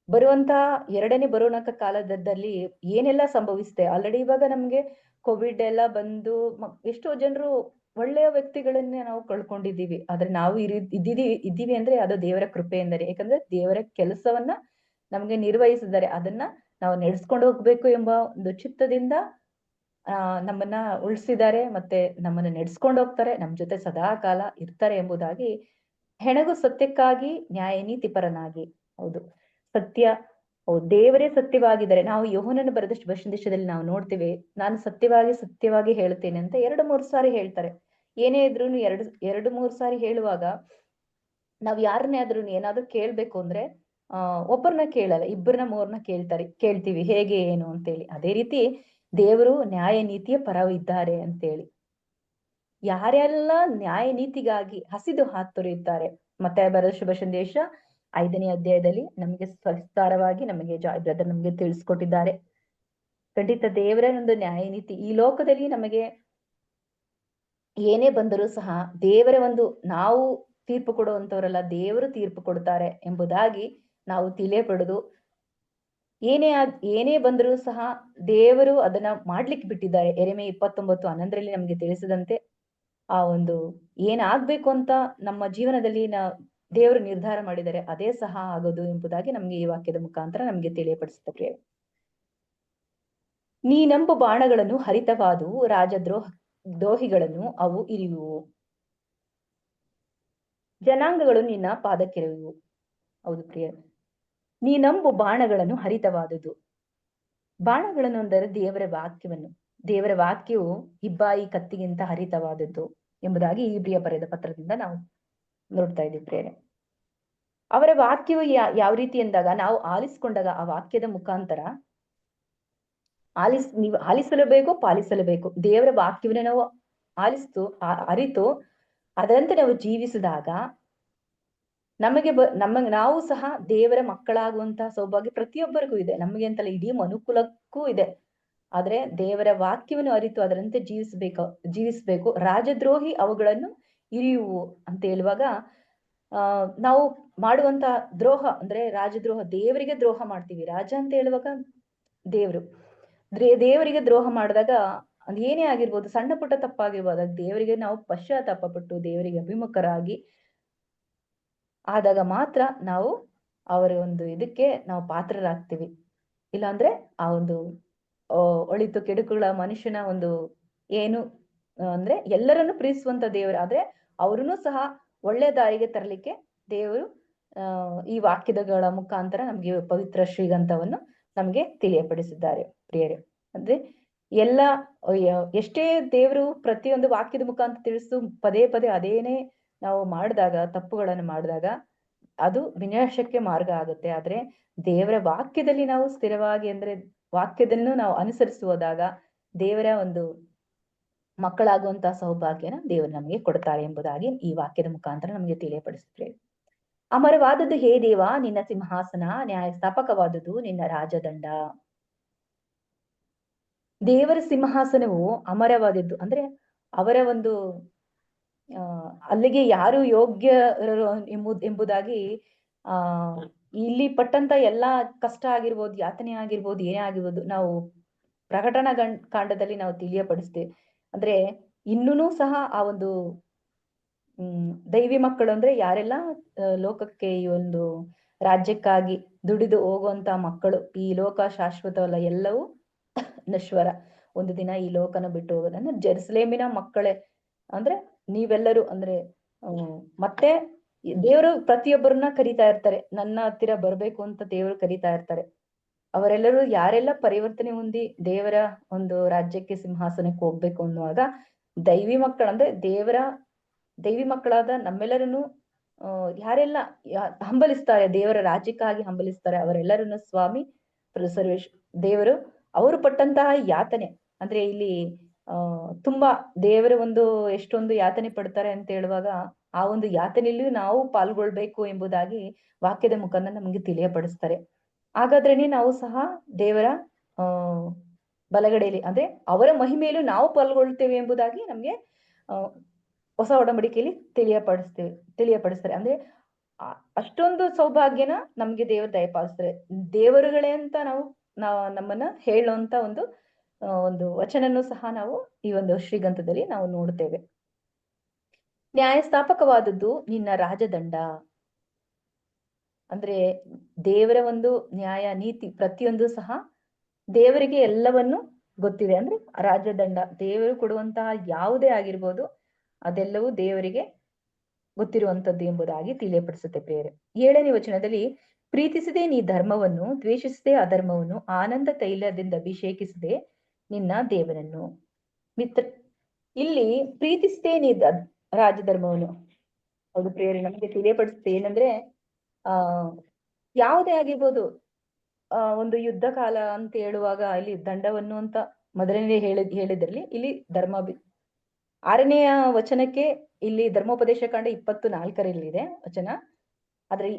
ಬರುವಂತಹ ಎರಡನೇ ಬರೋಣಕ ಕಾಲದಲ್ಲಿ ಏನೆಲ್ಲ ಸಂಭವಿಸುತ್ತೆ, ಆಲ್ರೆಡಿ ಇವಾಗ ನಮ್ಗೆ ಕೋವಿಡ್ ಎಲ್ಲ ಬಂದು ಎಷ್ಟೋ ಜನರು ಒಳ್ಳೆಯ ವ್ಯಕ್ತಿಗಳನ್ನೇ ನಾವು ಕಳ್ಕೊಂಡಿದ್ದೀವಿ. ಆದ್ರೆ ನಾವು ಇದ್ದೀವಿ ಅಂದ್ರೆ ಅದು ದೇವರ ಕೃಪೆ ಎಂದರೆ, ಯಾಕಂದ್ರೆ ದೇವರ ಕೆಲಸವನ್ನ ನಮ್ಗೆ ನಿರ್ವಹಿಸಿದ್ದಾರೆ, ಅದನ್ನ ನಾವು ನಡೆಸ್ಕೊಂಡು ಹೋಗ್ಬೇಕು ಎಂಬ ಒಂದು ಚಿತ್ತದಿಂದ ನಮ್ಮನ್ನ ಉಳಿಸಿದ್ದಾರೆ, ಮತ್ತೆ ನಮ್ಮನ್ನ ನಡೆಸ್ಕೊಂಡು ಹೋಗ್ತಾರೆ, ನಮ್ ಜೊತೆ ಸದಾ ಕಾಲ ಇರ್ತಾರೆ ಎಂಬುದಾಗಿ. ಹೆಣಗು ಸತ್ಯಕ್ಕಾಗಿ ನ್ಯಾಯ ನೀತಿ ಪರನಾಗಿ. ಹೌದು, ಸತ್ಯ, ದೇವರೇ ಸತ್ಯವಾಗಿದ್ದಾರೆ. ನಾವು ಯೋಹನನ್ನು ಬರೆದ ಶುಭ ಸಂದೇಶದಲ್ಲಿ ನಾವು ನೋಡ್ತೀವಿ, ನಾನು ಸತ್ಯವಾಗಿ ಹೇಳ್ತೇನೆ ಅಂತ 2-3 ಸಾರಿ ಹೇಳ್ತಾರೆ. ಏನೇ ಇದ್ರು 2-3 ಸಾರಿ ಹೇಳುವಾಗ, ನಾವ್ ಯಾರನ್ನೇ ಆದ್ರೂ ಏನಾದ್ರೂ ಕೇಳ್ಬೇಕು ಅಂದ್ರೆ ಒಬ್ಬರನ್ನ ಕೇಳಲ್ಲ, 2-3 ಕೇಳ್ತೀವಿ, ಹೇಗೆ ಏನು ಅಂತೇಳಿ. ಅದೇ ರೀತಿ ದೇವರು ನ್ಯಾಯ ನೀತಿಯ ಪರವಿದ್ದಾರೆ ಅಂತೇಳಿ. ಯಾರೆಲ್ಲ ನ್ಯಾಯ ನೀತಿಗಾಗಿ ಹಸಿದು ಹಾತೊರೆಯುತ್ತಾರೆ, ಮತ್ತೆ ಬರೆದ ಶುಭ ಸಂದೇಶ 5ನೇ ಅಧ್ಯಾಯದಲ್ಲಿ ನಮಗೆ ಸವಿಸ್ತಾರವಾಗಿ ನಮಗೆ ಜಾಯ್ ಬ್ರದರ್ ನಮಗೆ ತಿಳಿಸ್ಕೊಟ್ಟಿದ್ದಾರೆ. ಖಂಡಿತ ದೇವರ ಒಂದು ನ್ಯಾಯ ನೀತಿ ಈ ಲೋಕದಲ್ಲಿ ನಮಗೆ ಏನೇ ಬಂದರೂ ಸಹ ದೇವರ ಒಂದು, ನಾವು ತೀರ್ಪು ಕೊಡುವಂತವರಲ್ಲ, ದೇವರು ತೀರ್ಪು ಕೊಡ್ತಾರೆ ಎಂಬುದಾಗಿ ನಾವು ತಿಳಿಯಪಡುದು. ಏನೇ ಬಂದರೂ ಸಹ ದೇವರು ಅದನ್ನ ಮಾಡ್ಲಿಕ್ಕೆ ಬಿಟ್ಟಿದ್ದಾರೆ. ಯೆರೆಮೀಯ 29:11 ನಮ್ಗೆ ತಿಳಿಸಿದಂತೆ, ಆ ಒಂದು ಏನಾಗ್ಬೇಕು ಅಂತ ನಮ್ಮ ಜೀವನದಲ್ಲಿ ದೇವರು ನಿರ್ಧಾರ ಮಾಡಿದ್ದಾರೆ, ಅದೇ ಸಹ ಆಗೋದು ಎಂಬುದಾಗಿ ನಮ್ಗೆ ಈ ವಾಕ್ಯದ ಮುಖಾಂತರ ನಮ್ಗೆ ತಿಳಿಯಪಡಿಸುತ್ತೆ. ನೀನಂಬು ಬಾಣಗಳನ್ನು ಹರಿತವಾದುವು, ದ್ರೋಹಿಗಳನ್ನು ಅವು ಇರಿಯುವು, ಜನಾಂಗಗಳು ನಿನ್ನ ಪಾದಕ್ಕೆರವುವು. ಹೌದು ಪ್ರಿಯ, ನೀನಂಬು ಬಾಣಗಳನ್ನು ಹರಿತವಾದುದು. ಬಾಣಗಳನ್ನು ಅಂದರೆ ದೇವರ ವಾಕ್ಯವು ಇಬ್ಬಾಯಿ ಕತ್ತಿಗಿಂತ ಹರಿತವಾದದ್ದು ಎಂಬುದಾಗಿ ಇಬ್ರಿಯ ಬರೆದ ಪತ್ರದಿಂದ ನಾವು ನೋಡ್ತಾ ಇದ್ದೀವಿ ಪ್ರೇರೆ. ಅವರ ವಾಕ್ಯವು ಯಾವ ರೀತಿ ಎಂದಾಗ, ನಾವು ಆಲಿಸ್ಕೊಂಡಾಗ ಆ ವಾಕ್ಯದ ಮುಖಾಂತರ ನೀವು ಆಲಿಸಲೇಬೇಕು, ಪಾಲಿಸಲೇಬೇಕು. ದೇವರ ವಾಕ್ಯವನ್ನು ನಾವು ಅರಿತು ಅದರಂತೆ ನಾವು ಜೀವಿಸಿದಾಗ ನಾವು ಸಹ ದೇವರ ಮಕ್ಕಳಾಗುವಂತಹ ಸೌಭಾಗ್ಯ ಪ್ರತಿಯೊಬ್ಬರಿಗೂ ಇದೆ. ನಮಗೆ ಅಂತಲ್ಲ, ಇಡೀ ಮನುಕುಲಕ್ಕೂ ಇದೆ. ಆದ್ರೆ ದೇವರ ವಾಕ್ಯವನ್ನು ಅರಿತು ಅದರಂತೆ ಜೀವಿಸ್ಬೇಕು. ರಾಜದ್ರೋಹಿ ಅವುಗಳನ್ನು ಇರಿಯುವು ಅಂತ ಹೇಳುವಾಗ ನಾವು ಮಾಡುವಂತ ದ್ರೋಹ ಅಂದ್ರೆ ರಾಜದ್ರೋಹ, ದೇವರಿಗೆ ದ್ರೋಹ ಮಾಡ್ತೀವಿ. ರಾಜ ಅಂತ ಹೇಳುವಾಗ ದೇವ್ರು, ದೇವರಿಗೆ ದ್ರೋಹ ಮಾಡಿದಾಗ ಅದು ಏನೇ ಆಗಿರ್ಬೋದು, ಸಣ್ಣ ಪುಟ್ಟ ತಪ್ಪಾಗಿರ್ಬೋದು, ದೇವರಿಗೆ ನಾವು ಪಶ್ಚಾತ್ತಾಪ ಪಟ್ಟು ದೇವರಿಗೆ ಅಭಿಮುಖರಾಗಿ ಆದಾಗ ಮಾತ್ರ ನಾವು ಅವರ ಒಂದು ಇದಕ್ಕೆ ನಾವು ಪಾತ್ರರಾಗ್ತೀವಿ. ಇಲ್ಲಾಂದ್ರೆ ಆ ಒಂದು ಒಳಿತು ಕೆಡುಕುಗಳ ಮನುಷ್ಯನ ಒಂದು ಏನು ಅಂದ್ರೆ ಎಲ್ಲರನ್ನು ಪ್ರೀತಿಸುವಂತ ದೇವರು, ಆದ್ರೆ ಅವ್ರನ್ನು ಸಹ ಒಳ್ಳೆ ದಾರಿಗೆ ತರಲಿಕ್ಕೆ ದೇವರು ಈ ವಾಕ್ಯಗಳ ಮುಖಾಂತರ ನಮ್ಗೆ ಪವಿತ್ರ ಶ್ರೀಗಂಧವನ್ನು ನಮ್ಗೆ ತಿಳಿಯಪಡಿಸಿದ್ದಾರೆ ಪ್ರಿಯರೇ. ಅಂದ್ರೆ ಎಲ್ಲ ಎಷ್ಟೇ ದೇವರು ಪ್ರತಿಯೊಂದು ವಾಕ್ಯದ ಮುಖಾಂತರ ತಿಳಿಸು ಪದೇ ಪದೇ ಅದೇನೇ ನಾವು ಮಾಡಿದಾಗ, ತಪ್ಪುಗಳನ್ನು ಮಾಡಿದಾಗ ಅದು ವಿನಾಶಕ್ಕೆ ಮಾರ್ಗ ಆಗುತ್ತೆ. ಆದ್ರೆ ದೇವರ ವಾಕ್ಯದಲ್ಲಿ ನಾವು ಸ್ಥಿರವಾಗಿ ಅಂದ್ರೆ ವಾಕ್ಯದನ್ನು ನಾವು ಅನುಸರಿಸುವುದಾಗ ದೇವರ ಒಂದು ಮಕ್ಕಳಾಗುವಂತಹ ಸೌಭಾಗ್ಯನ ದೇವರು ನಮಗೆ ಕೊಡ್ತಾರೆ ಎಂಬುದಾಗಿ ಈ ವಾಕ್ಯದ ಮುಖಾಂತರ ನಮಗೆ ತಿಳಿಯಪಡಿಸುತ್ತೇವೆ. ಅಮರವಾದದ್ದು ಹೇ ದೇವ ನಿನ್ನ ಸಿಂಹಾಸನ, ನ್ಯಾಯ ಸ್ಥಾಪಕವಾದುದು ನಿನ್ನ ರಾಜದಂಡ. ದೇವರ ಸಿಂಹಾಸನವು ಅಮರವಾದದ್ದು ಅಂದ್ರೆ ಅವರ ಒಂದು ಅಲ್ಲಿಗೆ ಯಾರು ಯೋಗ್ಯರು ಎಂಬುದಾಗಿ ಆ ಇಲ್ಲಿ ಪಟ್ಟಂತ ಎಲ್ಲಾ ಕಷ್ಟ ಆಗಿರ್ಬೋದು, ಯಾತನೆ ಆಗಿರ್ಬೋದು, ಏನೇ ಆಗಿರ್ಬೋದು, ನಾವು ಪ್ರಕಟಣಾ ಕಾಂಡದಲ್ಲಿ ನಾವು ತಿಳಿಯಪಡಿಸ್ತೇವೆ. ಅಂದ್ರೆ ಇನ್ನೂ ಸಹ ಆ ಒಂದು ದೈವಿ ಮಕ್ಕಳು ಅಂದ್ರೆ ಯಾರೆಲ್ಲ ಲೋಕಕ್ಕೆ ಈ ಒಂದು ರಾಜ್ಯಕ್ಕಾಗಿ ದುಡಿದು ಹೋಗುವಂತ ಮಕ್ಕಳು, ಈ ಲೋಕ ಶಾಶ್ವತವಲ್ಲ, ಎಲ್ಲವೂ ನಶ್ವರ, ಒಂದು ದಿನ ಈ ಲೋಕನ ಬಿಟ್ಟು ಹೋಗೋದನ್ನ ಜೆರುಸಲೇಮಿನ ಮಕ್ಕಳೇ ಅಂದ್ರೆ ನೀವೆಲ್ಲರೂ ಅಂದ್ರೆ ಮತ್ತೆ ದೇವರು ಪ್ರತಿಯೊಬ್ಬರನ್ನ ಕರೀತಾ ಇರ್ತಾರೆ, ನನ್ನ ಹತ್ತಿರ ಬರ್ಬೇಕು ಅಂತ ದೇವರು ಕರೀತಾ ಇರ್ತಾರೆ. ಅವರೆಲ್ಲರೂ ಯಾರೆಲ್ಲ ಪರಿವರ್ತನೆ ಹೊಂದಿ ದೇವರ ಒಂದು ರಾಜ್ಯಕ್ಕೆ ಸಿಂಹಾಸನಕ್ಕೆ ಹೋಗ್ಬೇಕು ಅನ್ನುವಾಗ ದೈವಿ ಮಕ್ಕಳಂದ್ರೆ ದೈವಿ ಮಕ್ಕಳಾದ ನಮ್ಮೆಲ್ಲರನ್ನು ಯಾರೆಲ್ಲ ಹಂಬಲಿಸ್ತಾರೆ, ದೇವರ ರಾಜ್ಯಕ್ಕಾಗಿ ಹಂಬಲಿಸ್ತಾರೆ, ಅವರೆಲ್ಲರನ್ನು ಸ್ವಾಮಿ ದೇವರು ಅವರು ಪಟ್ಟಂತಹ ಯಾತನೆ ಅಂದ್ರೆ ಇಲ್ಲಿ ತುಂಬಾ ದೇವರ ಒಂದು ಎಷ್ಟೊಂದು ಯಾತನೆ ಪಡ್ತಾರೆ ಅಂತ ಹೇಳುವಾಗ ಆ ಒಂದು ಯಾತನೆಯಲ್ಲಿಯೂ ನಾವು ಪಾಲ್ಗೊಳ್ಬೇಕು ಎಂಬುದಾಗಿ ವಾಕ್ಯದ ಮುಖಾಂತರ ನಮಗೆ ತಿಳಿಯಪಡಿಸ್ತಾರೆ. ಹಾಗಾದ್ರೇನೆ ನಾವು ಸಹ ದೇವರ ಬಲಗಡೆಯಲ್ಲಿ ಅಂದ್ರೆ ಅವರ ಮಹಿಮೆಯಲ್ಲೂ ನಾವು ಪಾಲ್ಗೊಳ್ತೇವೆ ಎಂಬುದಾಗಿ ನಮ್ಗೆ ಹೊಸ ಒಡಂಬಡಿಕೆಯಲ್ಲಿ ತಿಳಿಯಪಡಿಸ್ತಾರೆ. ಅಂದ್ರೆ ಅಷ್ಟೊಂದು ಸೌಭಾಗ್ಯನ ನಮ್ಗೆ ದೇವರು ದಯಪಾಲಿಸ್ತಾರೆ. ದೇವರುಗಳೇ ಅಂತ ನಾವು ನಮ್ಮನ್ನ ಹೇಳುವಂತ ಒಂದು ವಚನನ್ನು ಸಹ ನಾವು ಈ ಒಂದು ಶ್ರೀಗಂಧದಲ್ಲಿ ನಾವು ನೋಡ್ತೇವೆ. ನ್ಯಾಯಸ್ಥಾಪಕವಾದದ್ದು ನಿನ್ನ ರಾಜದಂಡ ಅಂದ್ರೆ ದೇವರ ಒಂದು ನ್ಯಾಯ ನೀತಿ ಪ್ರತಿಯೊಂದು ಸಹ ದೇವರಿಗೆ ಎಲ್ಲವನ್ನು ಗೊತ್ತಿದೆ. ಅಂದ್ರೆ ರಾಜದಂಡ ದೇವರು ಕೊಡುವಂತಹ ಯಾವುದೇ ಆಗಿರ್ಬೋದು ಅದೆಲ್ಲವೂ ದೇವರಿಗೆ ಗೊತ್ತಿರುವಂತದ್ದು ಎಂಬುದಾಗಿ ತಿಳಿಯಪಡಿಸುತ್ತೆ ಪ್ರಿಯರೇ. 7ನೇ ವಚನದಲ್ಲಿ ಪ್ರೀತಿಸದೆ ನೀ ಧರ್ಮವನ್ನು, ದ್ವೇಷಿಸದೆ ಅಧರ್ಮವನ್ನು, ಆನಂದ ತೈಲದಿಂದ ಅಭಿಷೇಕಿಸದೆ ನಿನ್ನ ದೇವರನ್ನು. ಇಲ್ಲಿ ಪ್ರೀತಿಸದೆ ನೀ ರಾಜಧರ್ಮವನ್ನು, ಹೌದು ಪ್ರಿಯರೇ, ನಮಗೆ ತಿಳಿಯಪಡಿಸುತ್ತೆ ಏನಂದ್ರೆ ಯಾವುದೇ ಆಗಿರ್ಬೋದು, ಒಂದು ಯುದ್ಧ ಕಾಲ ಅಂತ ಹೇಳುವಾಗ ಇಲ್ಲಿ ದಂಡವನ್ನು ಅಂತ ಮೊದಲನೇ ಹೇಳಿದ್ರಲ್ಲಿ ಇಲ್ಲಿ 6ನೆಯ ವಚನಕ್ಕೆ ಇಲ್ಲಿ ಧರ್ಮೋಪದೇಶ ಕಾಂಡ 24ರಲ್ಲಿದೆ ವಚನ. ಆದ್ರೆ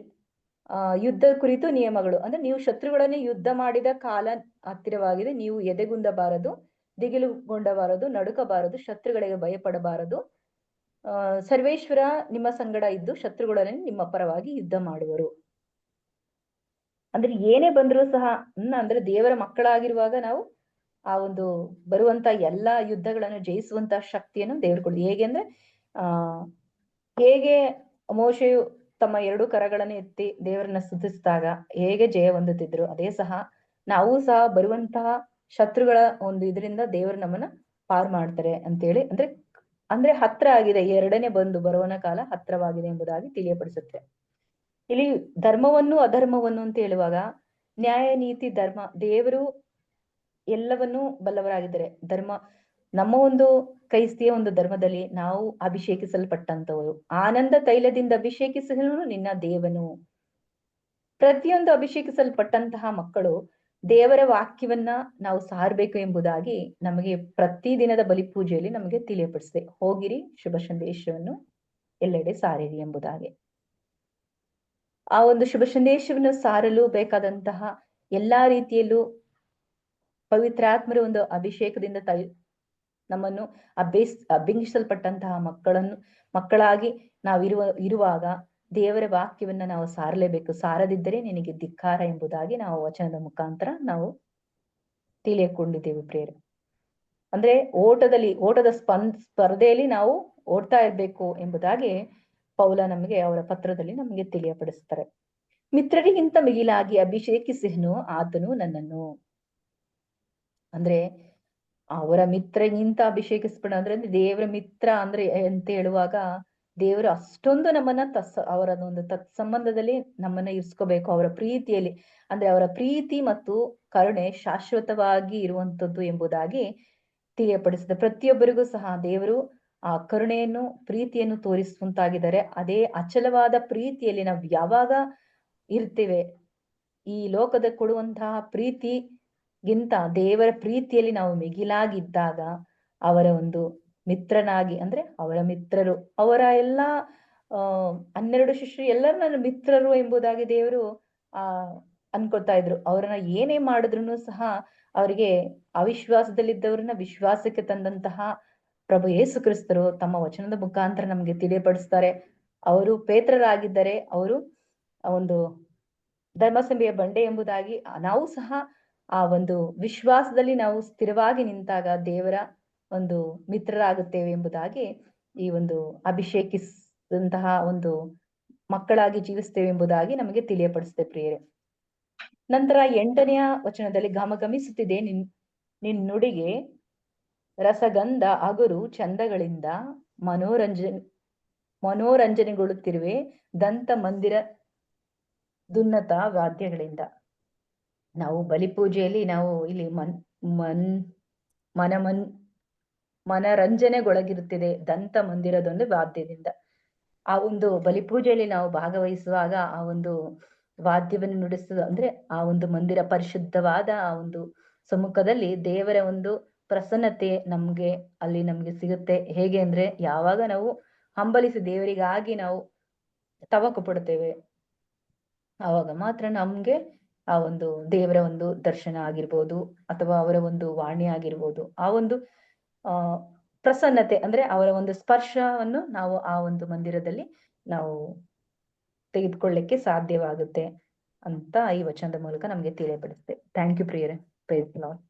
ಯುದ್ಧ ಕುರಿತು ನಿಯಮಗಳು ಅಂದ್ರೆ ನೀವು ಶತ್ರುಗಳನ್ನೇ ಯುದ್ಧ ಮಾಡಿದ ಕಾಲ ಹತ್ತಿರವಾಗಿದೆ, ನೀವು ಎದೆಗುಂದಬಾರದು, ದಿಗಿಲುಗೊಂಡಬಾರದು, ನಡುಕಬಾರದು, ಶತ್ರುಗಳಿಗೆ ಭಯಪಡಬಾರದು. ಸರ್ವೇಶ್ವರ ನಿಮ್ಮ ಸಂಗಡ ಇದ್ದು ಶತ್ರುಗಳನ್ನೇ ನಿಮ್ಮ ಪರವಾಗಿ ಯುದ್ಧ ಮಾಡುವರು. ಅಂದ್ರೆ ಏನೇ ಬಂದರೂ ಸಹ ಅಂದ್ರೆ ದೇವರ ಮಕ್ಕಳಾಗಿರುವಾಗ ನಾವು ಆ ಒಂದು ಬರುವಂತ ಎಲ್ಲಾ ಯುದ್ಧಗಳನ್ನು ಜಯಿಸುವಂತ ಶಕ್ತಿಯನ್ನು ದೇವರು ಕೊಡಿ. ಹೇಗೆ ಅಂದ್ರೆ ಹೇಗೆ ಮೋಶೆಯು ತಮ್ಮ 2 ಕರಗಳನ್ನು ಎತ್ತಿ ದೇವರನ್ನ ಸ್ತುತಿಸಿದಾಗ ಹೇಗೆ ಜಯ ಹೊಂದುತ್ತಿದ್ರು, ಅದೇ ಸಹ ನಾವು ಸಹ ಬರುವಂತಹ ಶತ್ರುಗಳ ಒಂದು ಇದರಿಂದ ದೇವರು ನಮ್ಮನ್ನ ಪಾರ್ ಮಾಡ್ತಾರೆ ಅಂತೇಳಿ ಅಂದ್ರೆ ಹತ್ರ ಆಗಿದೆ, 2ನೇ ಬರುವನ ಕಾಲ ಹತ್ರವಾಗಿದೆ ಎಂಬುದಾಗಿ ತಿಳಿಯಪಡಿಸುತ್ತೆ. ಇಲ್ಲಿ ಧರ್ಮವನ್ನು ಅಧರ್ಮವನ್ನು ಅಂತ ಹೇಳುವಾಗ ನ್ಯಾಯ ನೀತಿ ಧರ್ಮ ದೇವರು ಎಲ್ಲವನ್ನೂ ಬಲ್ಲವರಾಗಿದ್ದಾರೆ. ನಮ್ಮ ಒಂದು ಕ್ರೈಸ್ತಿಯ ಒಂದು ಧರ್ಮದಲ್ಲಿ ನಾವು ಅಭಿಷೇಕಿಸಲ್ಪಟ್ಟಂತವರು, ಆನಂದ ತೈಲದಿಂದ ಅಭಿಷೇಕಿಸಲು ನಿನ್ನ ದೇವನು. ಪ್ರತಿಯೊಂದು ಅಭಿಷೇಕಿಸಲ್ಪಟ್ಟಂತಹ ಮಕ್ಕಳು ದೇವರ ವಾಕ್ಯವನ್ನ ನಾವು ಸಾರಬೇಕು ಎಂಬುದಾಗಿ ನಮಗೆ ಪ್ರತಿದಿನದ ಬಲಿಪೂಜೆಯಲ್ಲಿ ನಮಗೆ ತಿಳಿಯಪಡಿಸಿದೆ. ಹೋಗಿರಿ ಶುಭ ಸಂದೇಶವನ್ನು ಎಲ್ಲೆಡೆ ಸಾರಿರಿ ಎಂಬುದಾಗಿ. ಆ ಒಂದು ಶುಭ ಸಂದೇಶವನ್ನು ಸಾರಲು ಬೇಕಾದಂತಹ ಎಲ್ಲಾ ರೀತಿಯಲ್ಲೂ ಪವಿತ್ರಾತ್ಮರ ಒಂದು ಅಭಿಷೇಕದಿಂದ ನಮ್ಮನ್ನು ಅಭಿಷಿಸಲ್ಪಟ್ಟಂತಹ ಮಕ್ಕಳಾಗಿ ಇರುವಾಗ ದೇವರ ವಾಕ್ಯವನ್ನ ನಾವು ಸಾರಲೇಬೇಕು. ಸಾರದಿದ್ದರೆ ನಿನಗೆ ಧಿಕ್ಕಾರ ಎಂಬುದಾಗಿ ನಾವು ವಚನದ ಮುಖಾಂತರ ನಾವು ತಿಳಿಯಕೊಂಡಿದ್ದೇವೆ ಪ್ರಿಯರೇ. ಅಂದ್ರೆ ಓಟದ ಸ್ಪರ್ಧೆಯಲ್ಲಿ ನಾವು ಓಡ್ತಾ ಇರ್ಬೇಕು ಎಂಬುದಾಗಿ ಪೌಲ ನಮಗೆ ಅವರ ಪತ್ರದಲ್ಲಿ ನಮಗೆ ತಿಳಿಯಪಡಿಸ್ತಾರೆ. ಮಿತ್ರರಿಗಿಂತ ಮಿಗಿಲಾಗಿ ಅಭಿಷೇಕಿಸಿಹನು ಆತನು ನನ್ನನ್ನು. ಅಂದ್ರೆ ಅವರ ಮಿತ್ರಗಿಂತ ಅಭಿಷೇಕಿಸ್ಬೇಡ ಅಂದ್ರೆ ದೇವರ ಮಿತ್ರ ಅಂದ್ರೆ ಅಂತ ಹೇಳುವಾಗ ದೇವರು ಅಷ್ಟೊಂದು ನಮ್ಮನ್ನ ಅವರ ಒಂದು ಸಂಬಂಧದಲ್ಲಿ ನಮ್ಮನ್ನ ಇರಿಸ್ಕೋಬೇಕು. ಅವರ ಪ್ರೀತಿಯಲ್ಲಿ ಅಂದ್ರೆ ಅವರ ಪ್ರೀತಿ ಮತ್ತು ಕರುಣೆ ಶಾಶ್ವತವಾಗಿ ಇರುವಂತದ್ದು ಎಂಬುದಾಗಿ ತಿಳಿಯಪಡಿಸಿದ. ಪ್ರತಿಯೊಬ್ಬರಿಗೂ ಸಹ ದೇವರು ಆ ಕರುಣೆಯನ್ನು ಪ್ರೀತಿಯನ್ನು ತೋರಿಸುವಂತಾಗಿದ್ದಾರೆ. ಅದೇ ಅಚಲವಾದ ಪ್ರೀತಿಯಲ್ಲಿ ನಾವು ಯಾವಾಗ ಇರ್ತೇವೆ, ಈ ಲೋಕದ ಕೊಡುವಂತಹ ಪ್ರೀತಿಗಿಂತ ದೇವರ ಪ್ರೀತಿಯಲ್ಲಿ ನಾವು ಮಿಗಿಲಾಗಿದ್ದಾಗ ಅವರ ಒಂದು ಮಿತ್ರನಾಗಿ ಅಂದ್ರೆ ಅವರ ಮಿತ್ರರು, ಅವರ ಎಲ್ಲಾ 12 ಶಿಷ್ಯರು ಎಲ್ಲರೂ ನನ್ನ ಮಿತ್ರರು ಎಂಬುದಾಗಿ ದೇವರು ಅನ್ಕೊಳ್ತಾ ಇದ್ರು. ಅವರನ್ನ ಏನೇ ಮಾಡಿದ್ರು ಸಹ ಅವರಿಗೆ ಅವಿಶ್ವಾಸದಲ್ಲಿದ್ದವರನ್ನ ವಿಶ್ವಾಸಕ್ಕೆ ತಂದಂತಹ ಪ್ರಭು ಯೇಸು ಕ್ರಿಸ್ತರು ತಮ್ಮ ವಚನದ ಮುಖಾಂತರ ನಮ್ಗೆ ತಿಳಿಯಪಡಿಸ್ತಾರೆ. ಅವರು ಪೇತ್ರರಾಗಿದ್ದರೆ ಅವರು ಒಂದು ಧರ್ಮಸಭೆಯ ಬಂಡೆ ಎಂಬುದಾಗಿ ನಾವು ಸಹ ಆ ಒಂದು ವಿಶ್ವಾಸದಲ್ಲಿ ನಾವು ಸ್ಥಿರವಾಗಿ ನಿಂತಾಗ ದೇವರ ಒಂದು ಮಿತ್ರರಾಗುತ್ತೇವೆ ಎಂಬುದಾಗಿ ಈ ಒಂದು ಅಭಿಷೇಕಿಸಿದಂತಹ ಒಂದು ಮಕ್ಕಳಾಗಿ ಜೀವಿಸ್ತೇವೆ ಎಂಬುದಾಗಿ ನಮಗೆ ತಿಳಿಯಪಡಿಸುತ್ತೆ ಪ್ರಿಯರೇ. ನಂತರ 8ನೆಯ ವಚನದಲ್ಲಿ ಘಮಘಮಿಸುತ್ತಿದೆ ನಿನ್ ನುಡಿಗೆ ರಸಗಂಧ ಅಗುರು ಚಂದಗಳಿಂದ ಮನೋರಂಜನೆಗೊಳ್ಳುತ್ತಿರುವೆ ದಂತ ಮಂದಿರ ದುನ್ನತ ವಾದ್ಯಗಳಿಂದ. ನಾವು ಬಲಿಪೂಜೆಯಲ್ಲಿ ನಾವು ಇಲ್ಲಿ ಮನರಂಜನೆಗೊಳಗಿರುತ್ತಿದೆ ದಂತ ಮಂದಿರದೊಂದು ವಾದ್ಯದಿಂದ. ಆ ಒಂದು ಬಲಿಪೂಜೆಯಲ್ಲಿ ನಾವು ಭಾಗವಹಿಸುವಾಗ ಆ ಒಂದು ವಾದ್ಯವನ್ನು ನುಡಿಸುವುದು ಅಂದ್ರೆ ಆ ಒಂದು ಮಂದಿರ ಪರಿಶುದ್ಧವಾದ ಆ ಒಂದು ಸಮ್ಮುಖದಲ್ಲಿ ದೇವರ ಒಂದು ಪ್ರಸನ್ನತೆ ನಮ್ಗೆ ಸಿಗುತ್ತೆ. ಹೇಗೆ ಅಂದ್ರೆ ಯಾವಾಗ ನಾವು ಹಂಬಲಿಸಿ ದೇವರಿಗಾಗಿ ನಾವು ತವಕ ಪಡುತ್ತೇವೆ, ಆವಾಗ ಮಾತ್ರ ನಮ್ಗೆ ಆ ಒಂದು ದೇವರ ಒಂದು ದರ್ಶನ ಆಗಿರ್ಬೋದು ಅಥವಾ ಅವರ ಒಂದು ವಾಣಿ ಆಗಿರ್ಬೋದು, ಆ ಒಂದು ಪ್ರಸನ್ನತೆ ಅಂದ್ರೆ ಅವರ ಒಂದು ಸ್ಪರ್ಶವನ್ನು ನಾವು ಆ ಒಂದು ಮಂದಿರದಲ್ಲಿ ನಾವು ತೆಗೆದುಕೊಳ್ಳಿಕ್ಕೆ ಸಾಧ್ಯವಾಗುತ್ತೆ ಅಂತ ಈ ವಚನದ ಮೂಲಕ ನಮ್ಗೆ ತಿಳಿಯಪಡಿಸುತ್ತೆ. ಥ್ಯಾಂಕ್ ಯು ಪ್ರಿಯರೇ. Praise the lord.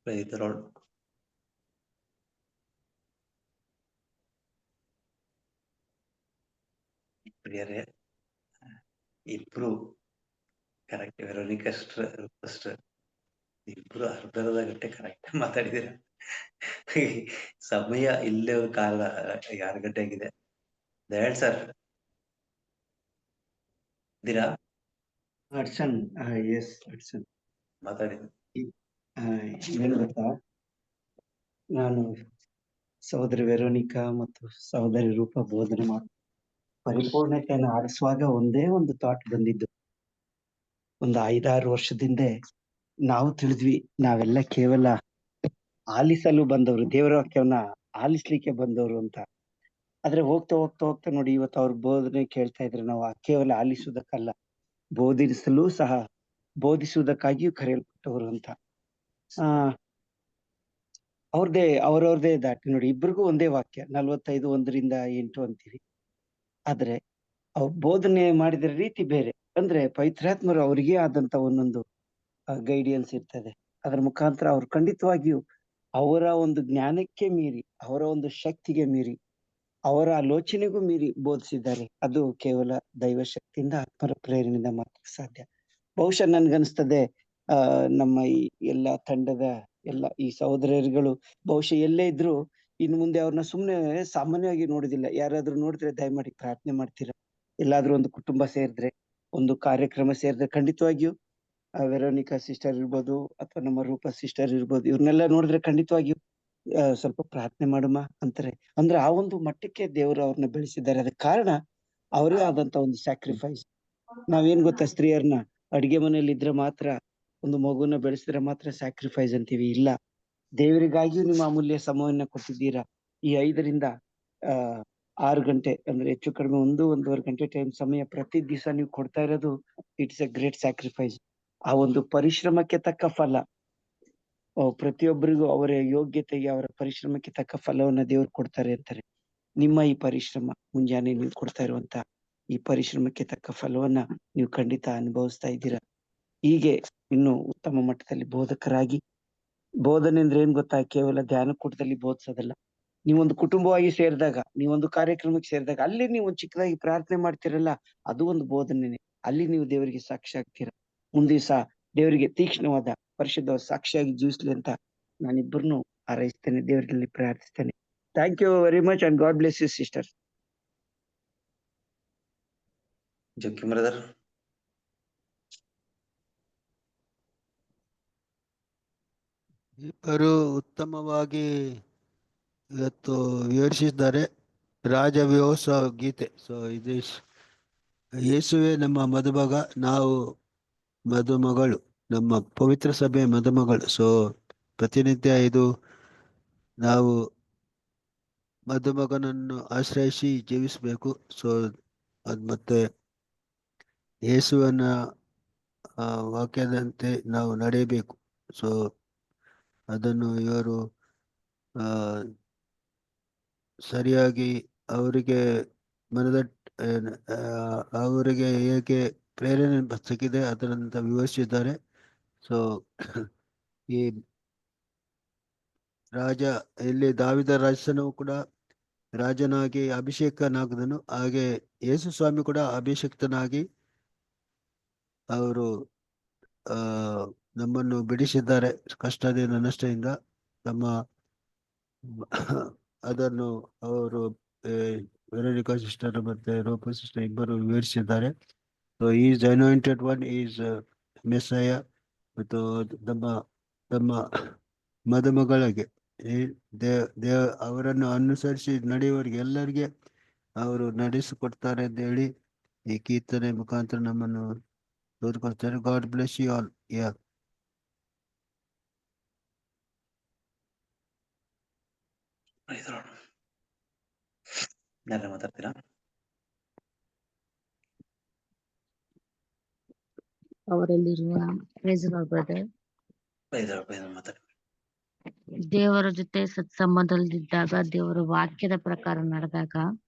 Praise the lord. ಪ್ರಿಯರೇ, ಇಬ್ರು ಕರೆಕ್ಟ್, ವೆರೋನಿಕಾ ಸಿಸ್ಟರ್ ಇಬ್ರು ಅರ್ಧರ್ಧ ಗಂಟೆ ಕರೆಕ್ಟ್ ಮಾತಾಡಿದಿರ. ಸಮಯ ಇಲ್ಲೇ ಒಂದು ಕಾಲ 6 ಗಂಟೆ ಆಗಿದೆ. ದಯಾಳ್ ಸರ್ ಇದ್ದೀರಾ? ಅಡ್ಸನ್ ಎಸ್ ಅಡ್ಸನ್ ಮಾತಾಡಿ. ಏನ್ ಗೊತ್ತಾ, ನಾನು ಸಹೋದರಿ ವೆರೋನಿಕಾ ಮತ್ತು ಸಹೋದರಿ ರೂಪ ಬೋಧನೆ ಮಾಡಿ ಪರಿಪೂರ್ಣತೆಯನ್ನು ಆರಿಸುವಾಗ ಒಂದೇ ಒಂದು ಥಾಟ್ ಬಂದಿದ್ದು. ಒಂದು 5-6 ವರ್ಷದಿಂದ ನಾವು ತಿಳಿದ್ವಿ ನಾವೆಲ್ಲ ಕೇವಲ ಆಲಿಸಲು ಬಂದವರು, ದೇವರ ವಾಕ್ಯವನ್ನ ಆಲಿಸ್ಲಿಕ್ಕೆ ಬಂದವರು ಅಂತ. ಆದ್ರೆ ಹೋಗ್ತಾ ಹೋಗ್ತಾ ಹೋಗ್ತಾ ನೋಡಿ, ಇವತ್ತು ಅವ್ರ ಬೋಧನೆ ಕೇಳ್ತಾ ಇದ್ರೆ ನಾವು ಕೇವಲ ಆಲಿಸುವುದಕ್ಕಲ್ಲ, ಬೋಧಿಸುವುದಕ್ಕಾಗಿಯೂ ಕರೆಯಲ್ಪಟ್ಟವರು ಅಂತ. ಅವ್ರವ್ರದೇ ದಾಟಿ ನೋಡಿ, ಇಬ್ರಿಗೂ ಒಂದೇ ವಾಕ್ಯ 45:1-8 ಅಂತೀವಿ. ಆದ್ರೆ ಅವ್ರು ಬೋಧನೆ ಮಾಡಿದ ರೀತಿ ಬೇರೆ. ಅಂದ್ರೆ ಪವಿತ್ರಾತ್ಮರು ಅವರಿಗೆ ಆದಂತ ಒಂದೊಂದು ಗೈಡಿಯನ್ಸ್ ಇರ್ತದೆ. ಅದರ ಮುಖಾಂತರ ಅವ್ರು ಖಂಡಿತವಾಗಿಯೂ ಅವರ ಒಂದು ಜ್ಞಾನಕ್ಕೆ ಮೀರಿ, ಅವರ ಒಂದು ಶಕ್ತಿಗೆ ಮೀರಿ, ಅವರ ಆಲೋಚನೆಗೂ ಮೀರಿ ಬೋಧಿಸಿದ್ದಾರೆ. ಅದು ಕೇವಲ ದೈವ ಶಕ್ತಿಯಿಂದ, ಆತ್ಮರ ಪ್ರೇರಣೆಯಿಂದ ಮಾತ್ರ ಸಾಧ್ಯ. ಬಹುಶಃ ನನ್ಗನ್ಸ್ತದೆ ನಮ್ಮ ಈ ಎಲ್ಲಾ ತಂಡದ ಈ ಸಹೋದರರುಗಳು ಬಹುಶಃ ಎಲ್ಲೇ ಇದ್ರು ಇನ್ನು ಮುಂದೆ ಅವ್ರನ್ನ ಸುಮ್ನೆ ಸಾಮಾನ್ಯವಾಗಿ ನೋಡುದಿಲ್ಲ. ಯಾರಾದ್ರೂ ನೋಡಿದ್ರೆ ದಯಮಾಡಿ ಪ್ರಾರ್ಥನೆ ಮಾಡ್ತೀರಾ. ಎಲ್ಲಾದ್ರೂ ಒಂದು ಕುಟುಂಬ ಸೇರಿದ್ರೆ, ಒಂದು ಕಾರ್ಯಕ್ರಮ ಸೇರಿದ್ರೆ ಖಂಡಿತವಾಗಿಯೂ ವೆರೋನಿಕಾ ಸಿಸ್ಟರ್ ಇರ್ಬೋದು ಅಥವಾ ನಮ್ಮ ರೂಪಾ ಸಿಸ್ಟರ್ ಇರ್ಬೋದು, ಇವ್ರನ್ನೆಲ್ಲ ನೋಡಿದ್ರೆ ಖಂಡಿತವಾಗಿಯೂ ಸ್ವಲ್ಪ ಪ್ರಾರ್ಥನೆ ಮಾಡುಮ ಅಂತಾರೆ. ಅಂದ್ರೆ ಆ ಒಂದು ಮಟ್ಟಕ್ಕೆ ದೇವರು ಅವ್ರನ್ನ ಬೆಳೆಸಿದ್ದಾರೆ. ಅದಕ್ಕೆ ಕಾರಣ ಅವರೇ ಆದಂತ ಒಂದು ಸ್ಯಾಕ್ರಿಫೈಸ್. ನಾವೇನ್ ಗೊತ್ತಾ, ಸ್ತ್ರೀಯರ್ನ ಅಡಿಗೆ ಮನೆಯಲ್ಲಿ ಇದ್ರೆ ಮಾತ್ರ, ಒಂದು ಮಗುನ ಬೆಳೆಸಿದ್ರೆ ಮಾತ್ರ ಸ್ಯಾಕ್ರಿಫೈಸ್ ಅಂತೀವಿ. ಇಲ್ಲ, ದೇವರಿಗಾಗಿಯೂ ನಿಮ್ಮ ಅಮೂಲ್ಯ ಸಮಯವನ್ನ ಕೊಟ್ಟಿದ್ದೀರಾ. ಈ 5ರಿಂದ 6 ಗಂಟೆ ಅಂದ್ರೆ ಹೆಚ್ಚು ಕಡಿಮೆ 1-1.5 ಗಂಟೆ ಟೈಮ್ ಸಮಯ ಪ್ರತಿ ದಿವಸ ನೀವು ಕೊಡ್ತಾ ಇರೋದು ಇಟ್ಸ್ ಎ ಗ್ರೇಟ್ ಸ್ಯಾಕ್ರಿಫೈಸ್. ಆ ಒಂದು ಪರಿಶ್ರಮಕ್ಕೆ ತಕ್ಕ ಫಲ ಪ್ರತಿಯೊಬ್ಬರಿಗೂ ಅವರ ಯೋಗ್ಯತೆಗೆ ಅವರ ಪರಿಶ್ರಮಕ್ಕೆ ತಕ್ಕ ಫಲವನ್ನ ದೇವರು ಕೊಡ್ತಾರೆ ಅಂತಾರೆ. ನಿಮ್ಮ ಈ ಪರಿಶ್ರಮ ಮುಂಜಾನೆ ನೀವು ಕೊಡ್ತಾ ಇರುವಂತ ಈ ಪರಿಶ್ರಮಕ್ಕೆ ತಕ್ಕ ಫಲವನ್ನ ನೀವು ಖಂಡಿತ ಅನುಭವಿಸ್ತಾ ಇದ್ದೀರಾ. ಹೀಗೆ ಇನ್ನು ಉತ್ತಮ ಮಟ್ಟದಲ್ಲಿ ಬೋಧಕರಾಗಿ, ಬೋಧನೆ ಅಂದ್ರೆ ಏನ್ ಗೊತ್ತಾ, ಕೇವಲ ಧ್ಯಾನಕೂಟದಲ್ಲಿ ಬೋಧಿಸೋದಲ್ಲ. ನೀವೊಂದು ಕುಟುಂಬವಾಗಿ ಸೇರಿದಾಗ, ನೀವೊಂದು ಕಾರ್ಯಕ್ರಮಕ್ಕೆ ಸೇರಿದಾಗ ಅಲ್ಲಿ ನೀವು ಒಂದು ಚಿಕ್ಕದಾಗಿ ಪ್ರಾರ್ಥನೆ ಮಾಡ್ತಿರಲ್ಲ, ಅದು ಒಂದು ಬೋಧನೆನೆ. ಅಲ್ಲಿ ನೀವು ದೇವರಿಗೆ ಸಾಕ್ಷಿ ಆಗ್ತೀರಾ. ಮುಂದೆ ದಿವಸ ದೇವರಿಗೆ ತೀಕ್ಷ್ಣವಾದ ಪರಿಶುದ್ಧ ಸಾಕ್ಷಿಯಾಗಿ ಜೀವಿಸ್ಲಿ ಅಂತ ನಾನಿಬ್ಬರನ್ನು ಹಾರೈಸ್ತೇನೆ, ದೇವರಲ್ಲಿ ಪ್ರಾರ್ಥಿಸ್ತೇನೆ. Thank you very much and God bless you sister. Joachim brother. ಇಬ್ಬರು ಉತ್ತಮವಾಗಿ ಇವತ್ತು ವಿವರಿಸಿದ್ದಾರೆ ರಾಜವ್ಯವಸ ಗೀತೆ. ಸೊ ಇದು ಯೇಸುವೆ ನಮ್ಮ ಮದುಮಗ, ನಾವು ಮದುಮಗಳು, ನಮ್ಮ ಪವಿತ್ರ ಸಭೆ ಮದುಮಗಳು. ಸೊ ಪ್ರತಿನಿತ್ಯ ಇದು ನಾವು ಮದುಮಗನನ್ನು ಆಶ್ರಯಿಸಿ ಜೀವಿಸಬೇಕು. ಸೊ ಅದು ಮತ್ತೆ ಯೇಸುವನ ವಾಕ್ಯದಂತೆ ನಾವು ನಡೆಯಬೇಕು. ಸೊ ಅದನ್ನು ಇವರು ಸರಿಯಾಗಿ ಅವರಿಗೆ ಅವರಿಗೆ ಹೇಗೆ ಪ್ರೇರಣೆ ಸಿಕ್ಕಿದೆ ಅದರಂತ ವಿವರಿಸಿದ್ದಾರೆ. ಸೊ ಈ ರಾಜ ಇಲ್ಲಿ ದಾವಿದ ರಾಜನು ಕೂಡ ರಾಜನಾಗಿ ಅಭಿಷೇಕನಾಗದನು, ಹಾಗೆ ಯೇಸು ಸ್ವಾಮಿ ಕೂಡ ಅಭಿಷೇಕ್ತನಾಗಿ ಅವರು ನಮ್ಮನ್ನು ಬಿಡಿಸಿದ್ದಾರೆ ಕಷ್ಟದಿಂದ ನಷ್ಟದಿಂದ. ನಮ್ಮ ಅದನ್ನು ಅವರು ವೆರೋನಿಕಾ ಸಿಸ್ಟರ್ ಮತ್ತೆ ರೂಪಾ ಸಿಸ್ಟರ್ ಇಬ್ಬರು ವಿವರಿಸಿದ್ದಾರೆ. So is anointed one, is Messiah, ಮತ್ತು ನಮ್ಮ ಮದುಮಗಳಿಗೆ ಅವರನ್ನು ಅನುಸರಿಸಿ ನಡೆಯುವವರಿಗೆ ಎಲ್ಲರಿಗೆ ಅವರು ನಡೆಸಿಕೊಡ್ತಾರೆ ಅಂತ ಹೇಳಿ ಈ ಕೀರ್ತನೆ ಮುಖಾಂತರ ನಮ್ಮನ್ನು ತೋರಿಕೊಳ್ತಾರೆ. God bless you all. ಯಾ ಯಾರ ಮಾತಾಡ್ತೀರಾ? ಅವರಲ್ಲಿರುವ ಬ್ರದರ್, ಮಾತಾಡಿ. ದೇವರ ಜೊತೆ ಸತ್ಸಂಬಂಧದಲ್ಲಿದ್ದಾಗ, ದೇವರ ವಾಕ್ಯದ ಪ್ರಕಾರ ನಡೆದಾಗ,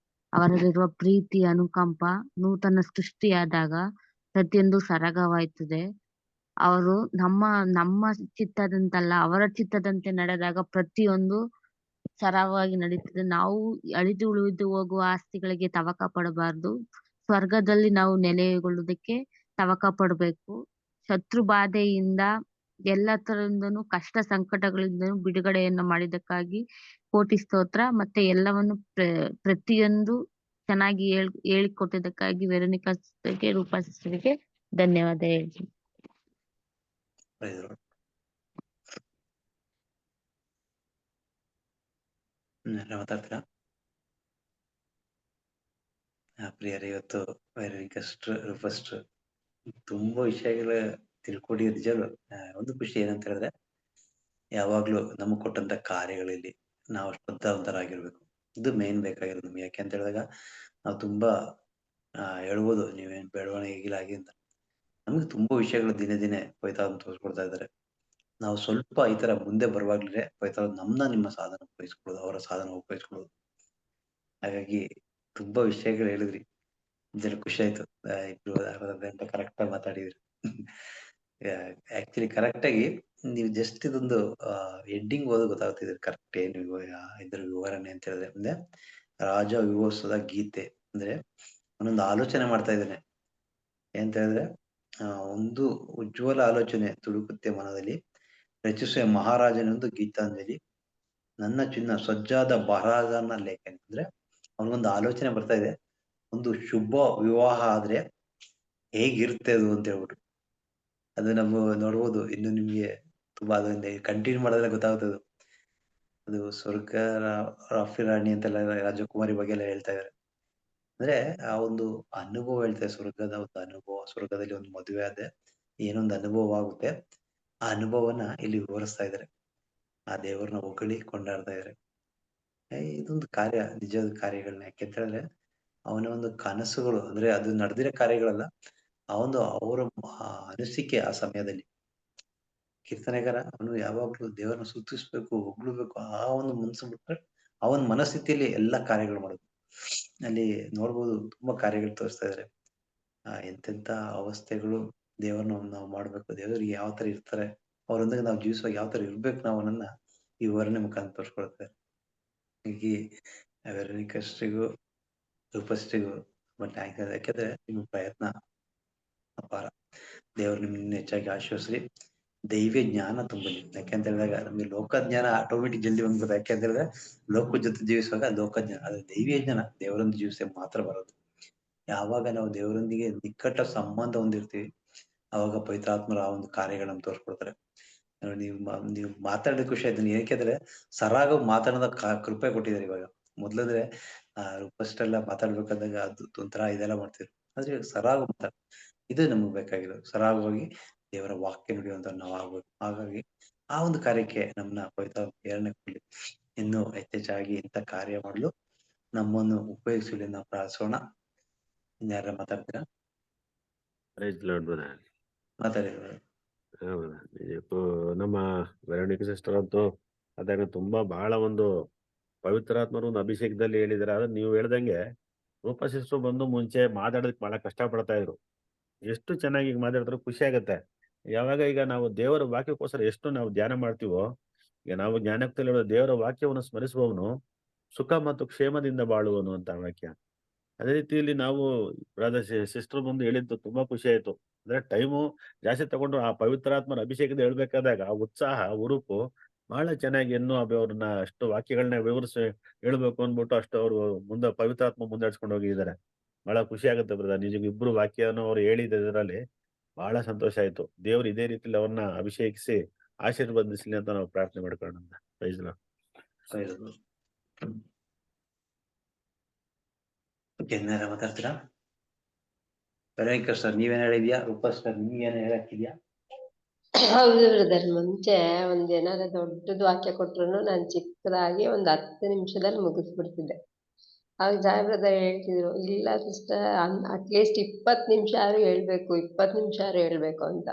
ಅವರಲ್ಲಿರುವ ಪ್ರೀತಿ, ಅನುಕಂಪ, ನೂತನ ಸೃಷ್ಟಿಯಾದಾಗ ಪ್ರತಿಯೊಂದು ಸರಾಗವಾಯ್ತದೆ. ಅವರು ನಮ್ಮ ಚಿತ್ತದಂತಲ್ಲ, ಅವರ ಚಿತ್ತದಂತೆ ನಡೆದಾಗ ಪ್ರತಿಯೊಂದು ಸರಾಗವಾಗಿ ನಡೀತದೆ. ನಾವು ಅಳಿದು ಉಳಿದು ಹೋಗುವ ಆಸ್ತಿಗಳಿಗೆ ತವಕ ಪಡಬಾರ್ದು. ಸ್ವರ್ಗದಲ್ಲಿ ನಾವು ನೆಲೆಗೊಳ್ಳುವುದಕ್ಕೆ ತವಕ ಪಡಬೇಕು. ಶತ್ರು ಬಾಧೆಯಿಂದ ಎಲ್ಲ ತರದಿಂದನೂ ಕಷ್ಟ ಸಂಕಟಗಳಿಂದನೂ ಬಿಡುಗಡೆಯನ್ನು ಮಾಡಿದ್ದಕ್ಕಾಗಿ ಕೋಟಿ ಸ್ತೋತ್ರ. ಮತ್ತೆ ಎಲ್ಲವನ್ನು ಪ್ರತಿಯೊಂದು ಚೆನ್ನಾಗಿ ಹೇಳಿಕೊಟ್ಟಿದ್ದಕ್ಕಾಗಿ ವೆರೋನಿಕಾ ಸಿಸ್ಟರ್ಗೆ, ರೂಪಾ ಸಿಸ್ಟರ್ಗೆ ಧನ್ಯವಾದ ಹೇಳ್ತೀನಿ. ಮಾತಾಡ್ತೀರಾ? ಪ್ರಿಯರೇ, ಇವತ್ತು ಫಸ್ಟ್ ತುಂಬಾ ವಿಷಯಗಳ ತಿಳ್ಕೊಂಡು ನಿಜವೂ ಒಂದು ಖುಷಿ ಏನಂತ ಹೇಳಿದ್ರೆ, ಯಾವಾಗ್ಲೂ ನಮಗ್ ಕೊಟ್ಟಂತ ಕಾರ್ಯಗಳಲ್ಲಿ ನಾವು ಶ್ರದ್ಧಾವಂತರಾಗಿರ್ಬೇಕು. ಇದು ಮೇನ್ ಬೇಕಾಗಿರೋದು ನಮ್ಗೆ. ಯಾಕೆ ಅಂತ ಹೇಳಿದಾಗ ನಾವು ತುಂಬಾ ಹೇಳ್ಬೋದು ನೀವೇನ್ ಬೆಳವಣಿಗೆಗಳಾಗಿ ಅಂತ. ನಮ್ಗೆ ತುಂಬಾ ವಿಷಯಗಳು ದಿನೇ ದಿನೇ ಪವಿತ್ರ ತೋರಿಸ್ಕೊಡ್ತಾ ಇದ್ದಾರೆ. ನಾವು ಸ್ವಲ್ಪ ಈ ತರ ಮುಂದೆ ಬರುವಾಗ್ಲೇ ಪವಿತ್ರ ನಿಮ್ಮ ಸಾಧನ ಉಪಯೋಗಿಸ್ಕೊಳ್ಳೋದು, ಅವರ ಸಾಧನ ಉಪಯೋಗಿಸ್ಕೊಳ್ಳೋದು. ಹಾಗಾಗಿ ತುಂಬಾ ವಿಷಯಗಳು ಹೇಳಿದ್ರಿ, ಜನ ಖುಷಿ ಆಯ್ತು. ಇಬ್ರು ಅಂತ ಕರೆಕ್ಟ್ ಆಗಿ ಮಾತಾಡಿದ್ರಿ. ಆಕ್ಚುಲಿ ಕರೆಕ್ಟ್ ಆಗಿ ನೀವು ಜಸ್ಟ್ ಇದೊಂದು ಎಂಡಿಂಗ್ ಓದೋ ಗೊತ್ತಾಗ್ತಿದ್ರಿ ಕರೆಕ್ಟ್ ಏನು ಇದ್ರ ವಿವರಣೆ ಅಂತ ಹೇಳಿದ್ರೆ. ಅಂದ್ರೆ ರಾಜ ವಿವೋತ್ಸವದ ಗೀತೆ ಅಂದ್ರೆ ಒಂದೊಂದು ಆಲೋಚನೆ ಮಾಡ್ತಾ ಇದ್ದೇನೆ. ಏನಂತ ಹೇಳಿದ್ರೆ, ಒಂದು ಉಜ್ವಲ ಆಲೋಚನೆ ತುಳುಕುತ್ತೆ ಮನದಲ್ಲಿ, ರಚಿಸುವ ಮಹಾರಾಜನೊಂದು ಗೀತಾಂಜಲಿ, ನನ್ನ ಚಿನ್ನ ಸಜ್ಜಾದ ಬರಹಗಾರನ ಲೇಖನ. ಅಂದ್ರೆ ಅವನಿಗೊಂದು ಆಲೋಚನೆ ಬರ್ತಾ ಇದೆ, ಒಂದು ಶುಭ ವಿವಾಹ ಆದ್ರೆ ಹೇಗಿರುತ್ತೆ ಅದು ಅಂತ ಹೇಳ್ಬಿಟ್ಟು. ಅದು ನಮ್ಮ ನೋಡ್ಬೋದು. ಇನ್ನು ನಿಮ್ಗೆ ತುಂಬಾ ಅದರಿಂದ ಕಂಟಿನ್ಯೂ ಮಾಡೋದ್ರೆ ಗೊತ್ತಾಗ್ತದೆ. ಅದು ಸ್ವರ್ಗ ರಾಫಿ-ರಾಣಿ ಅಂತೆಲ್ಲ ರಾಜಕುಮಾರಿ ಬಗ್ಗೆ ಎಲ್ಲ ಹೇಳ್ತಾ ಇದಾರೆ. ಅಂದ್ರೆ ಆ ಒಂದು ಅನುಭವ ಹೇಳ್ತಾರೆ, ಸ್ವರ್ಗದ ಒಂದು ಅನುಭವ. ಸ್ವರ್ಗದಲ್ಲಿ ಒಂದು ಮದುವೆ ಆದ್ರೆ ಏನೊಂದು ಅನುಭವ ಆಗುತ್ತೆ, ಆ ಅನುಭವನ ಇಲ್ಲಿ ವಿವರಿಸ್ತಾ ಇದಾರೆ. ಆ ದೇವ್ರನ್ನ ಹೊಗಳಿ ಕೊಂಡಾಡ್ತಾ ಇದಾರೆ. ಇದೊಂದು ಕಾರ್ಯ, ನಿಜವಾದ ಕಾರ್ಯಗಳನ್ನ. ಯಾಕೆಂತ ಹೇಳಿದ್ರೆ ಅವನ ಒಂದು ಕನಸುಗಳು, ಅಂದ್ರೆ ಅದು ನಡೆದಿರೋ ಕಾರ್ಯಗಳಲ್ಲ, ಅವರ ಅನಿಸಿಕೆ ಆ ಸಮಯದಲ್ಲಿ. ಕೀರ್ತನೆಗಾರ ಅವನು ಯಾವಾಗ್ಲೂ ದೇವರನ್ನ ಸ್ತುತಿಸ್ಬೇಕು, ಹೊಗಳ್ಬೇಕು, ಆ ಒಂದು ಮನಸ್ಸು ಬಿಟ್ರೆ ಅವನ ಮನಸ್ಥಿತಿಯಲ್ಲಿ ಎಲ್ಲಾ ಕಾರ್ಯಗಳು ಮಾಡೋದು. ಅಲ್ಲಿ ನೋಡ್ಬೋದು, ತುಂಬಾ ಕಾರ್ಯಗಳು ತೋರಿಸ್ತಾ ಇದಾರೆ. ಎಂತೆಂತ ಅವಸ್ಥೆಗಳು ದೇವರನ್ನ ನಾವು ಮಾಡ್ಬೇಕು, ದೇವರಿಗೆ ಯಾವ ತರ ಇರ್ತಾರೆ, ಅವರೊಂದಿಗೆ ನಾವು ಜೀವಿಸುವಾಗ ಯಾವ ತರ ಇರ್ಬೇಕು ನಾವು ಅನ್ನೋದನ್ನ ಈ ವಿವರಣೆ ಮುಖಾಂತರ ತೋರಿಸ್ಕೊಡ್ತಾರೆ. ಹೀಗೆ ವೆರನಿಕಸ್ಟ್ರಿಗೂ ರೂಪಸ್ಟ್ರಿಗೂ ಯಾಕೆಂದ್ರೆ ನಿಮ್ಮ ಪ್ರಯತ್ನ ಅಪಾರ. ದೇವರು ನಿಮ್ಮನ್ನ ಹೆಚ್ಚಾಗಿ ಆಶೀರ್ವದಿಸಲಿ, ದೈವ ಜ್ಞಾನ ತುಂಬಲಿ. ಯಾಕೆಂತ ಹೇಳಿದಾಗ ನಮ್ಗೆ ಲೋಕಜ್ಞಾನ ಆಟೋಮೆಟಿಕ್ ಜಲ್ದಿ ಬಂದ್ಬಿಡುತ್ತೆ. ಯಾಕೆಂತ ಹೇಳಿದ್ರೆ ಲೋಕದ ಜೊತೆ ಜೀವಿಸುವಾಗ ಲೋಕಜ್ಞಾನ, ಅದೇ ದೈವೀಯ ಜ್ಞಾನ ದೇವರೊಂದು ಜೀವಿಸಿ ಮಾತ್ರ ಬರೋದು. ಯಾವಾಗ ನಾವು ದೇವರೊಂದಿಗೆ ನಿಕಟ ಸಂಬಂಧ ಹೊಂದಿರ್ತೀವಿ, ಅವಾಗ ಪವಿತ್ರಾತ್ಮರ ಆ ಒಂದು ಕಾರ್ಯಗಳನ್ನ ತೋರಿಸ್ಕೊಡ್ತಾರೆ. ನೀವು ಮಾತಾಡಿದ ಖುಷಿ ಆಯ್ತು. ಏಕೆಂದ್ರೆ ಸರಾಗ ಮಾತಾಡೋದ ಕೃಪೆ ಕೊಟ್ಟಿದ್ದಾರೆ ಇವಾಗ. ಮೊದ್ಲಂದ್ರೆ ಫಸ್ಟ್ ಎಲ್ಲ ಮಾತಾಡ್ಬೇಕಾದಾಗ ಅದು ಒಂಥರ ಇದೆಲ್ಲ ಮಾಡ್ತಿದ್ರು, ಆದ್ರೆ ಇವಾಗ ಸರಾಗ ಮಾತಾಡ, ಇದು ನಮಗ್ ಬೇಕಾಗಿರೋದು. ಸರಾಗವಾಗಿ ದೇವರ ವಾಕ್ಯ ನುಡಿಯುವಂತ ನಾವು ಆಗ್ಬೇಕು. ಹಾಗಾಗಿ ಆ ಒಂದು ಕಾರ್ಯಕ್ಕೆ ನಮ್ಮನ್ನ ಪವಿತ್ರ ಪ್ರೇರಣೆ ಕೊಡ್ಲಿ, ಇನ್ನು ಹೆಚ್ಚೆಚ್ಚಾಗಿ ಇಂಥ ಕಾರ್ಯ ಮಾಡಲು ನಮ್ಮನ್ನು ಉಪಯೋಗಿಸಲಿ ನಾವು ಪ್ರಾರ್ಥಿಸೋಣ. ಇನ್ಯಾರ ಮಾತಾಡ್ತೀರಾ? ಮಾತಾಡಿದ್ರು ಹೌದಾ, ನಿಜಕ್ಕೂ ನಮ್ಮ ವೆರೋನಿಕಾ ಸಿಸ್ಟರ್ ಅಂತೂ ಅದಾಗ ತುಂಬಾ ಬಹಳ ಒಂದು ಪವಿತ್ರಾತ್ಮರು ಒಂದು ಅಭಿಷೇಕದಲ್ಲಿ ಹೇಳಿದಾರೆ. ಆದ್ರೆ ನೀವು ಹೇಳ್ದಂಗೆ ರೂಪಾ ಸಿಸ್ಟರ್ ಬಂದು ಮುಂಚೆ ಮಾತಾಡೋದಕ್ಕೆ ಬಹಳ ಕಷ್ಟ ಪಡ್ತಾ ಇದ್ರು. ಎಷ್ಟು ಚೆನ್ನಾಗಿ ಈಗ ಮಾತಾಡಿದ್ರು ಖುಷಿ ಆಗತ್ತೆ. ಯಾವಾಗ ಈಗ ನಾವು ದೇವರ ವಾಕ್ಯಕ್ಕೋಸ್ಕರ ಎಷ್ಟು ನಾವು ಧ್ಯಾನ ಮಾಡ್ತೀವೋ, ಈಗ ನಾವು ಜ್ಞಾನಕ್ತಲ್ಲಿ ಹೇಳೋ ದೇವರ ವಾಕ್ಯವನ್ನು ಸ್ಮರಿಸುವವನು ಸುಖ ಮತ್ತು ಕ್ಷೇಮದಿಂದ ಬಾಳುವನು ಅಂತ ವಾಕ್ಯ. ಅದೇ ರೀತಿಯಲ್ಲಿ ನಾವು ಬ್ರದರ್ ಸಿಸ್ಟರ್ ಬಂದು ಹೇಳಿದ್ದು ತುಂಬಾ ಖುಷಿ ಆಯ್ತು. ಅಂದ್ರೆ ಟೈಮು ಜಾಸ್ತಿ ತಗೊಂಡು ಆ ಪವಿತ್ರಾತ್ಮರ ಅಭಿಷೇಕದ ಹೇಳ್ಬೇಕಾದಾಗ ಆ ಉತ್ಸಾಹ ಹುರುಪು ಬಹಳ ಚೆನ್ನಾಗಿ ಇನ್ನೂ ಅವ್ರನ್ನ ಅಷ್ಟು ವಾಕ್ಯಗಳನ್ನ ವಿವರಿಸಿ ಹೇಳ್ಬೇಕು ಅಂದ್ಬಿಟ್ಟು ಅಷ್ಟು ಅವರು ಮುಂದೆ ಪವಿತ್ರಾತ್ಮ ಮುಂದಾಡ್ಸ್ಕೊಂಡು ಹೋಗಿದ್ದಾರೆ. ಬಹಳ ಖುಷಿ ಆಗುತ್ತೆ ಬ್ರದರ್. ನಿಜಕ್ಕೂ ಇಬ್ರು ವಾಕ್ಯವನ್ನು ಅವ್ರು ಹೇಳಿದ್ರಲ್ಲಿ ಬಹಳ ಸಂತೋಷ ಆಯ್ತು. ದೇವ್ರು ಇದೇ ರೀತಿಯಲ್ಲಿ ಅವ್ರನ್ನ ಅಭಿಷೇಕಿಸಿ ಆಶೀರ್ವದಿಸ್ಲಿ ಅಂತ ನಾವು ಪ್ರಾರ್ಥನೆ ಮಾಡ್ಕೊಳ್ಳೋಣ. Praise lord. ಏನಾರ ಮಾತಾಡ್ತೀರಾ? ವೆರನಿಕಾ ಸರ್ ನೀವೇನ್ ಹೇಳಿದ್ಯಾ? ರೂಪಾ ಸರ್ ನೀವೇನ ಹೇಳಕ್ಕಿದ್ಯಾ? ಹೌದು ಬ್ರದರ್, ಮುಂಚೆ ಏನಾರ ದೊಡ್ಡದು ವಾಕ್ಯ ಕೊಟ್ರು ನಾನ್ ಚಿಕ್ಕದಾಗಿ 10 ನಿಮಿಷದಲ್ಲಿ ಮುಗಿಸ್ಬಿಡ್ತಿದ್ದೆ. ಆಗ ಜಾಯ್ ಬ್ರದರ್ ಹೇಳ್ತಿದ್ರು, ಇಲ್ಲ ಸಿಸ್ಟರ್ ಅಟ್ಲೀಸ್ಟ್ 20 ನಿಮಿಷ ಹೇಳ್ಬೇಕು, 20 ನಿಮಿಷ ಹೇಳ್ಬೇಕು ಅಂತ.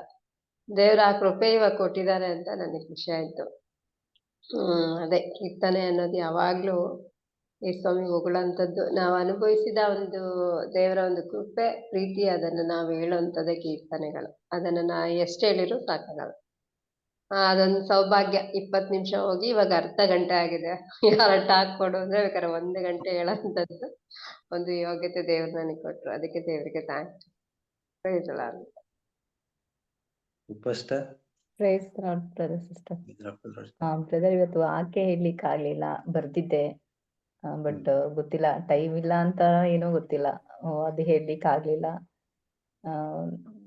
ದೇವ್ರ ಆ ಕೃಪೆ ಇವಾಗ ಕೊಟ್ಟಿದ್ದಾರೆ ಅಂತ ನನಗೆ ಖುಷಿ ಆಯ್ತು. ಅದೇ ಕೀರ್ತನೆ ಅನ್ನೋದು ಯಾವಾಗ್ಲೂ ಈ ಸ್ವಾಮಿ ಹೊಗಳಂತದ್ದು, ನಾವು ಅನುಭವಿಸಿದ ಒಂದು ದೇವರ ಒಂದು ಕೃಪೆ ಪ್ರೀತಿ, ಅದನ್ನ ನಾವು ಹೇಳೋಂಥದ್ದೇ ಕೀರ್ತನೆಗಳು. ಅದನ್ನ ನಾ ಎಷ್ಟು ಹೇಳಿದ್ರು ಸಾಕಾಗಲ್ಲ. ಅದೊಂದು ಸೌಭಾಗ್ಯ. 20 ನಿಮಿಷ ಹೋಗಿ ಇವಾಗ ಅರ್ಧ ಗಂಟೆ ಆಗಿದೆ. ಯಾರ ಟಾಕ್ ಕೊಡು ಅಂದ್ರೆ ಬೇಕಾದ್ರೆ 1 ಗಂಟೆ ಹೇಳೋಂಥದ್ದು ಒಂದು ಯೋಗ್ಯತೆ ದೇವ್ರು ನನಗೆ ಕೊಟ್ರು. ಅದಕ್ಕೆ ದೇವರಿಗೆ thanks. Praise lord. Praise lord brother sister. Brother ಇವತ್ತು ವಾಕ್ಯ ಹೇಳಲಿಕ್ಕೆ ಆಗ್ಲಿಲ್ಲ, ಬರ್ದಿದ್ದೆ, ಬಟ್ ಗೊತ್ತಿಲ್ಲ, ಟೈಮ್ ಇಲ್ಲ ಅಂತ ಏನೋ ಗೊತ್ತಿಲ್ಲ, ಅದು ಹೇಳಲಿಕ್ಕೆ ಆಗ್ಲಿಲ್ಲ.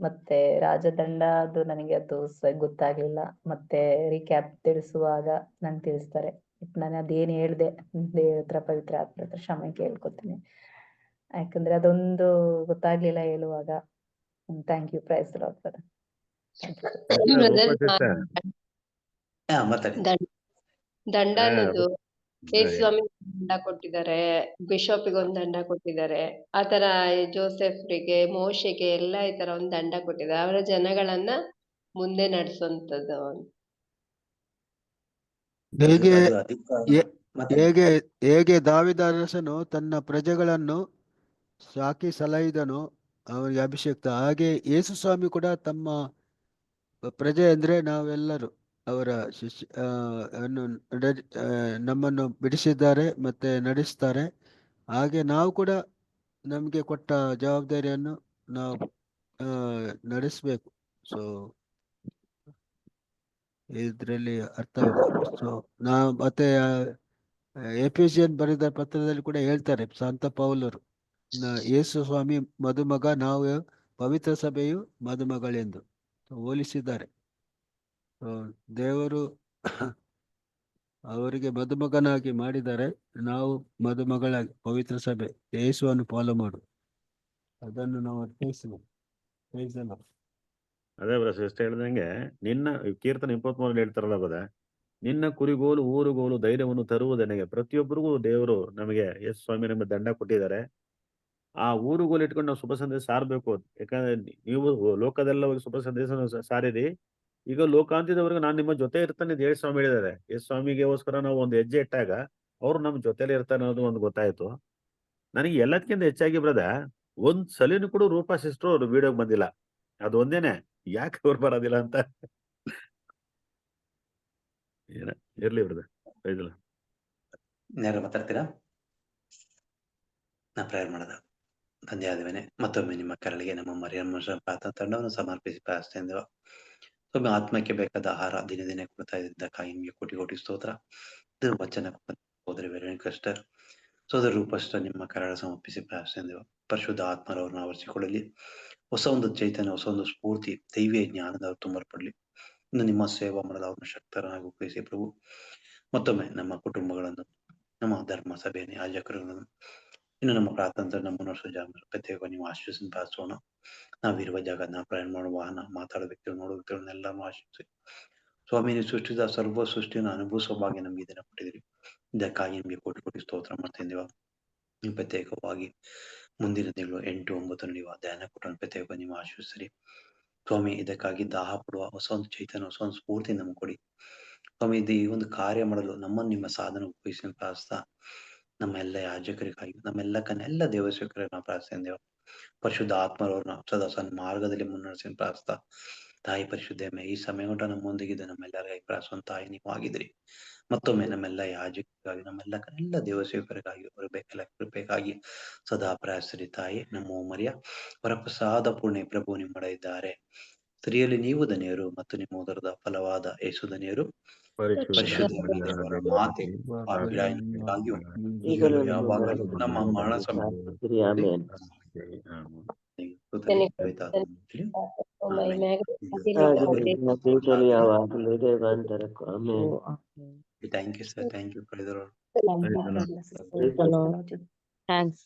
ಮತ್ತೆ ರಾಜದಂಡ ಅದು ನನಗೆ ಅದು ಗೊತ್ತಾಗ್ಲಿಲ್ಲ. ಮತ್ತೆ ರೀಕ್ಯಾಪ್ ತಿಳಿಸುವಾಗ ನಂಗೆ ತಿಳಿಸ್ತಾರೆ. ನಾನು ಅದೇನು ಹೇಳ್ದೆ ದೇವ್ರ ಹತ್ರ ಪವಿತ್ರ ಆತ್ಮ ಹತ್ರ ಕ್ಷಮೆ ಕೇಳ್ಕೊತೀನಿ, ಯಾಕಂದ್ರೆ ಅದೊಂದು ಗೊತ್ತಾಗ್ಲಿಲ್ಲ ಹೇಳುವಾಗ. Thank you. Praise lord brother. ದಂಡ ಅನ್ನೋದು ಸ್ವಾಮಿ ದಂಡ ಕೊಟ್ಟಿದ್ದಾರೆ, ಬಿಷಪ್ಗೆ ಒಂದ್ ದಂಡ ಕೊಟ್ಟಿದ್ದಾರೆ. ಆತರ ಜೋಸೆಫ್ರಿಗೆ, ಮೋಶೆಗೆ ಎಲ್ಲ ಈ ತರ ಒಂದ್ ದಂಡ ಕೊಟ್ಟಿದ್ದಾರೆ, ಅವರ ಜನಗಳನ್ನ ಮುಂದೆ ನಡೆಸುವಂತದ್ದು. ಹೇಗೆ ದಾವೀದ ಅರಸನು ತನ್ನ ಪ್ರಜೆಗಳನ್ನು ಸಾಕಿ ಸಲಹಿದನು ಅವರಿಗೆ ಅಭಿಷೇಕ್ತ, ಹಾಗೆ ಯೇಸು ಸ್ವಾಮಿ ಕೂಡ ತಮ್ಮ ಪ್ರಜೆ ಅಂದ್ರೆ ನಾವೆಲ್ಲರೂ ಅವರ ನಮ್ಮನ್ನು ಬಿಡಿಸಿದ್ದಾರೆ ಮತ್ತೆ ನಡೆಸ್ತಾರೆ. ಹಾಗೆ ನಾವು ಕೂಡ ನಮಗೆ ಕೊಟ್ಟ ಜವಾಬ್ದಾರಿಯನ್ನು ನಾವು ನಡೆಸಬೇಕು. ಸೊ ಇದರಲ್ಲಿ ಅರ್ಥವಿದೆ. ಸೊ ನಾವು ಮತ್ತೆ ಎಫೆಸಿಯನ್ ಬರೆದ ಪತ್ರದಲ್ಲಿ ಕೂಡ ಹೇಳ್ತಾರೆ ಸಂತ ಪೌಲರು, ಯೇಸು ಸ್ವಾಮಿ ಮದುಮಗ, ನಾವು ಪವಿತ್ರ ಸಭೆಯು ಮದುಮಗಳೆಂದು ಹೋಲಿಸಿದ್ದಾರೆ. ದೇವರು ಅವರಿಗೆ ಮದುಮಗನಾಗಿ ಮಾಡಿದ್ದಾರೆ, ನಾವು ಮದುಮಗಳಾಗಿ ಪವಿತ್ರ ಸಭೆ ಯೇಸುವನ್ನು ಫಾಲೋ ಮಾಡು, ಅದನ್ನು ನಾವು ಅರ್ಥೈಸಬೇಕು. ಅದೇ ಸಿಸ್ಟರ್ ಹೇಳ್ದಂಗೆ ನಿನ್ನ ಕೀರ್ತನೆ 23 ಹೇಳ್ತಾರಲ್ಲ ಬದ, ನಿನ್ನ ಕುರಿಗೋಲು ಊರುಗೋಲು ಧೈರ್ಯವನ್ನು ತರುವುದೆನಗೆ. ಪ್ರತಿಯೊಬ್ಬರಿಗೂ ದೇವರು ನಮಗೆ ಯೇಸು ಸ್ವಾಮಿ ನಮಗೆ ದಂಡ ಕೊಟ್ಟಿದ್ದಾರೆ. ಆ ಊರುಗೋಲು ಇಟ್ಕೊಂಡು ನಾವು ಶುಭ ಸಂದೇಶ ಸಾರಬೇಕು. ಯಾಕಂದ್ರೆ ನೀವು ಲೋಕದೆಲ್ಲ ಹೋಗಿ ಶುಭ ಸಂದೇಶ ಸಾರಿರಿ. ಈಗ ಲೋಕಾಂತ್ಯದವರೆಗೂ ನಾನು ನಿಮ್ಮ ಜೊತೆ ಇರ್ತಾನೆ ಅಂತ ಹೇಳಿ ಸ್ವಾಮಿ ಹೇಳಿದ್ದಾರೆ. ಯೇಸು ಸ್ವಾಮಿಗೋಸ್ಕರ ನಾವು ಒಂದು ಹೆಜ್ಜೆ ಇಟ್ಟಾಗ ಅವ್ರು ನಮ್ಮ ಜೊತೆಲಿ ಇರ್ತಾರೆ ಅನ್ನೋದು ಒಂದು ಗೊತ್ತಾಯ್ತು. ನನಗೆ ಎಲ್ಲದಕ್ಕಿಂತ ಹೆಚ್ಚಾಗಿ ಒಂದ್ ಸಲಿನೂ ಕೂಡ ರೂಪಾ ಸಿಸ್ಟರ್ ಅವ್ರು ವಿಡಿಯೋಗೆ ಬಂದಿಲ್ಲ. ಅದು ಒಂದೇನೆ ಯಾಕೆ ಅವ್ರು ಬರೋದಿಲ್ಲ ಅಂತ. ಏನ ಇರ್ಲಿ ಬ್ರದರ್, ಇದಲ್ಲ ಯಾರು ಮಾತಾಡ್ತೀರಾ? ನಾ ಪ್ರೇಯರ್ ಮಾಡೋದ. ತಂದೆಯಾದವನೇ, ಮತ್ತೊಮ್ಮೆ ನಿಮ್ಮ ಕರಳಿಗೆ ನಮ್ಮ ಮರಿಯಮ್ಮ ಪ್ರಾರ್ಥನಾ ತಂಡವನ್ನು ಸಮರ್ಪಿಸಿ ಪ್ರಾರ್ಥಿಸಿದೆವು. ಒಮ್ಮೆ ಆತ್ಮಕ್ಕೆ ಬೇಕಾದ ಆಹಾರ ದಿನ ದಿನ ಕೊಡ್ತಾ ಇದ್ದಕ್ಕಾಗಿ ನಿಮಗೆ ಕೋಟಿ ಕೋಟಿ ಸ್ತೋತ್ರ. ಇದು ವಚನ ಸೋದರಿ ವೆರಣಿಕಸ್ಟರ್, ಸೋದರ ರೂಪಸ್ಟರ್ ನಿಮ್ಮ ಕರಳ ಸಮರ್ಪಿಸಿ ಪ್ರಾರ್ಥಿಸಿದೆವು. ಪರಿಶುದ್ಧ ಆತ್ಮರವ್ರನ್ನ ಆವರಿಸಿಕೊಳ್ಳಲಿ. ಹೊಸ ಒಂದು ಚೈತನ್ಯ, ಹೊಸ ಒಂದು ಸ್ಫೂರ್ತಿ, ದೈವೀಯ ಜ್ಞಾನದ ತುಂಬಲ್ಪಡಲಿ. ಇನ್ನು ನಿಮ್ಮ ಸೇವಾ ಮಾಡಲು ಅವ್ರನ್ನ ಶಕ್ತರನ್ನಾಗಿ ಉಪಯೋಗಿಸಿ ಪ್ರಭು. ಮತ್ತೊಮ್ಮೆ ನಮ್ಮ ಕುಟುಂಬಗಳನ್ನು, ನಮ್ಮ ಧರ್ಮ ಸಭೆಯನ್ನು, ಯಾಜಕರುಗಳನ್ನು, ಇನ್ನು ನಮ್ಮ ಪ್ರಾರ್ಥನೆ ನಮ್ಮನ್ನು ಪ್ರತ್ಯೇಕ ನೀವು ಆಶ್ವಾಸನೆ ಪ್ರಾರ್ಥಿಸೋಣ. ನಾವಿರುವ ಜಾಗ, ನಾವು ಪ್ರಯಾಣ ಮಾಡುವ ವಾಹನ, ಮಾತಾಡೋ ವ್ಯಕ್ತಿಗಳು, ನೋಡುವ ವ್ಯಕ್ತಿಗಳನ್ನೆಲ್ಲರೂ ಆಶ್ರಯಿಸಿ ಸ್ವಾಮಿ. ನೀವು ಸೃಷ್ಟಿಸಿದ ಸರ್ವ ಸೃಷ್ಟಿಯನ್ನು ಅನುಭವಿಸುವ ಭಾಗ್ಯ ನಮ್ಗೆ ಇದನ್ನ ಕೊಟ್ಟಿದ್ದೀರಿ. ಇದಕ್ಕಾಗಿ ನಿಮಗೆ ಕೋಟಿ ಕೋಟಿ ಸ್ತೋತ್ರ ಮಾಡ್ತಿದ್ದೀವ. ನೀವು ಪ್ರತ್ಯೇಕವಾಗಿ ಮುಂದಿನ ತಿಂಗಳು 8, 9 ನೀವು ಧ್ಯಾನ ಕೊಟ್ಟು ಪ್ರತ್ಯೇಕ ನೀವು ಆಶ್ವಸಿರಿ ಸ್ವಾಮಿ. ಇದಕ್ಕಾಗಿ ದಾಹ ಪಡುವ ಹೊಸ ಒಂದು ಚೈತನ್ಯ, ಹೊಸ ಒಂದು ಸ್ಫೂರ್ತಿ ನಮ್ಗೆ ಕೊಡಿ ಸ್ವಾಮಿ. ಇದು ಈ ಒಂದು ಕಾರ್ಯ ಮಾಡಲು ನಮ್ಮನ್ನು ನಿಮ್ಮ ಸಾಧನ ಉಪಯೋಗಿಸಿ ಪ್ರಾರ್ಥಿಸ್ತಾ, ನಮ್ಮ ಎಲ್ಲ ಯಾಜಕರಿಗಾಗಿ, ನಮ್ಮೆಲ್ಲ ದೇವಸೇವಕರಿಗೆ ನಾವು ಪ್ರಾರ್ಥಿಸಿದ್ದೇವೆ. ಪರಿಶುದ್ಧ ಆತ್ಮರವ್ರನ್ನ ಸದಾ ಮಾರ್ಗದಲ್ಲಿ ಮುನ್ನಡೆಸಿ ಪ್ರಾರ್ಥಿಸ್ತಾ, ತಾಯಿ ಪರಿಶುದ್ಧಮೆ, ಈ ಸಮಯ ಗಂಟ ನಮ್ಮೊಂದಿಗಿದ್ದು ನಮ್ಮೆಲ್ಲರಿಗಾಗಿ ಪ್ರಾರ್ಥಿಸುವಂತ ತಾಯಿ ನೀವು ಆಗಿದ್ರಿ. ಮತ್ತೊಮ್ಮೆ ನಮ್ಮೆಲ್ಲ ಯಾಜಕರಿಗಾಗಿ, ನಮ್ಮೆಲ್ಲ ದೇವಸೇವಕರಿಗಾಗಿ, ಅವರ ಬೇಕೆಲ್ಲ ಕೃಪೆಗಾಗಿ ಸದಾ ಪ್ರಾರ್ಥಿಸಿರಿ ತಾಯಿ. ನಮ್ಮ ಮರಿಯ ವರಪ್ರಸಾದ ಪೂರ್ಣೆ ಪ್ರಭು ನಿಮ್ಮಡ ಇದ್ದಾರೆ. ಸ್ತ್ರೀಯಲ್ಲಿ ನೀವು ಧನ್ಯರು ಮತ್ತು ನಿಮ್ಮ ಉದರದ ಫಲವಾದ ಯೇಸು ಧನ್ಯರು. ಪರಿಶುದ್ಧ ದೇವರ ಮಾತೆ, ಪಾಪಿಗಳಾಗಿಯೂ ಈಗಲೂ ಯಾವಾಗಲೂ ನಮ್ಮ ಮರಣ ಸಮಯದಲ್ಲಿ Amen. Thank you, sir. Thank you, brother. Thanks.